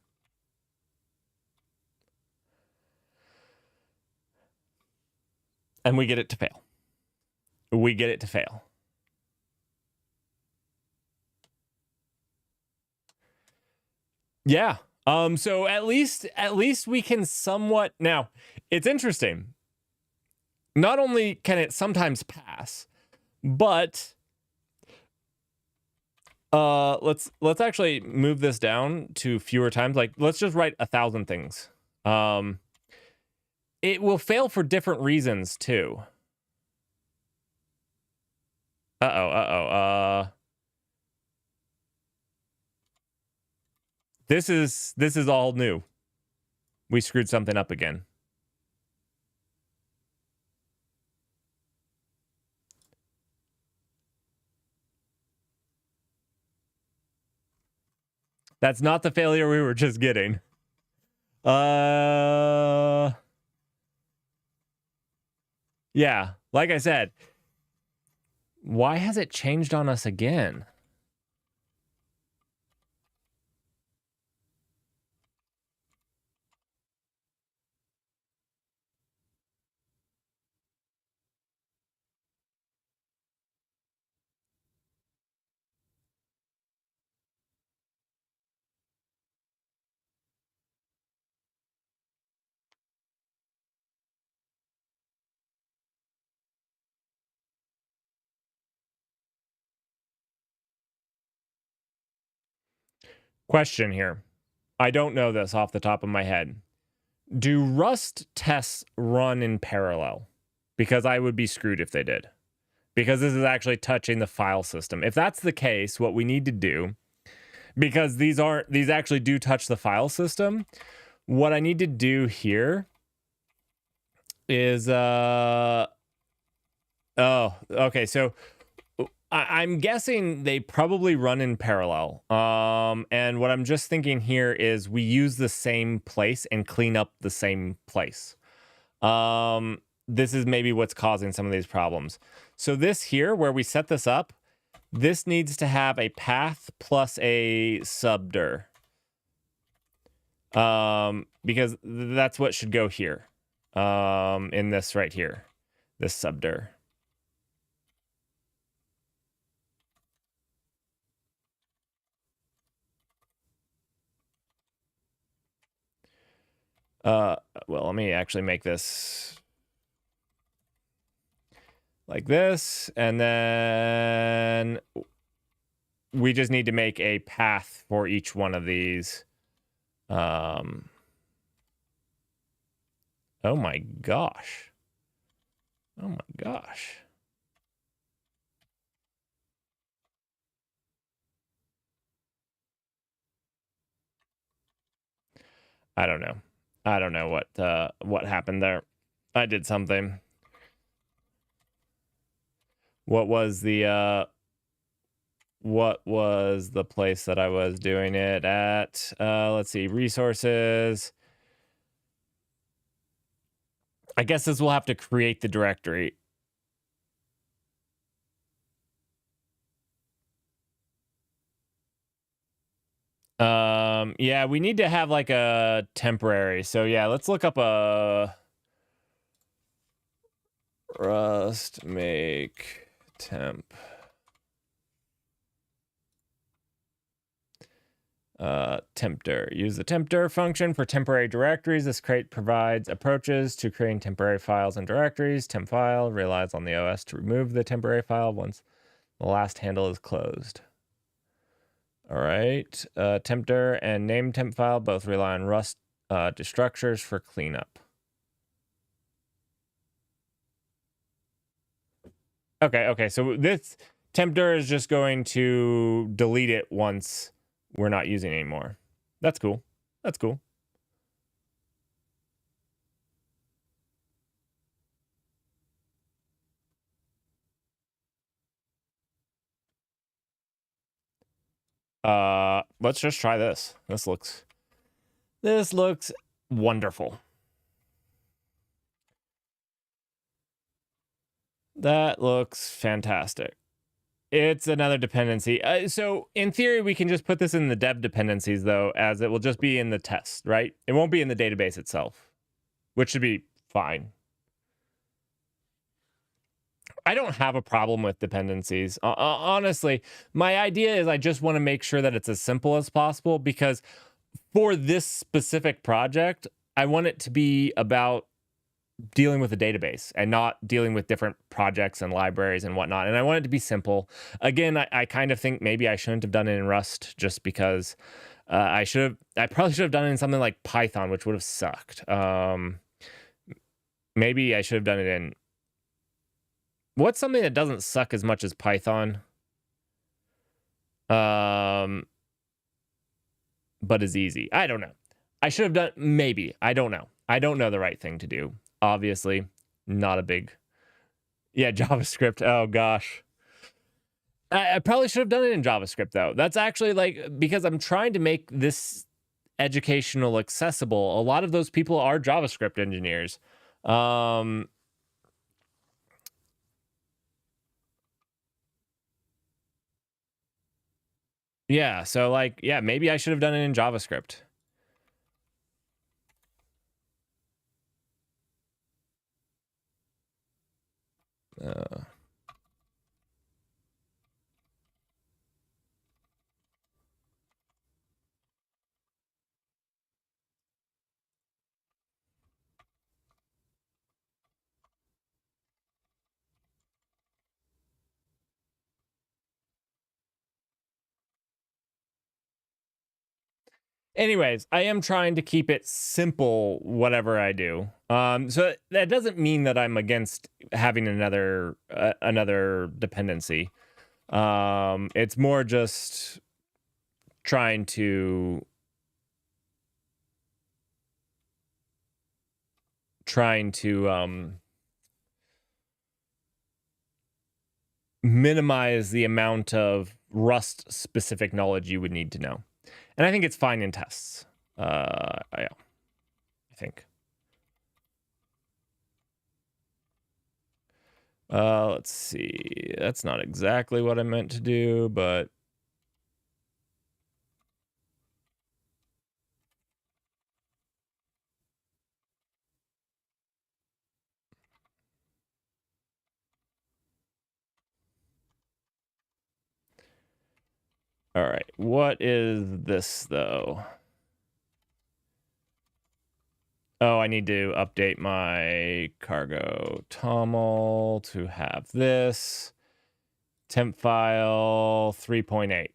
And we get it to fail. We get it to fail. Yeah. So at least we can somewhat. Now, it's interesting. Not only can it sometimes pass, but let's actually move this down to fewer times. Like, let's just write 1,000 things. It will fail for different reasons too. This is all new. We screwed something up again. That's not the failure we were just getting. Yeah, like I said, why has it changed on us again? Question here. I don't know this off the top of my head. Do Rust tests run in parallel? Because I would be screwed if they did. Because this is actually touching the file system. If that's the case, what we need to do, because these actually do touch the file system, what I need to do here is oh, okay, so I'm guessing they probably run in parallel. And what I'm just thinking here is we use the same place and clean up the same place. This is maybe what's causing some of these problems. So this here, where we set this up, this needs to have a path plus a subdir. Because that's what should go here. In this right here, this subdir. Well, let me actually make this like this, and then we just need to make a path for each one of these. Oh my gosh. Oh my gosh. I don't know. I don't know what happened there. I did something. What was the place that I was doing it at? Let's see, resources. I guess this will have to create the directory. Yeah, we need to have like a temporary. So yeah, let's look up a Rust make temp. Tempter. Use the tempter function for temporary directories. This crate provides approaches to creating temporary files and directories. Temp file relies on the OS to remove the temporary file once the last handle is closed. All right. Tempter and name temp file both rely on Rust destructures for cleanup. Okay. So this tempter is just going to delete it once we're not using it anymore. That's cool. That's cool. Let's just try this. This looks wonderful. That looks fantastic. It's another dependency. So in theory, we can just put this in the dev dependencies, though, as it will just be in the test, right? It won't be in the database itself, which should be fine. I don't have a problem with dependencies. Honestly, my idea is I just want to make sure that it's as simple as possible, because for this specific project, I want it to be about dealing with a database and not dealing with different projects and libraries and whatnot. And I want it to be simple. Again, I kind of think maybe I shouldn't have done it in Rust, just because I probably should have done it in something like Python, which would have sucked. Maybe I should have done it in, what's something that doesn't suck as much as Python? But is easy. I don't know. I should have done, maybe. I don't know. I don't know the right thing to do. Obviously, not a big... Yeah, JavaScript. Oh, gosh. I probably should have done it in JavaScript, though. That's actually, like, because I'm trying to make this educational accessible. A lot of those people are JavaScript engineers. Yeah, so, like, yeah, maybe I should have done it in JavaScript. Anyways, I am trying to keep it simple, whatever I do. So that doesn't mean that I'm against having another dependency. It's more just trying to minimize the amount of Rust specific knowledge you would need to know. And I think it's fine in tests. Yeah, I think. Let's see. That's not exactly what I meant to do, but... All right, what is this, though? Oh, I need to update my cargo toml to have this. Temp file 3.8.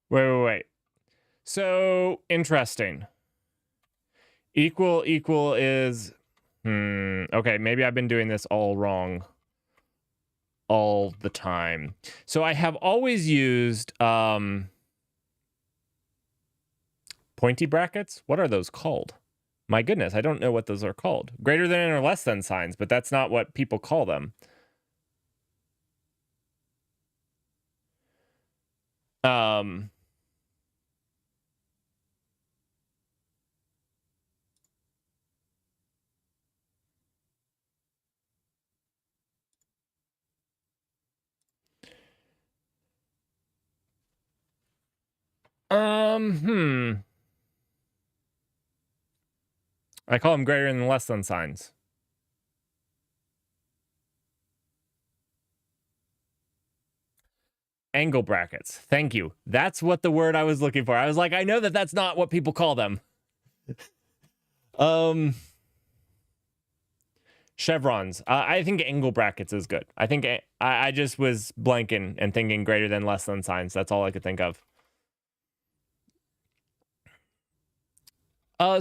Wait. So interesting. Equal is okay, maybe I've been doing this all wrong all the time. So I have always used pointy brackets. What are those called? My goodness, I don't know what those are called. Greater than or less than signs, but that's not what people call them. I call them greater than less than signs. Angle brackets. Thank you. That's what the word I was looking for. I was like, I know that that's not what people call them. Chevrons. I think angle brackets is good. I think I just was blanking and thinking greater than less than signs. That's all I could think of.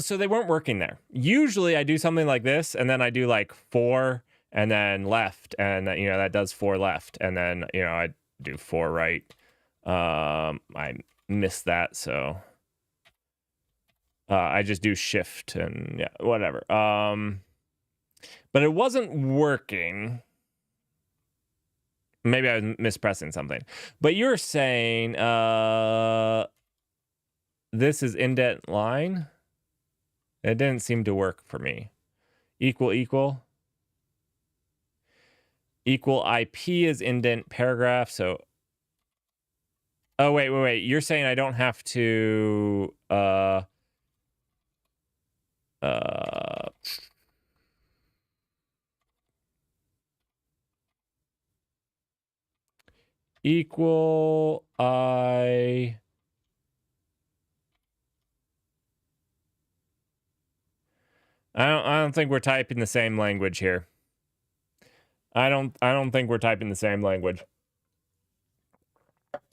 So they weren't working there. Usually I do something like this, and then I do like 4 and then left, and that does 4 left, and then I do 4 right. I missed that, so I just do shift and yeah, whatever. But it wasn't working. Maybe I was mispressing something. But you're saying this is indent line? It didn't seem to work for me. Equal IP is indent paragraph, so oh wait. You're saying I don't have to equal I don't think we're typing the same language here. I don't think we're typing the same language.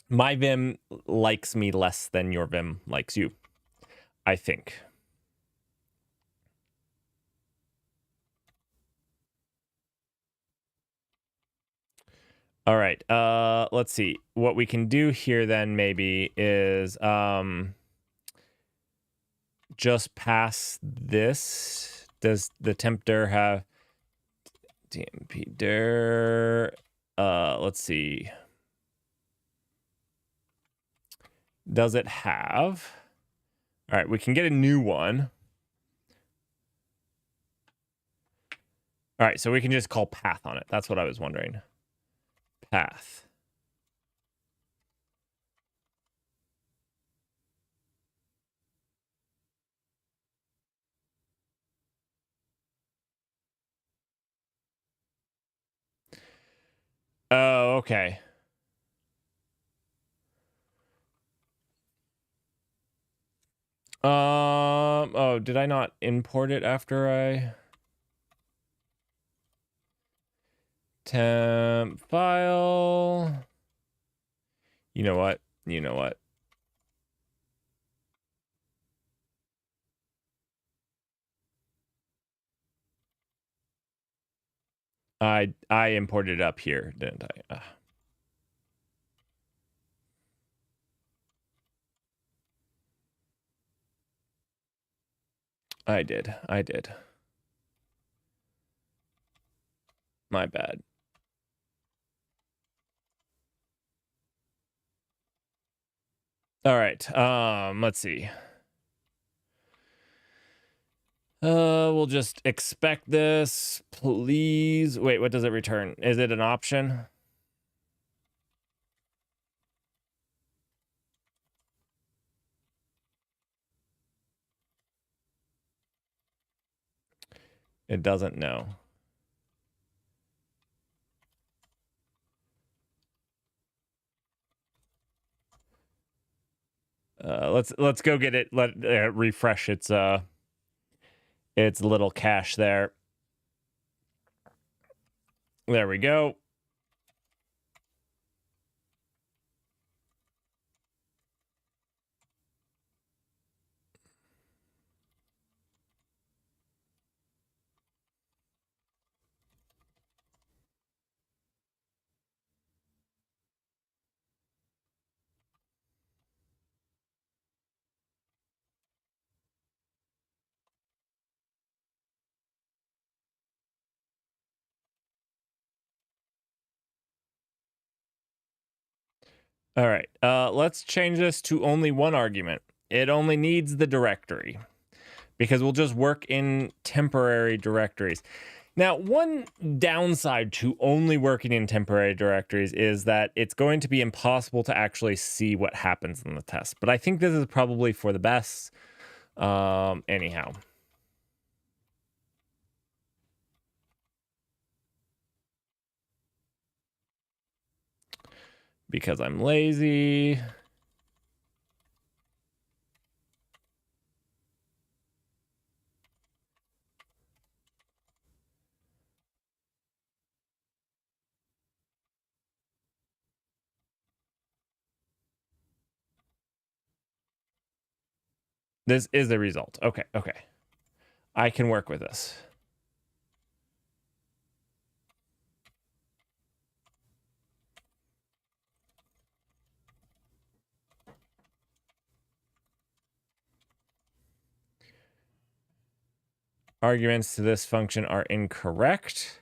My Vim likes me less than your Vim likes you, I think. All right. Let's see. What we can do here then maybe is just pass this. Does the tempter have DMP dir? Let's see. Does it have? All right, we can get a new one. All right, so we can just call path on it. That's what I was wondering. Path. Oh, okay. Oh, did I not import it after I temp file? You know what? I imported it up here, didn't I? I did. My bad. All right. Let's see. We'll just expect this, please. Wait, what does it return? Is it an option? It doesn't know. Let's go get it. Let refresh its little cache there. There we go. All right, let's change this to only one argument. It only needs the directory because we'll just work in temporary directories. Now, one downside to only working in temporary directories is that it's going to be impossible to actually see what happens in the test. But I think this is probably for the best. Anyhow. Because I'm lazy. This is the result. Okay, okay. I can work with this. Arguments to this function are incorrect.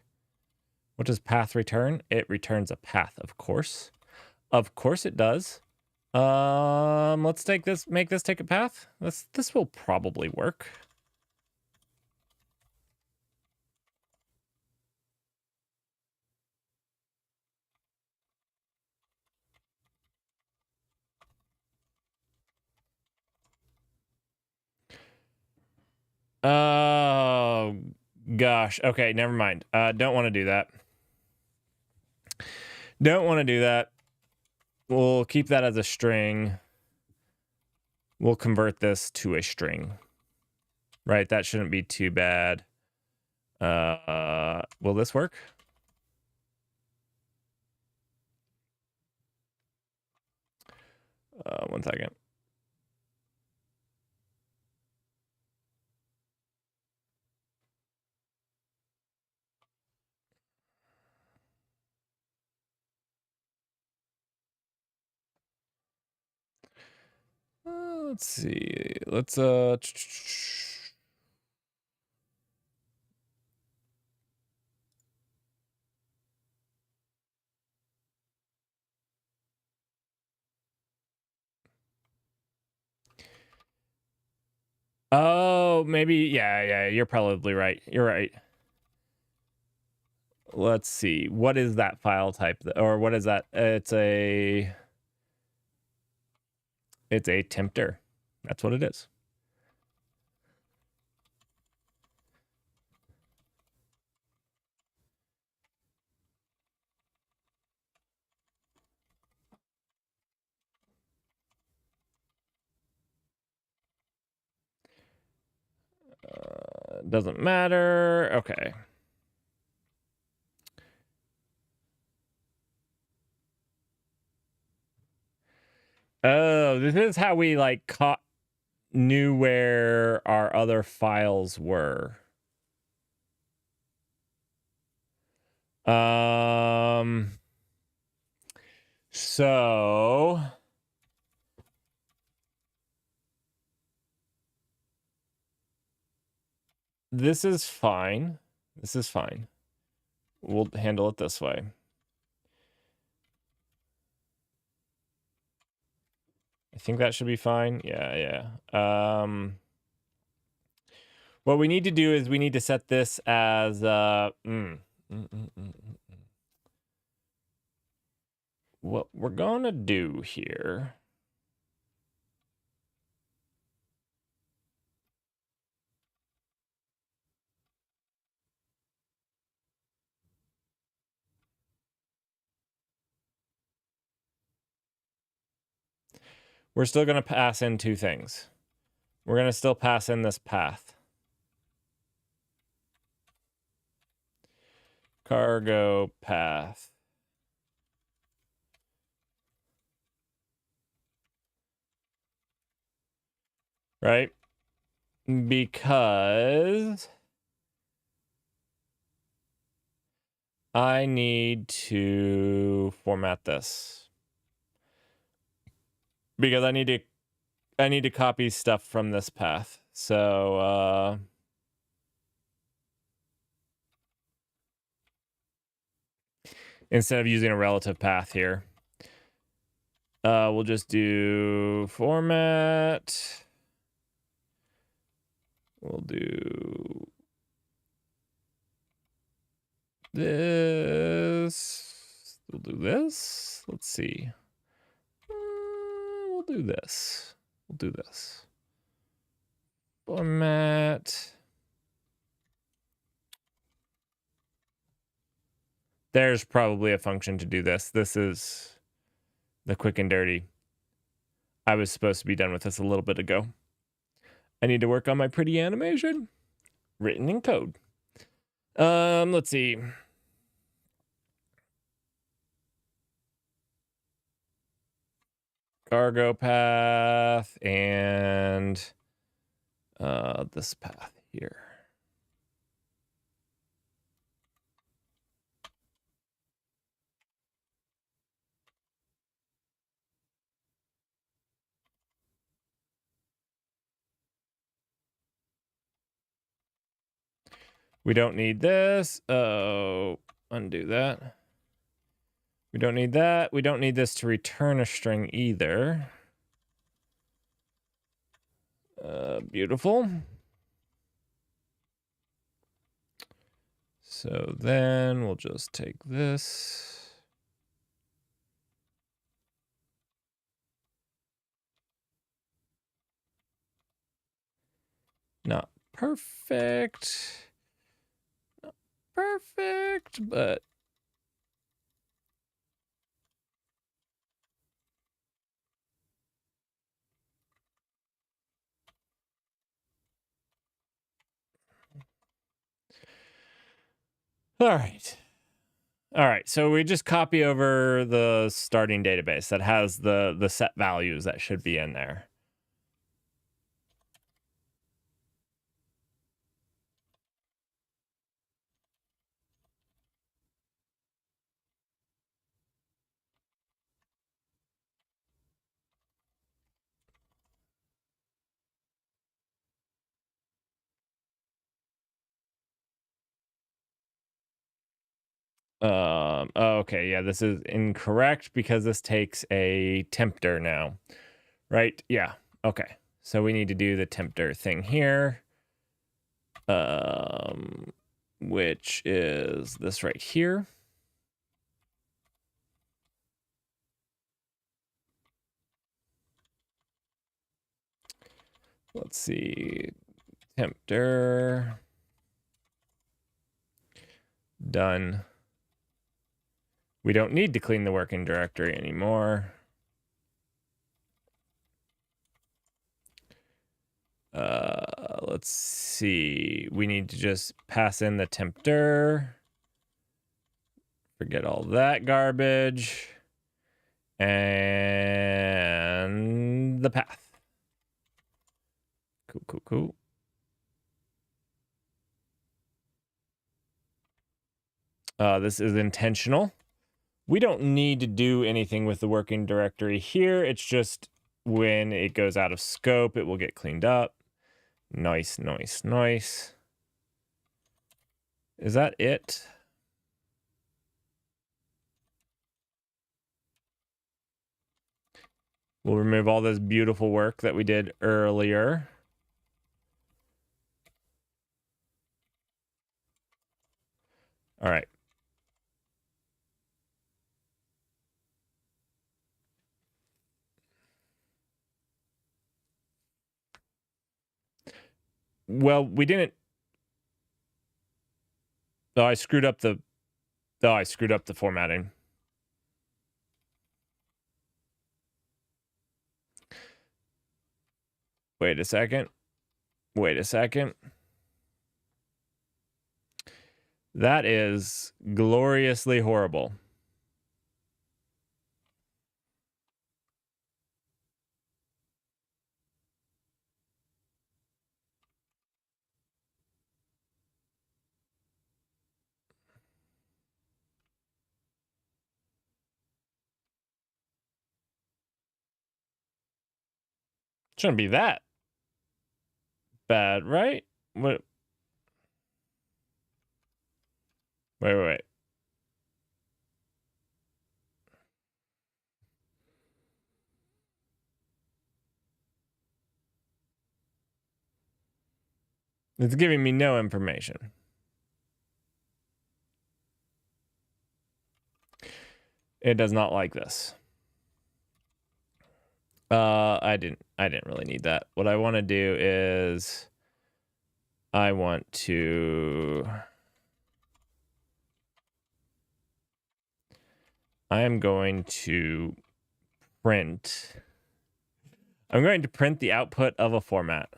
What does path return? It returns a path, of course. Of course it does. Let's take this, make this take a path. This will probably work. Oh, gosh. Okay, never mind. Don't want to do that. Don't want to do that. We'll keep that as a string. We'll convert this to a string. Right, that shouldn't be too bad. Will this work? One second. Let's see. Let's Oh, maybe. Yeah, you're probably right. You're right. Let's see. What is that file type? Or what is that? It's a tempter. That's what it is. Doesn't matter. Okay. Oh, this is how we like knew where our other files were. So this is fine. This is fine. We'll handle it this way. I think that should be fine. Yeah. What we need to do is we need to set this as what we're gonna do here. we're still going to pass in two things. We're going to still pass in this path. Cargo path. Right? Because I need to format this. Because I need to copy stuff from this path. So instead of using a relative path here, we'll just do format. We'll do this. We'll do this. Let's see. We'll do this. We'll do this. Format. There's probably a function to do this. This is the quick and dirty. I was supposed to be done with this a little bit ago. I need to work on my pretty animation. Written in code. Let's see. Cargo path and this path here. We don't need this. Oh, undo that. We don't need that. We don't need this to return a string either. Beautiful. So then we'll just take this. Not perfect. Not perfect, but all right. All right, so we just copy over the starting database that has the set values that should be in there. Okay, yeah, this is incorrect because this takes a tempter now, right? Yeah, okay. So we need to do the tempter thing here, which is this right here. Let's see, tempter, done. We don't need to clean the working directory anymore. Let's see. We need to just pass in the tempter. Forget all that garbage. And the path. Cool, cool, cool. This is intentional. We don't need to do anything with the working directory here. It's just when it goes out of scope, it will get cleaned up. Nice, nice, nice. Is that it? We'll remove all this beautiful work that we did earlier. All right. Well, we didn't. Oh, I screwed up the formatting. Wait a second. Wait a second. That is gloriously horrible. Shouldn't be that bad, right? What? Wait. It's giving me no information. It does not like this. I didn't really need that. What I want to do is I am going to print. I'm going to print the output of a format.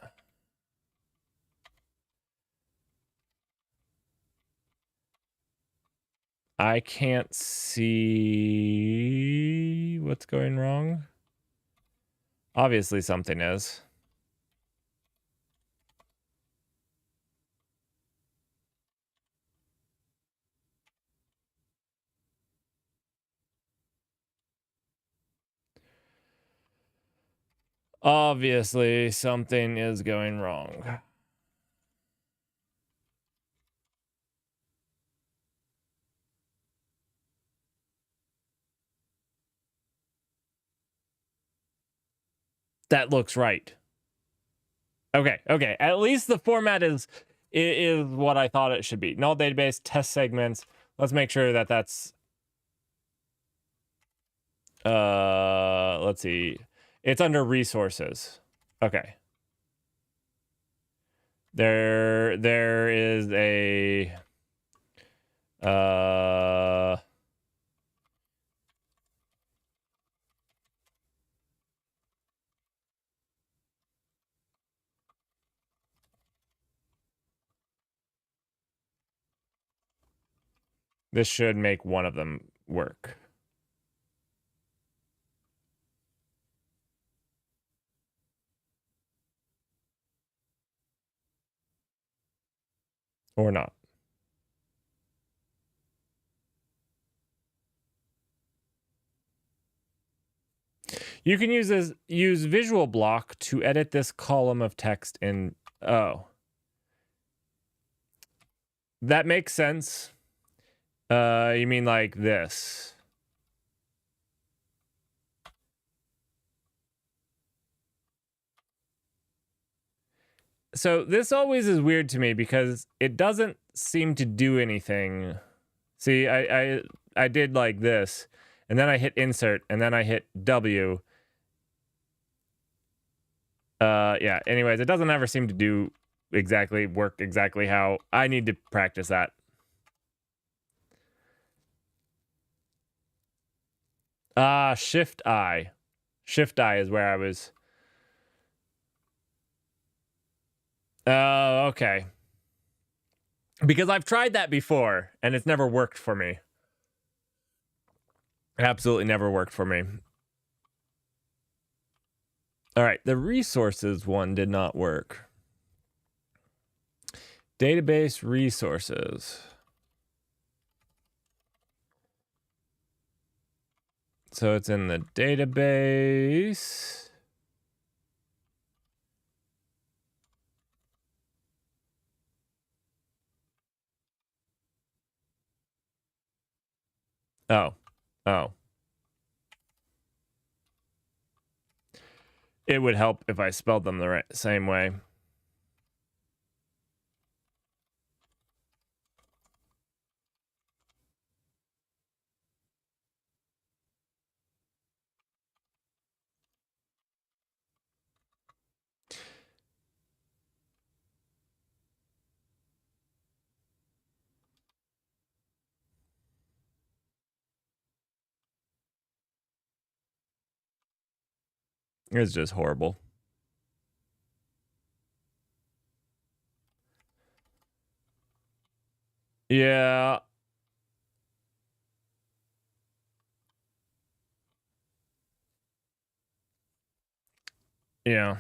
I can't see what's going wrong. Obviously something is. Obviously something is going wrong. That looks right. Okay. At least the format is what I thought it should be. Null database, test segments. Let's make sure that that's let's see. It's under resources. Okay. There is a this should make one of them work. Or not. You can use visual block to edit this column of text in that makes sense. You mean like this? So this always is weird to me because it doesn't seem to do anything. See, I did like this, and then I hit insert, and then I hit W. Yeah, anyways, it doesn't ever seem to work exactly how I need to practice that. Shift I. Shift I is where I was. Oh, okay. Because I've tried that before, and it's never worked for me. It absolutely never worked for me. All right, the resources one did not work. Database resources. So it's in the database. Oh. It would help if I spelled them the same way. It's just horrible. Yeah. Yeah.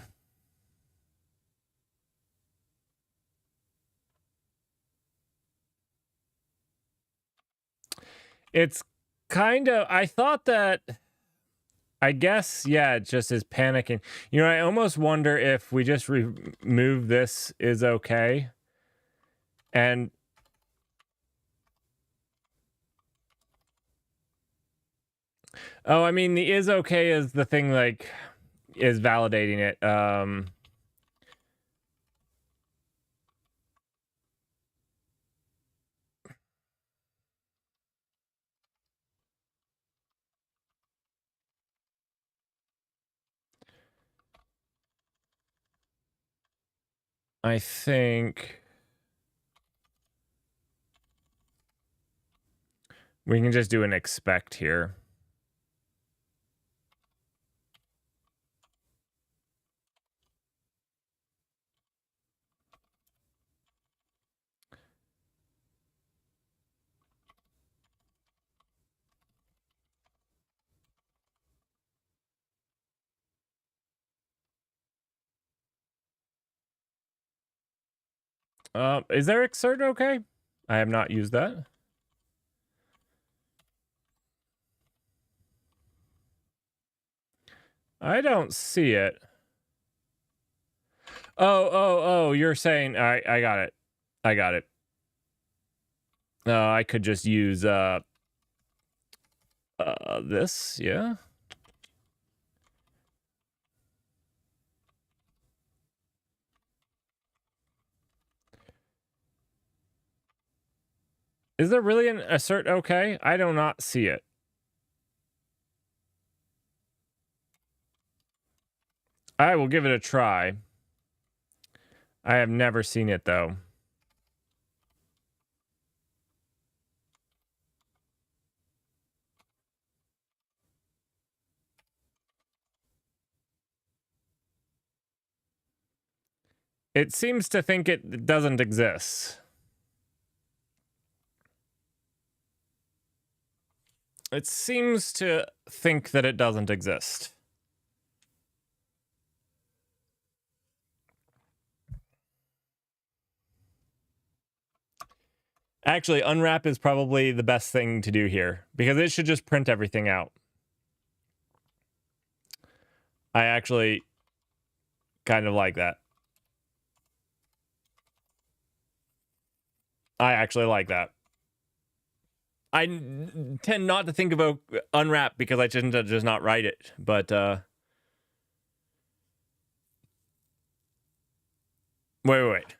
It's kind of, I thought that, I guess, yeah, it just is panicking. You know, I almost wonder if we just remove this is okay. And, oh, I mean, the is okay is the thing, like, is validating it. I think we can just do an expect here. Is there exert okay? I have not used that. I don't see it. Oh, you're saying, I got it. I got it. I could just use, this, yeah. Is there really an assert okay? I do not see it. I will give it a try. I have never seen it though. It seems to think it doesn't exist. It seems to think that it doesn't exist. Actually, unwrap is probably the best thing to do here because it should just print everything out. I actually kind of like that. I actually like that. I tend not to think about unwrap because I tend to just not write it, but wait.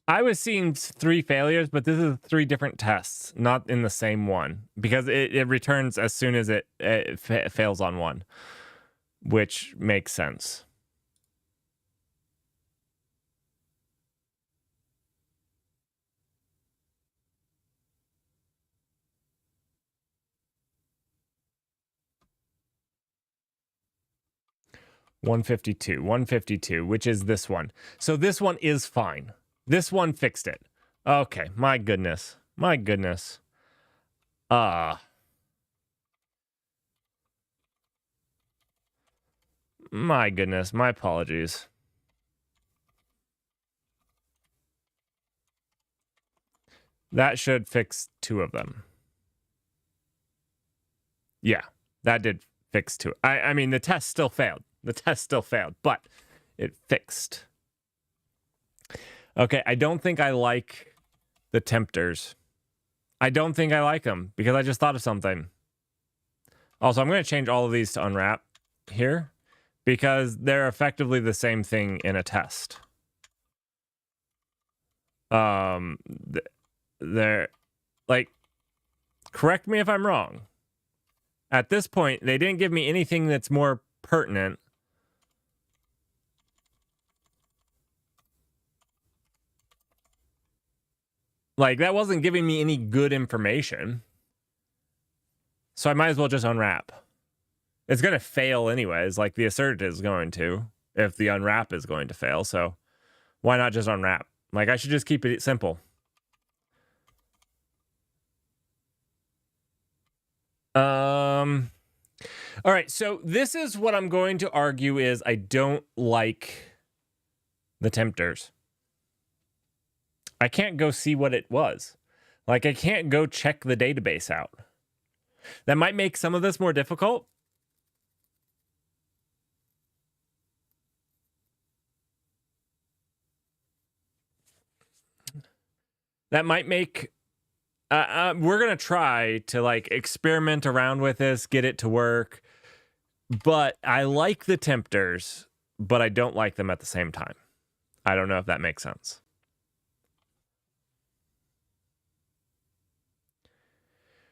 I was seeing 3 failures, but this is 3 different tests, not in the same one, because it returns as soon as it fails on one, which makes sense. One 152, which is this one. So this one is fine. This one fixed it. Okay, my goodness. My goodness. My goodness. My apologies. That should fix 2 of them. Yeah, that did fix 2. I mean, the test still failed. The test still failed, but it fixed. Okay, I don't think I like the tempters. I don't think I like them because I just thought of something. Also, I'm going to change all of these to unwrap here because they're effectively the same thing in a test. they're like, correct me if I'm wrong. At this point, they didn't give me anything that's more pertinent. Like, that wasn't giving me any good information. So I might as well just unwrap. It's going to fail anyways, like the assert is going to, if the unwrap is going to fail. So why not just unwrap? Like, I should just keep it simple. All right, so this is what I'm going to argue is I don't like the tempters. I can't go see what it was. Like, I can't go check the database out. That might make some of this more difficult. That might make... we're going to try to, like, experiment around with this, get it to work. But I like the tempters, but I don't like them at the same time. I don't know if that makes sense.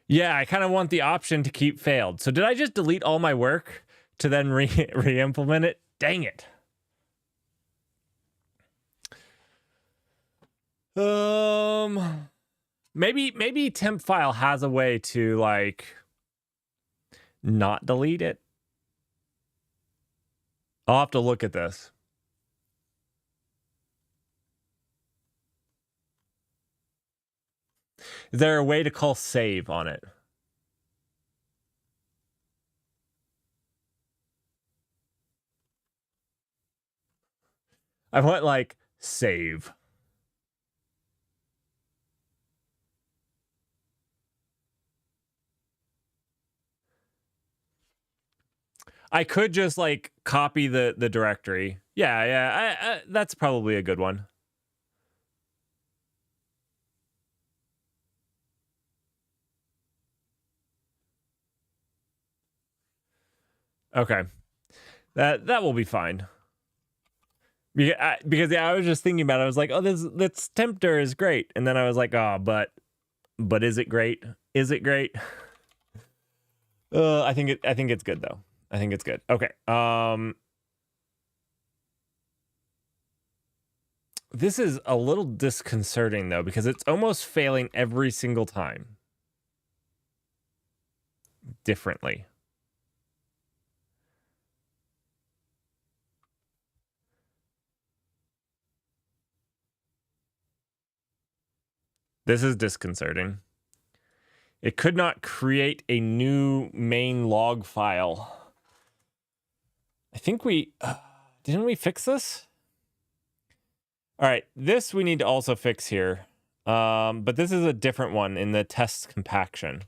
Yeah, I kind of want the option to keep failed. So did I just delete all my work to then re-implement it? Dang it. Maybe temp file has a way to, like, not delete it. I'll have to look at this. Is there a way to call save on it? I want, like, save. I could just, like, copy the directory. Yeah, that's probably a good one. Okay. That will be fine. Because I was just thinking about it. I was like, oh, this tempter is great. And then I was like, oh, but is it great? Is it great? I think it's good though. I think it's good. Okay. This is a little disconcerting though, because it's almost failing every single time. Differently. This is disconcerting. It could not create a new main log file. I think we... didn't we fix this? All right, this we need to also fix here. But this is a different one in the test compaction.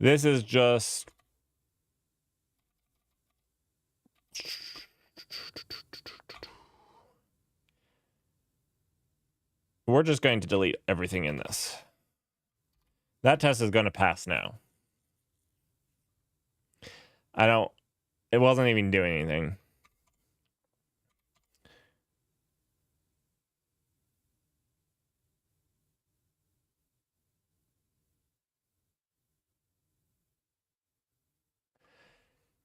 This is just... We're just going to delete everything in this. That test is going to pass now. It wasn't even doing anything.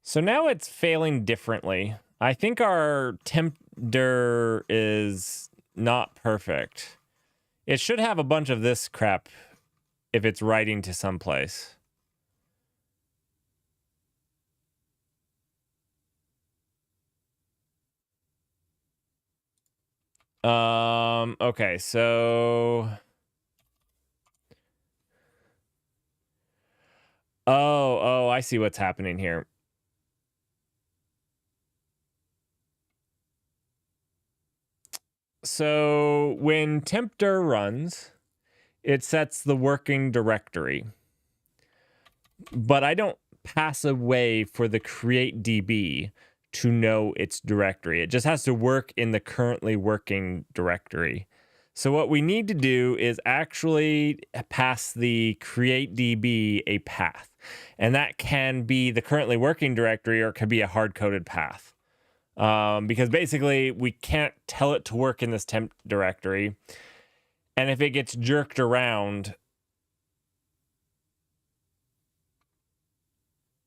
So now it's failing differently. I think our tempter is not perfect. It should have a bunch of this crap if it's writing to someplace. Okay, so... Oh, I see what's happening here. So when tempter runs, it sets the working directory. But I don't pass away for the create DB to know its directory. It just has to work in the currently working directory. So what we need to do is actually pass the create DB a path. And that can be the currently working directory, or it could be a hard-coded path. Because basically we can't tell it to work in this temp directory. And if it gets jerked around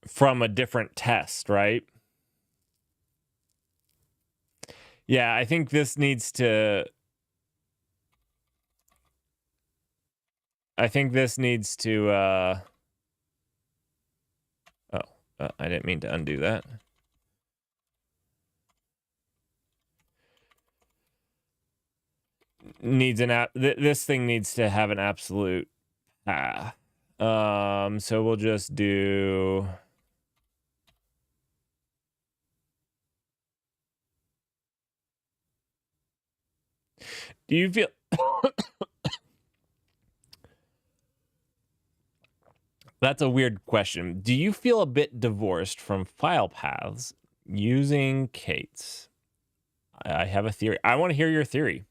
from a different test, right? Yeah, I think this needs to... I didn't mean to undo that. This thing needs to have an absolute path. So we'll just do... Do you feel... That's a weird question. Do you feel a bit divorced from file paths using Kate's? I have a theory. I want to hear your theory.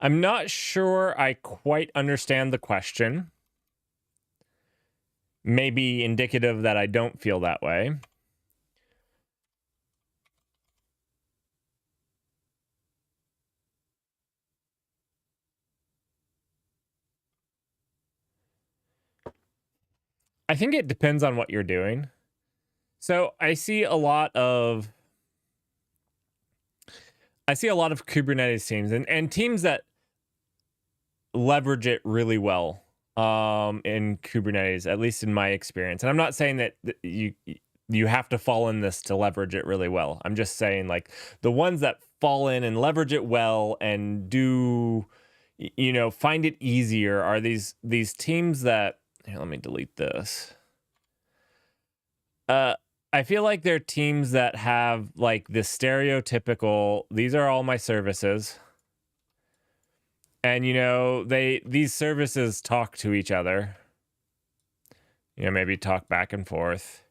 I'm not sure I quite understand the question. Maybe indicative that I don't feel that way. I think it depends on what you're doing. So I see a lot of Kubernetes teams and teams that leverage it really well in Kubernetes, at least in my experience. And I'm not saying that you have to fall in this to leverage it really well. I'm just saying, like, the ones that fall in and leverage it well and do, find it easier are these teams that... Here, let me delete this. I feel like they're teams that have, like, the stereotypical, these are all my services. And, these services talk to each other. Maybe talk back and forth.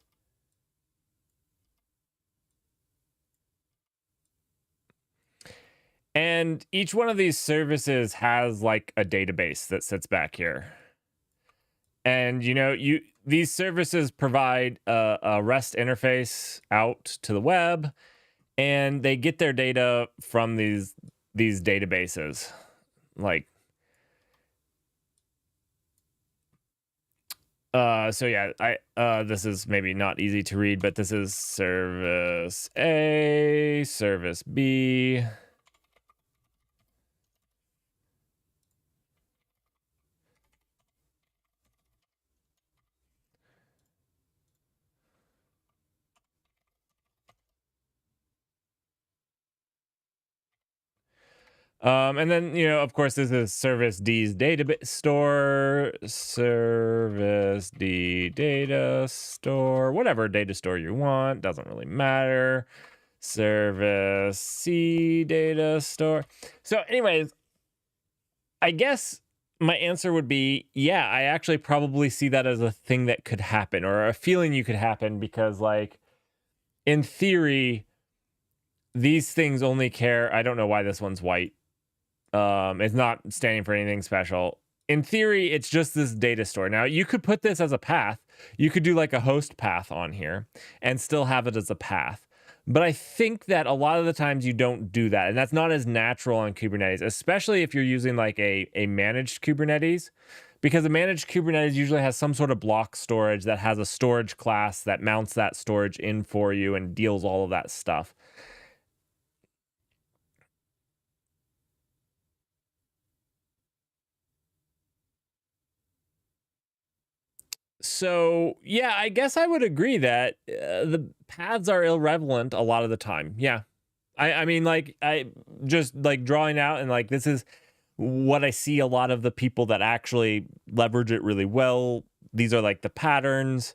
And each one of these services has, like, a database that sits back here. And, these services provide a REST interface out to the web, and they get their data from these databases. Like, so yeah, this is maybe not easy to read, but this is service A, service B. And then, of course, this is service D's database store, service D data store, whatever data store you want, doesn't really matter. Service C data store. So anyways, I guess my answer would be, yeah, I actually probably see that as a thing that could happen, or a feeling you could happen, because, like, in theory, these things only care... I don't know why this one's white. It's not standing for anything special. In theory, it's just this data store. Now, you could put this as a path. You could do, like, a host path on here and still have it as a path. But I think that a lot of the times you don't do that. And that's not as natural on Kubernetes, especially if you're using, like, a managed Kubernetes. Because a managed Kubernetes usually has some sort of block storage that has a storage class that mounts that storage in for you and deals all of that stuff. So, yeah, I guess I would agree that the paths are irrelevant a lot of the time. Yeah. I mean, like, I just, like, drawing out and, like, this is... what I see a lot of the people that actually leverage it really well, these are like the patterns.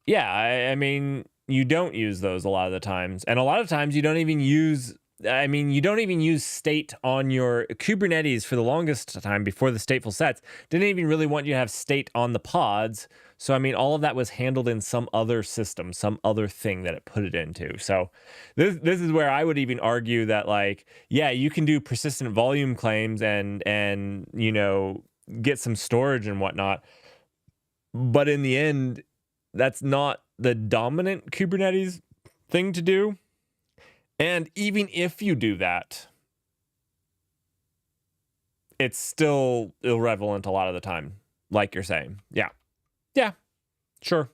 Yeah, I mean, you don't use those a lot of the times. And a lot of times you don't even use, I mean, you don't even use state on your Kubernetes for the longest time before the stateful sets. Didn't even really want you to have state on the pods. So, I mean, all of that was handled in some other system, some other thing that it put it into. So, this is where I would even argue that, like, yeah, you can do persistent volume claims and get some storage and whatnot. But in the end, that's not the dominant Kubernetes thing to do. And even if you do that, it's still irrelevant a lot of the time, like you're saying. Yeah. Yeah, sure.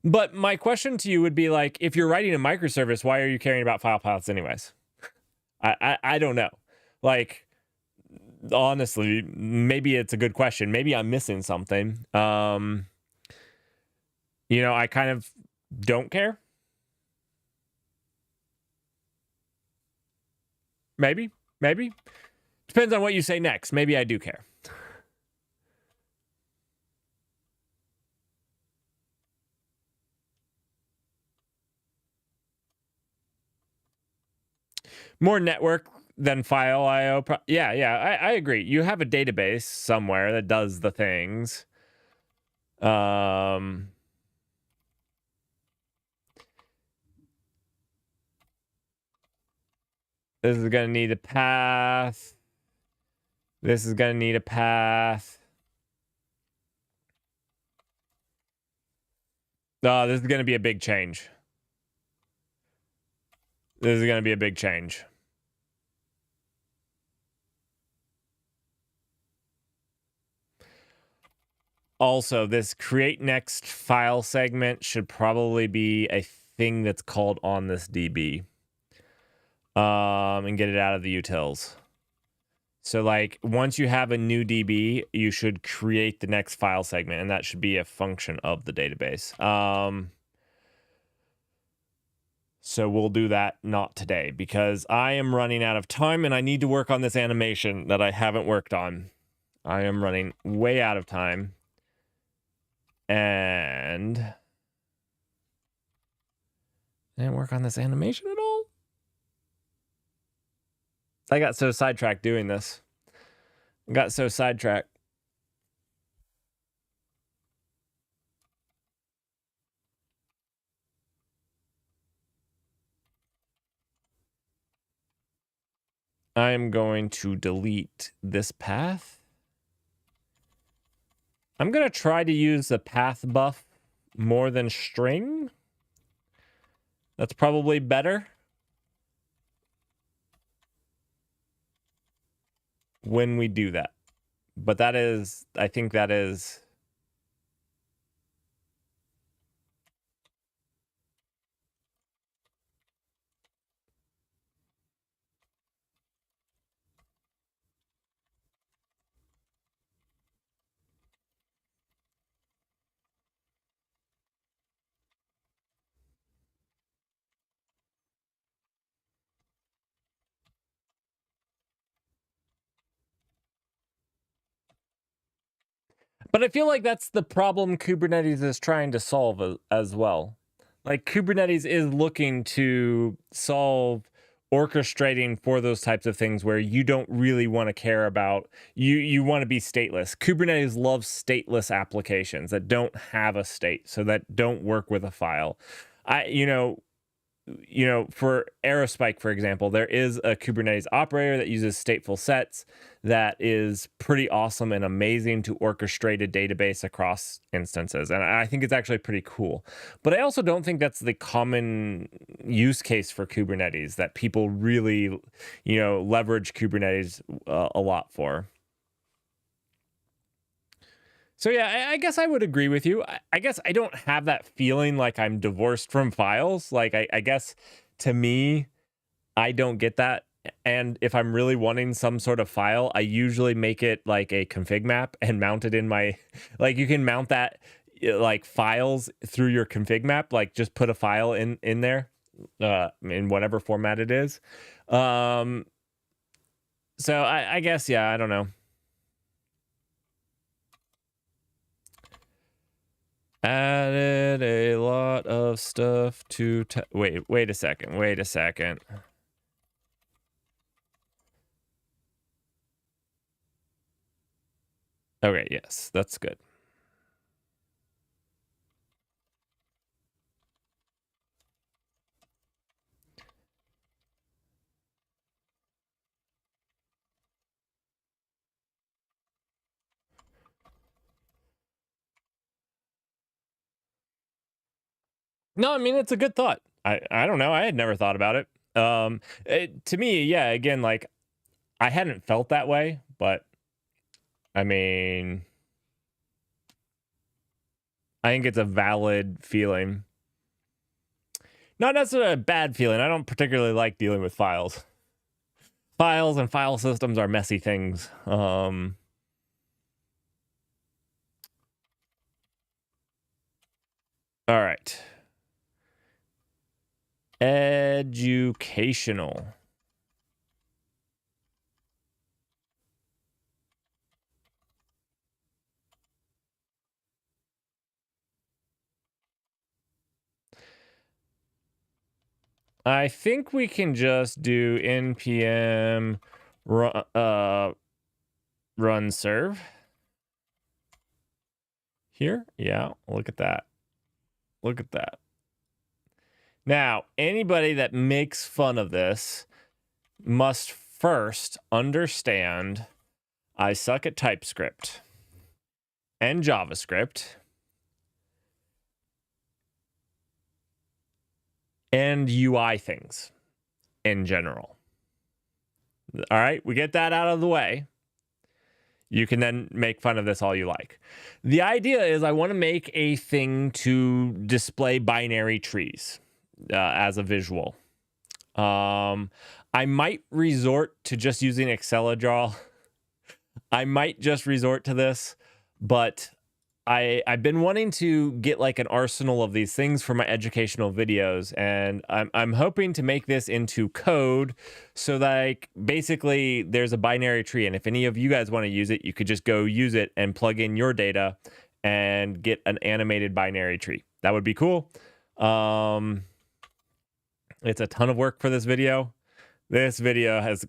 But my question to you would be like, if you're writing a microservice, why are you caring about file paths anyways? I don't know. Like, honestly, maybe it's a good question. Maybe I'm missing something. I kind of don't care. Maybe. Depends on what you say next. Maybe I do care. More network than file IO. Yeah, I agree. You have a database somewhere that does the things. This is going to need a path. This is going to need a path. Oh, this is going to be a big change. This is going to be a big change. Also, this create next file segment should probably be a thing that's called on this DB. And get it out of the utils. So, like, once you have a new DB, you should create the next file segment, and that should be a function of the database. So we'll do that not today, because I am running out of time, and I need to work on this animation that I haven't worked on. I am running way out of time. And I didn't work on this animation at all. I got so sidetracked doing this. Got so sidetracked. I'm going to delete this path. I'm going to try to use the path buff more than string. That's probably better when we do that. But that is, I think that is... But I feel like that's the problem Kubernetes is trying to solve as well. Like, Kubernetes is looking to solve orchestrating for those types of things where you don't really want to care about, you want to be stateless. Kubernetes loves stateless applications that don't have a state, so that don't work with a file. For Aerospike, for example, there is a Kubernetes operator that uses stateful sets that is pretty awesome and amazing to orchestrate a database across instances. And I think it's actually pretty cool. But I also don't think that's the common use case for Kubernetes that people really, leverage Kubernetes a lot for. So yeah, I guess I would agree with you. I guess I don't have that feeling like I'm divorced from files. Like, I guess to me, I don't get that. And if I'm really wanting some sort of file, I usually make it like a config map and mount it in my, like, you can mount that like files through your config map, like just put a file in there in whatever format it is. So I guess, yeah, I don't know. Added a lot of stuff to wait a second. Wait a second. Okay, yes, that's good. No, I mean, it's a good thought. I don't know. I had never thought about it. To me, yeah, again, like I hadn't felt that way, but I mean, I think it's a valid feeling. Not necessarily a bad feeling. I don't particularly like dealing with files. Files and file systems are messy things. All right. Educational. I think we can just do npm run serve here. Yeah, look at that. Look at that. Now, anybody that makes fun of this must first understand I suck at TypeScript and JavaScript and UI things in general. All right, we get that out of the way. You can then make fun of this all you like. The idea is I want to make a thing to display binary trees as a visual. I might resort to just using Excel-a-draw. I might just resort to this, but I've been wanting to get like an arsenal of these things for my educational videos, and I'm hoping to make this into code so that like basically there's a binary tree, and if any of you guys want to use it, you could just go use it and plug in your data and get an animated binary tree. That would be cool. It's a ton of work for this video. This video has,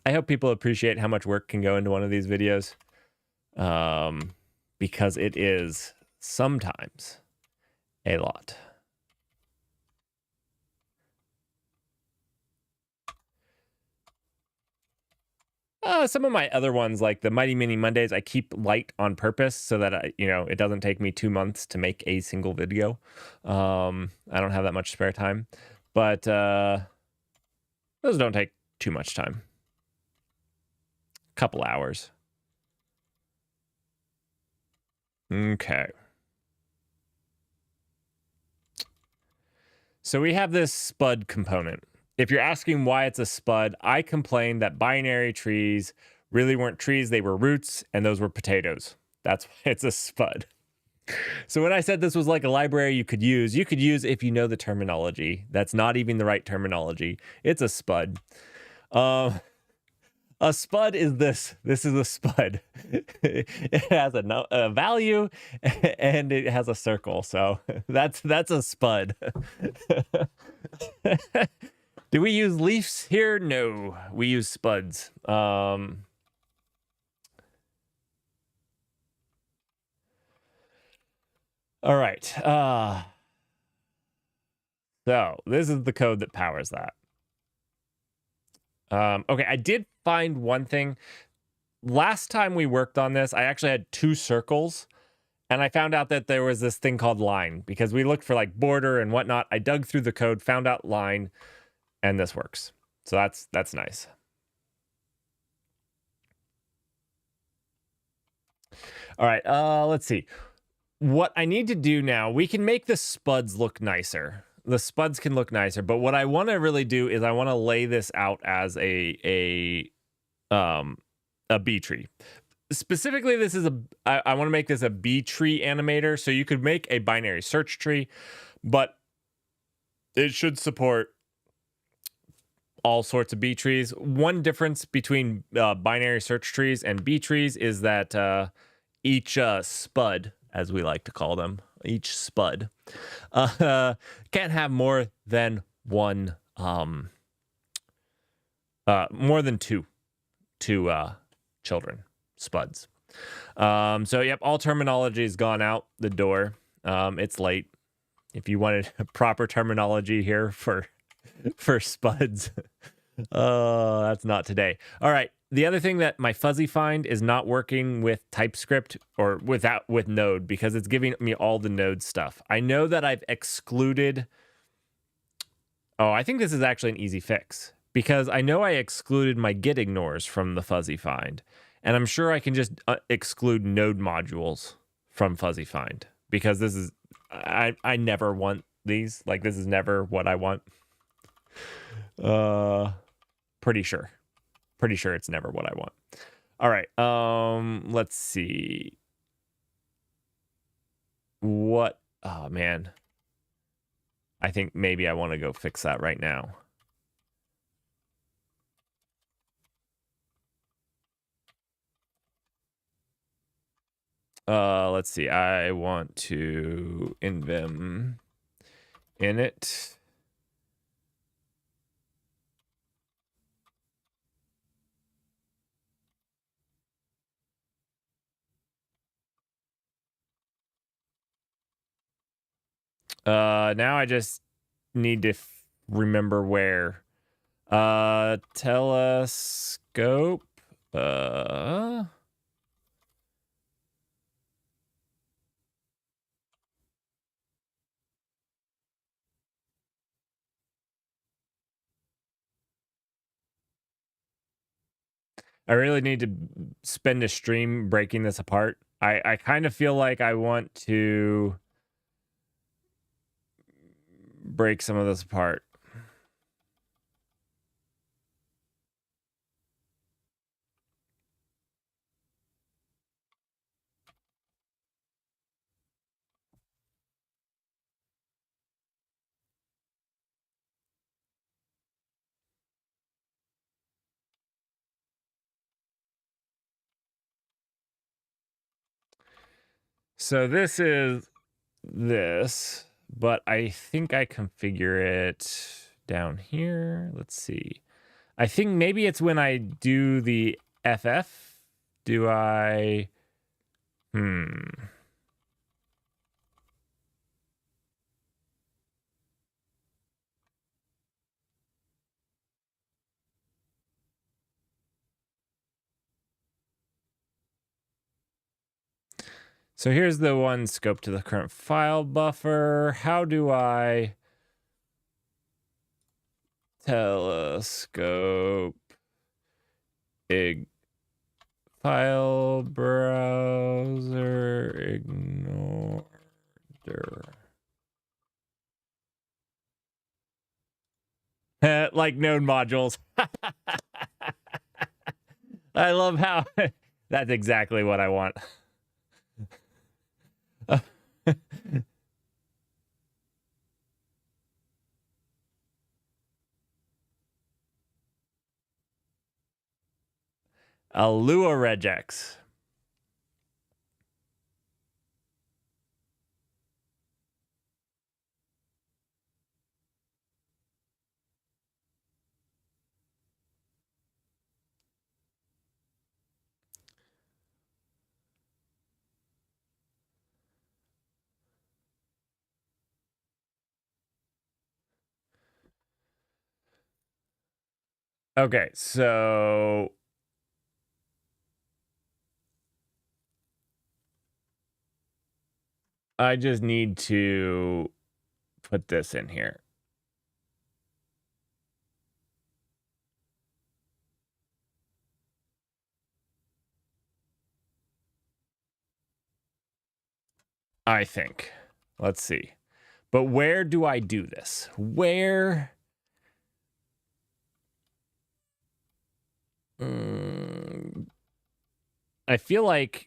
I hope people appreciate how much work can go into one of these videos. Because it is sometimes a lot. Some of my other ones, like the Mighty Mini Mondays, I keep light on purpose so that it doesn't take me 2 months to make a single video. I don't have that much spare time, but those don't take too much time. Couple hours. Okay. So we have this spud component. If you're asking why it's a spud, I complained that binary trees really weren't trees, they were roots, and those were potatoes. That's why it's a spud. So when I said this was like a library you could use if you know the terminology. That's not even the right terminology. It's a spud. A spud is this. This is a spud. It has a value and it has a circle. So that's a spud. Do we use leaves here? No, we use spuds. All right. So this is the code that powers that. Okay, I did find one thing. Last time we worked on this, I actually had 2 circles, and I found out that there was this thing called line because we looked for like border and whatnot. I dug through the code, found out line, and this works. So that's nice. All right, let's see. What I need to do now, we can make the spuds look nicer. The spuds can look nicer, but what I want to really do is I want to lay this out as a B tree. Specifically, this is I want to make this a B tree animator. So you could make a binary search tree, but it should support all sorts of B trees. One difference between binary search trees and B trees is that each spud, as we like to call them, each spud can't have more than one, more than two children, spuds. So yep, all terminology has gone out the door. It's late. If you wanted proper terminology here for spuds, that's not today. All right. The other thing that my fuzzy find is not working with TypeScript or with Node because it's giving me all the Node stuff. I know that I've excluded. Oh, I think this is actually an easy fix because I know I excluded my git ignores from the fuzzy find, and I'm sure I can just exclude Node modules from fuzzy find because this is I never want these. Like this is never what I want. Pretty sure it's never what I want. All right. Let's see. What? Oh man. I think maybe I want to go fix that right now. Let's see. I want to invim init. Now I just need to remember where. Telescope. I really need to spend a stream breaking this apart. I kind of feel like I want to break some of this apart. So this is this, but I think I configure it down here. Let's see. I think maybe it's when I do the FF. Do I? So here's the one scope to the current file buffer. How do I telescope file browser ignore like node modules. I love how that's exactly what I want. Alua regex. Okay, so I just need to put this in here. I think. Let's see. But where do I do this? Where? I feel like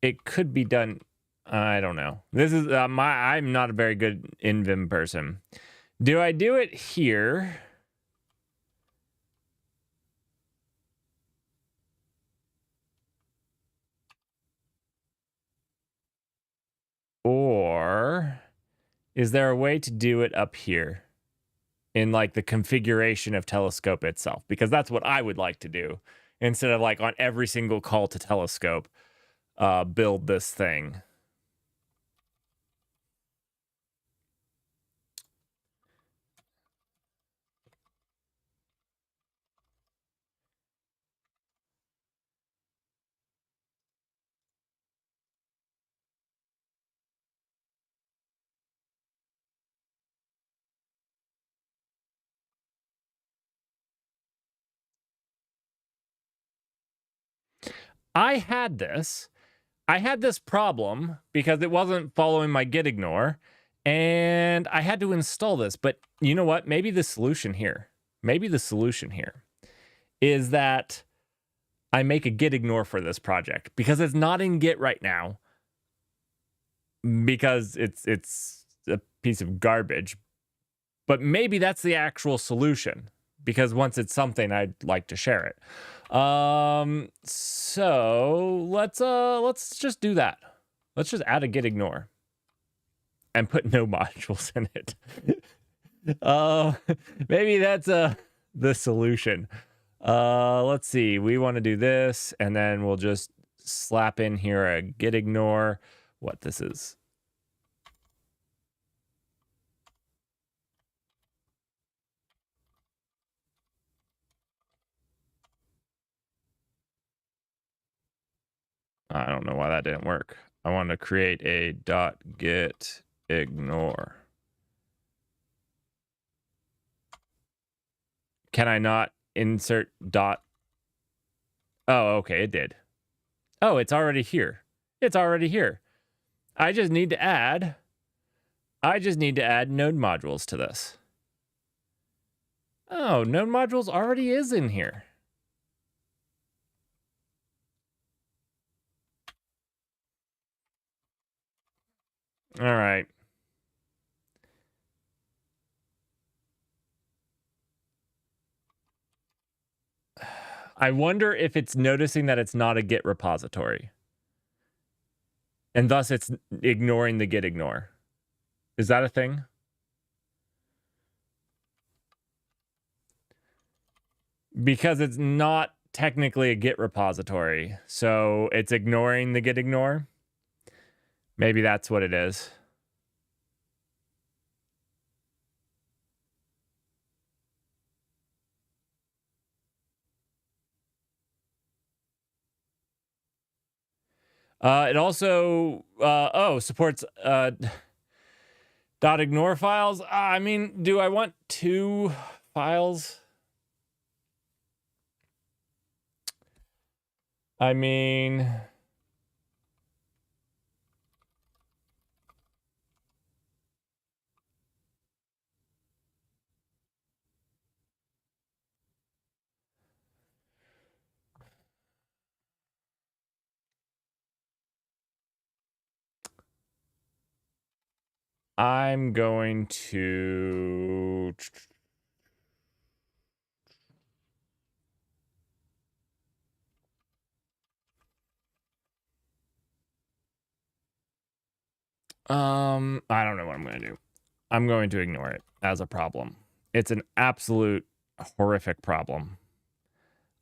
it could be done. I don't know. This is I'm not a very good invim person. Do I do it here? Or is there a way to do it up here in like the configuration of telescope itself? Because that's what I would like to do instead of like on every single call to telescope, build this thing. I had this problem because it wasn't following my git ignore, and I had to install this. But you know what? Maybe the solution here is that I make a git ignore for this project because it's not in Git right now because it's a piece of garbage. But maybe that's the actual solution because once it's something, I'd like to share it. So let's just do that. Let's just add a git ignore and put no modules in it. Maybe that's the solution. Let's see. We want to do this, and then we'll just slap in here a git ignore. What this is. I don't know why that didn't work. I want to create a .git ignore. Can I not insert dot? Oh, okay, it did. Oh, it's already here. It's already here. I just need to add node modules to this. Oh, node modules already is in here. All right. I wonder if it's noticing that it's not a Git repository. And thus it's ignoring the git ignore. Is that a thing? Because it's not technically a Git repository. So it's ignoring the git ignore. Maybe that's what it is. It also supports .ignore files. I mean, do I want 2 files? I mean, I'm going to I don't know what I'm going to do. I'm going to ignore it as a problem. It's an absolute horrific problem.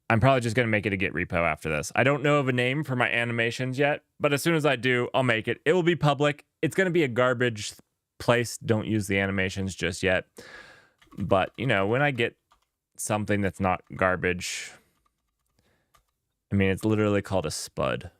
I'm probably just going to make it a Git repo after this. I don't know of a name for my animations yet, but as soon as I do, I'll make it. It will be public. It's going to be a garbage place. Don't use the animations just yet. But, you know, when I get something that's not garbage, I mean, it's literally called a spud.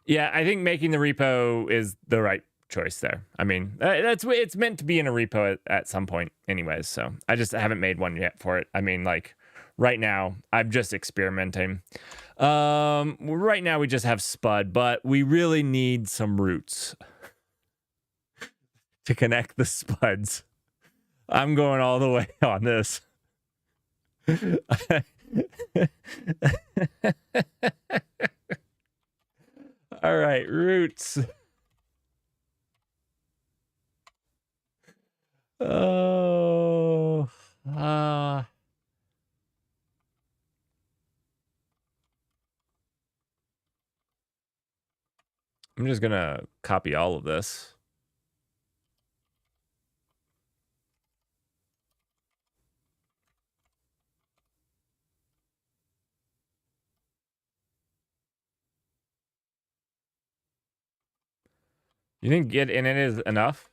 Yeah, I think making the repo is the right choice there. I mean, it's meant to be in a repo at some point anyways, so I just haven't made one yet for it. I mean, like right now I'm just experimenting. Right now we just have spud, but we really need some roots to connect the spuds. I'm going all the way on this. All right, roots. Oh, I'm just gonna copy all of this. You think get in it is enough?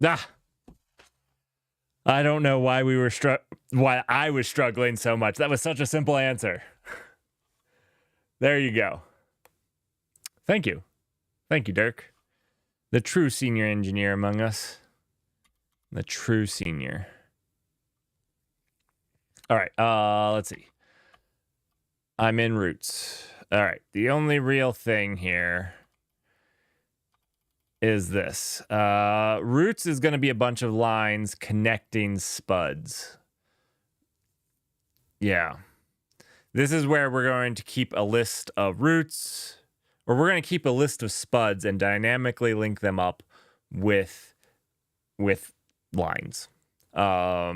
Ah, I don't know why why I was struggling so much. That was such a simple answer. There you go. Thank you. Thank you, Dirk. The true senior engineer among us. The true senior. All right, let's see. I'm in roots. All right, the only real thing here is this. Roots is going to be a bunch of lines connecting spuds. Yeah. This is where we're going to keep a list of roots, or we're going to keep a list of spuds and dynamically link them up with lines. Yeah.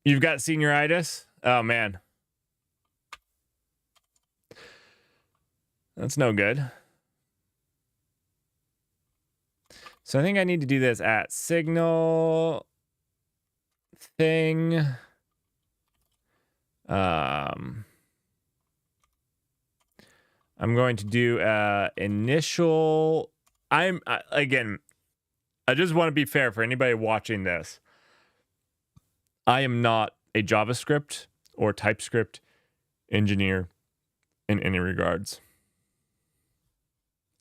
You've got senioritis? Oh, man. That's no good. So I think I need to do this at signal thing. I'm going to do initial. Again, I just want to be fair for anybody watching this. I am not a JavaScript or TypeScript engineer in any regards.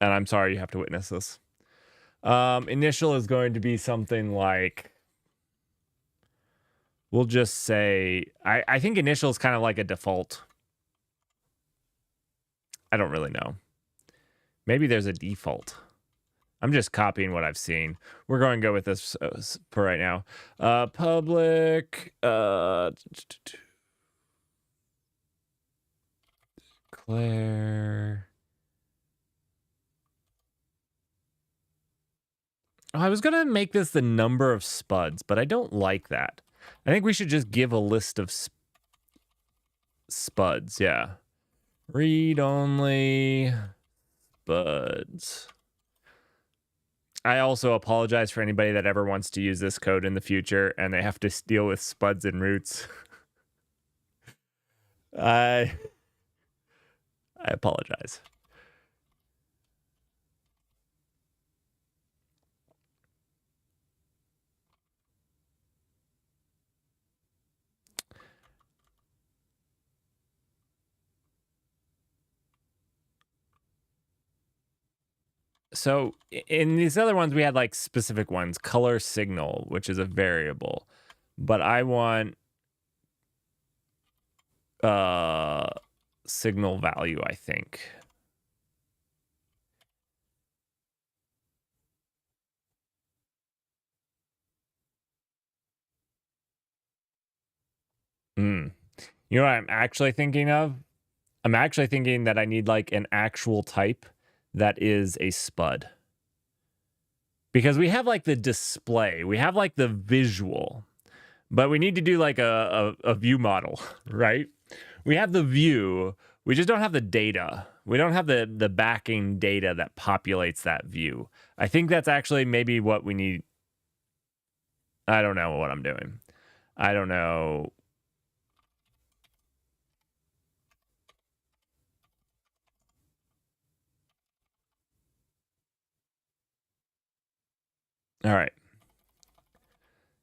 And I'm sorry you have to witness this. Initial is going to be something like, we'll just say, I think initial is kind of like a default. I don't really know. Maybe there's a default. I'm just copying what I've seen. We're going to go with this for right now. Public declare. Oh, I was going to make this the number of spuds, but I don't like that. I think we should just give a list of spuds. Yeah. Read only spuds. I also apologize for anybody that ever wants to use this code in the future and they have to deal with spuds and roots. I apologize. So in these other ones, we had like specific ones, color signal, which is a variable, but I want signal value, I think. You know what I'm actually thinking of? I'm actually thinking that I need like an actual type that is a spud. Because we have like the display, we have like the visual, but we need to do like a view model, right? We have the view, we just don't have the data. We don't have the backing data that populates that view. I think that's actually maybe what we need. I don't know what I'm doing. I don't know. All right.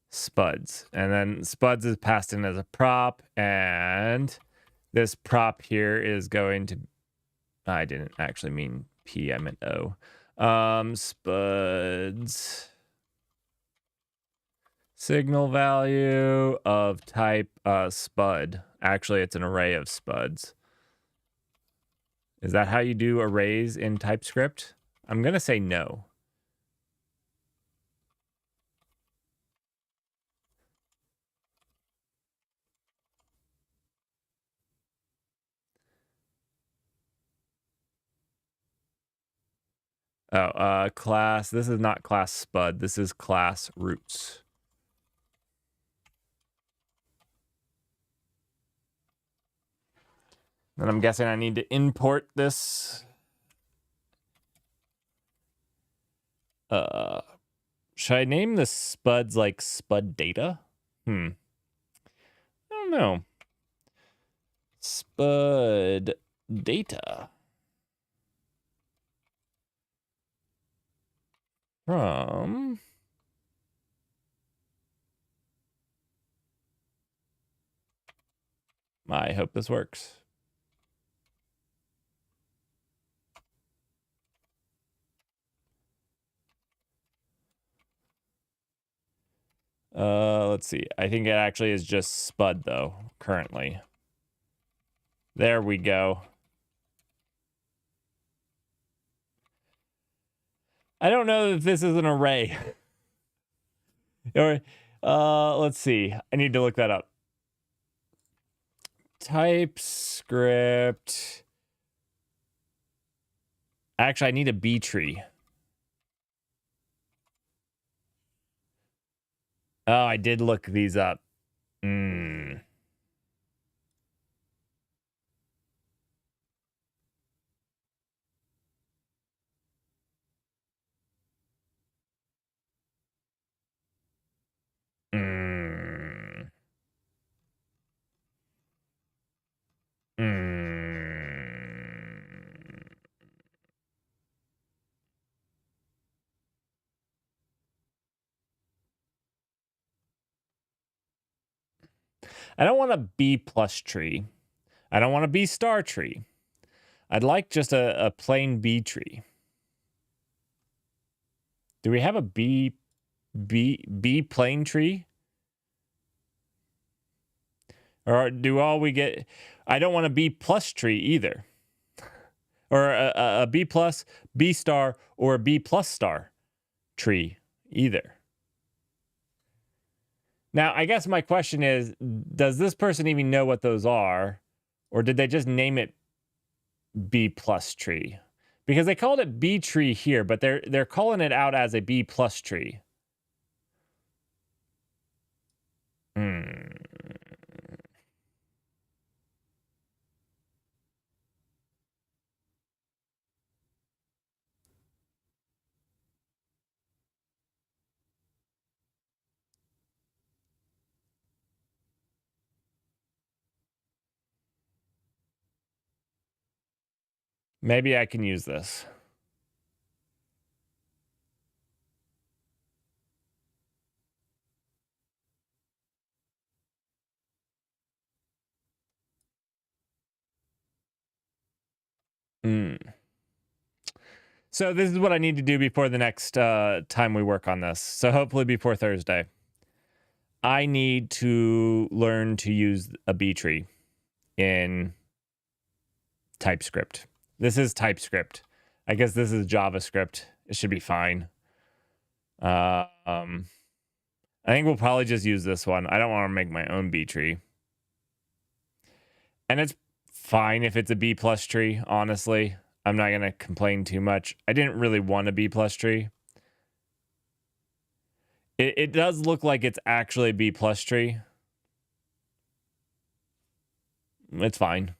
Spuds. And then spuds is passed in as a prop. And this prop here is going to... I didn't actually mean P, I meant O. Spuds. Signal value of type spud. Actually, it's an array of spuds. Is that how you do arrays in TypeScript? I'm going to say no. Oh, class. This is not class spud. This is class roots. And I'm guessing I need to import this. Should I name the spuds like spud data? I don't know. Spud data. From... I hope this works. Let's see. I think it actually is just spud though, currently. There we go. I don't know if this is an array. Or, let's see. I need to look that up. TypeScript. Actually, I need a B tree. Oh, I did look these up. I don't want a B plus tree. I don't want a B star tree. I'd like just a plain B tree. Do we have a B plain tree? Or do all we get... I don't want a B plus tree either. Or a B plus, B star, or a B plus star tree either. Now, I guess my question is, does this person even know what those are? Or did they just name it B plus tree? Because they called it B tree here, but they're calling it out as a B plus tree. Maybe I can use this. So this is what I need to do before the next time we work on this. So hopefully before Thursday. I need to learn to use a B tree in TypeScript. This is TypeScript. I guess this is JavaScript. It should be fine. I think we'll probably just use this one. I don't want to make my own B tree. And it's fine if it's a B plus tree, honestly. I'm not going to complain too much. I didn't really want a B plus tree. It does look like it's actually a B plus tree. It's fine.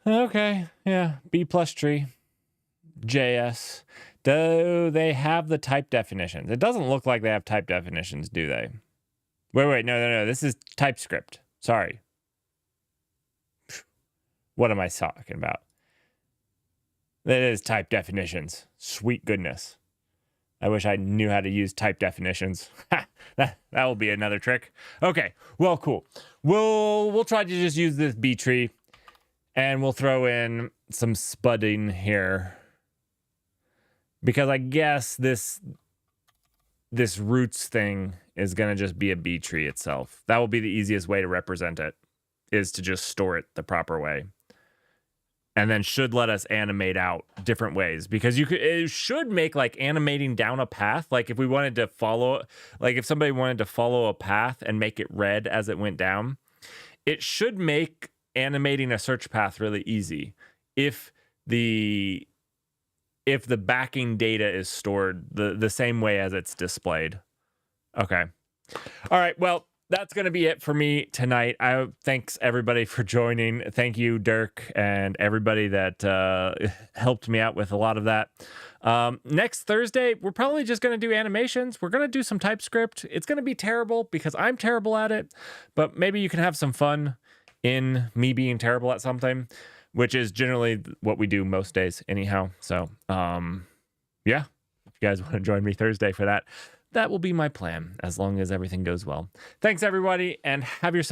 Okay, yeah, B plus tree. JS. Do they have the type definitions? It doesn't look like they have type definitions, do they? Wait, no. This is TypeScript. Sorry. What am I talking about? That is type definitions. Sweet goodness. I wish I knew how to use type definitions. that will be another trick. Okay, well, cool. We'll try to just use this B tree. And we'll throw in some spudding here, because I guess this roots thing is going to just be a B tree itself. That will be the easiest way to represent it, is to just store it the proper way. And then should let us animate out different ways, because it should make like animating down a path. Like if we wanted to follow, like if somebody wanted to follow a path and make it red as it went down, it should make animating a search path really easy if the backing data is stored the same way as it's displayed. Okay. All right. Well, that's going to be it for me tonight. Thanks everybody for joining. Thank you, Dirk, and everybody that helped me out with a lot of that. Next Thursday, we're probably just going to do animations. We're going to do some TypeScript. It's going to be terrible because I'm terrible at it, but maybe you can have some fun in me being terrible at something, which is generally what we do most days anyhow. So, yeah, if you guys want to join me Thursday for that, that will be my plan, as long as everything goes well. Thanks, everybody, and have yourself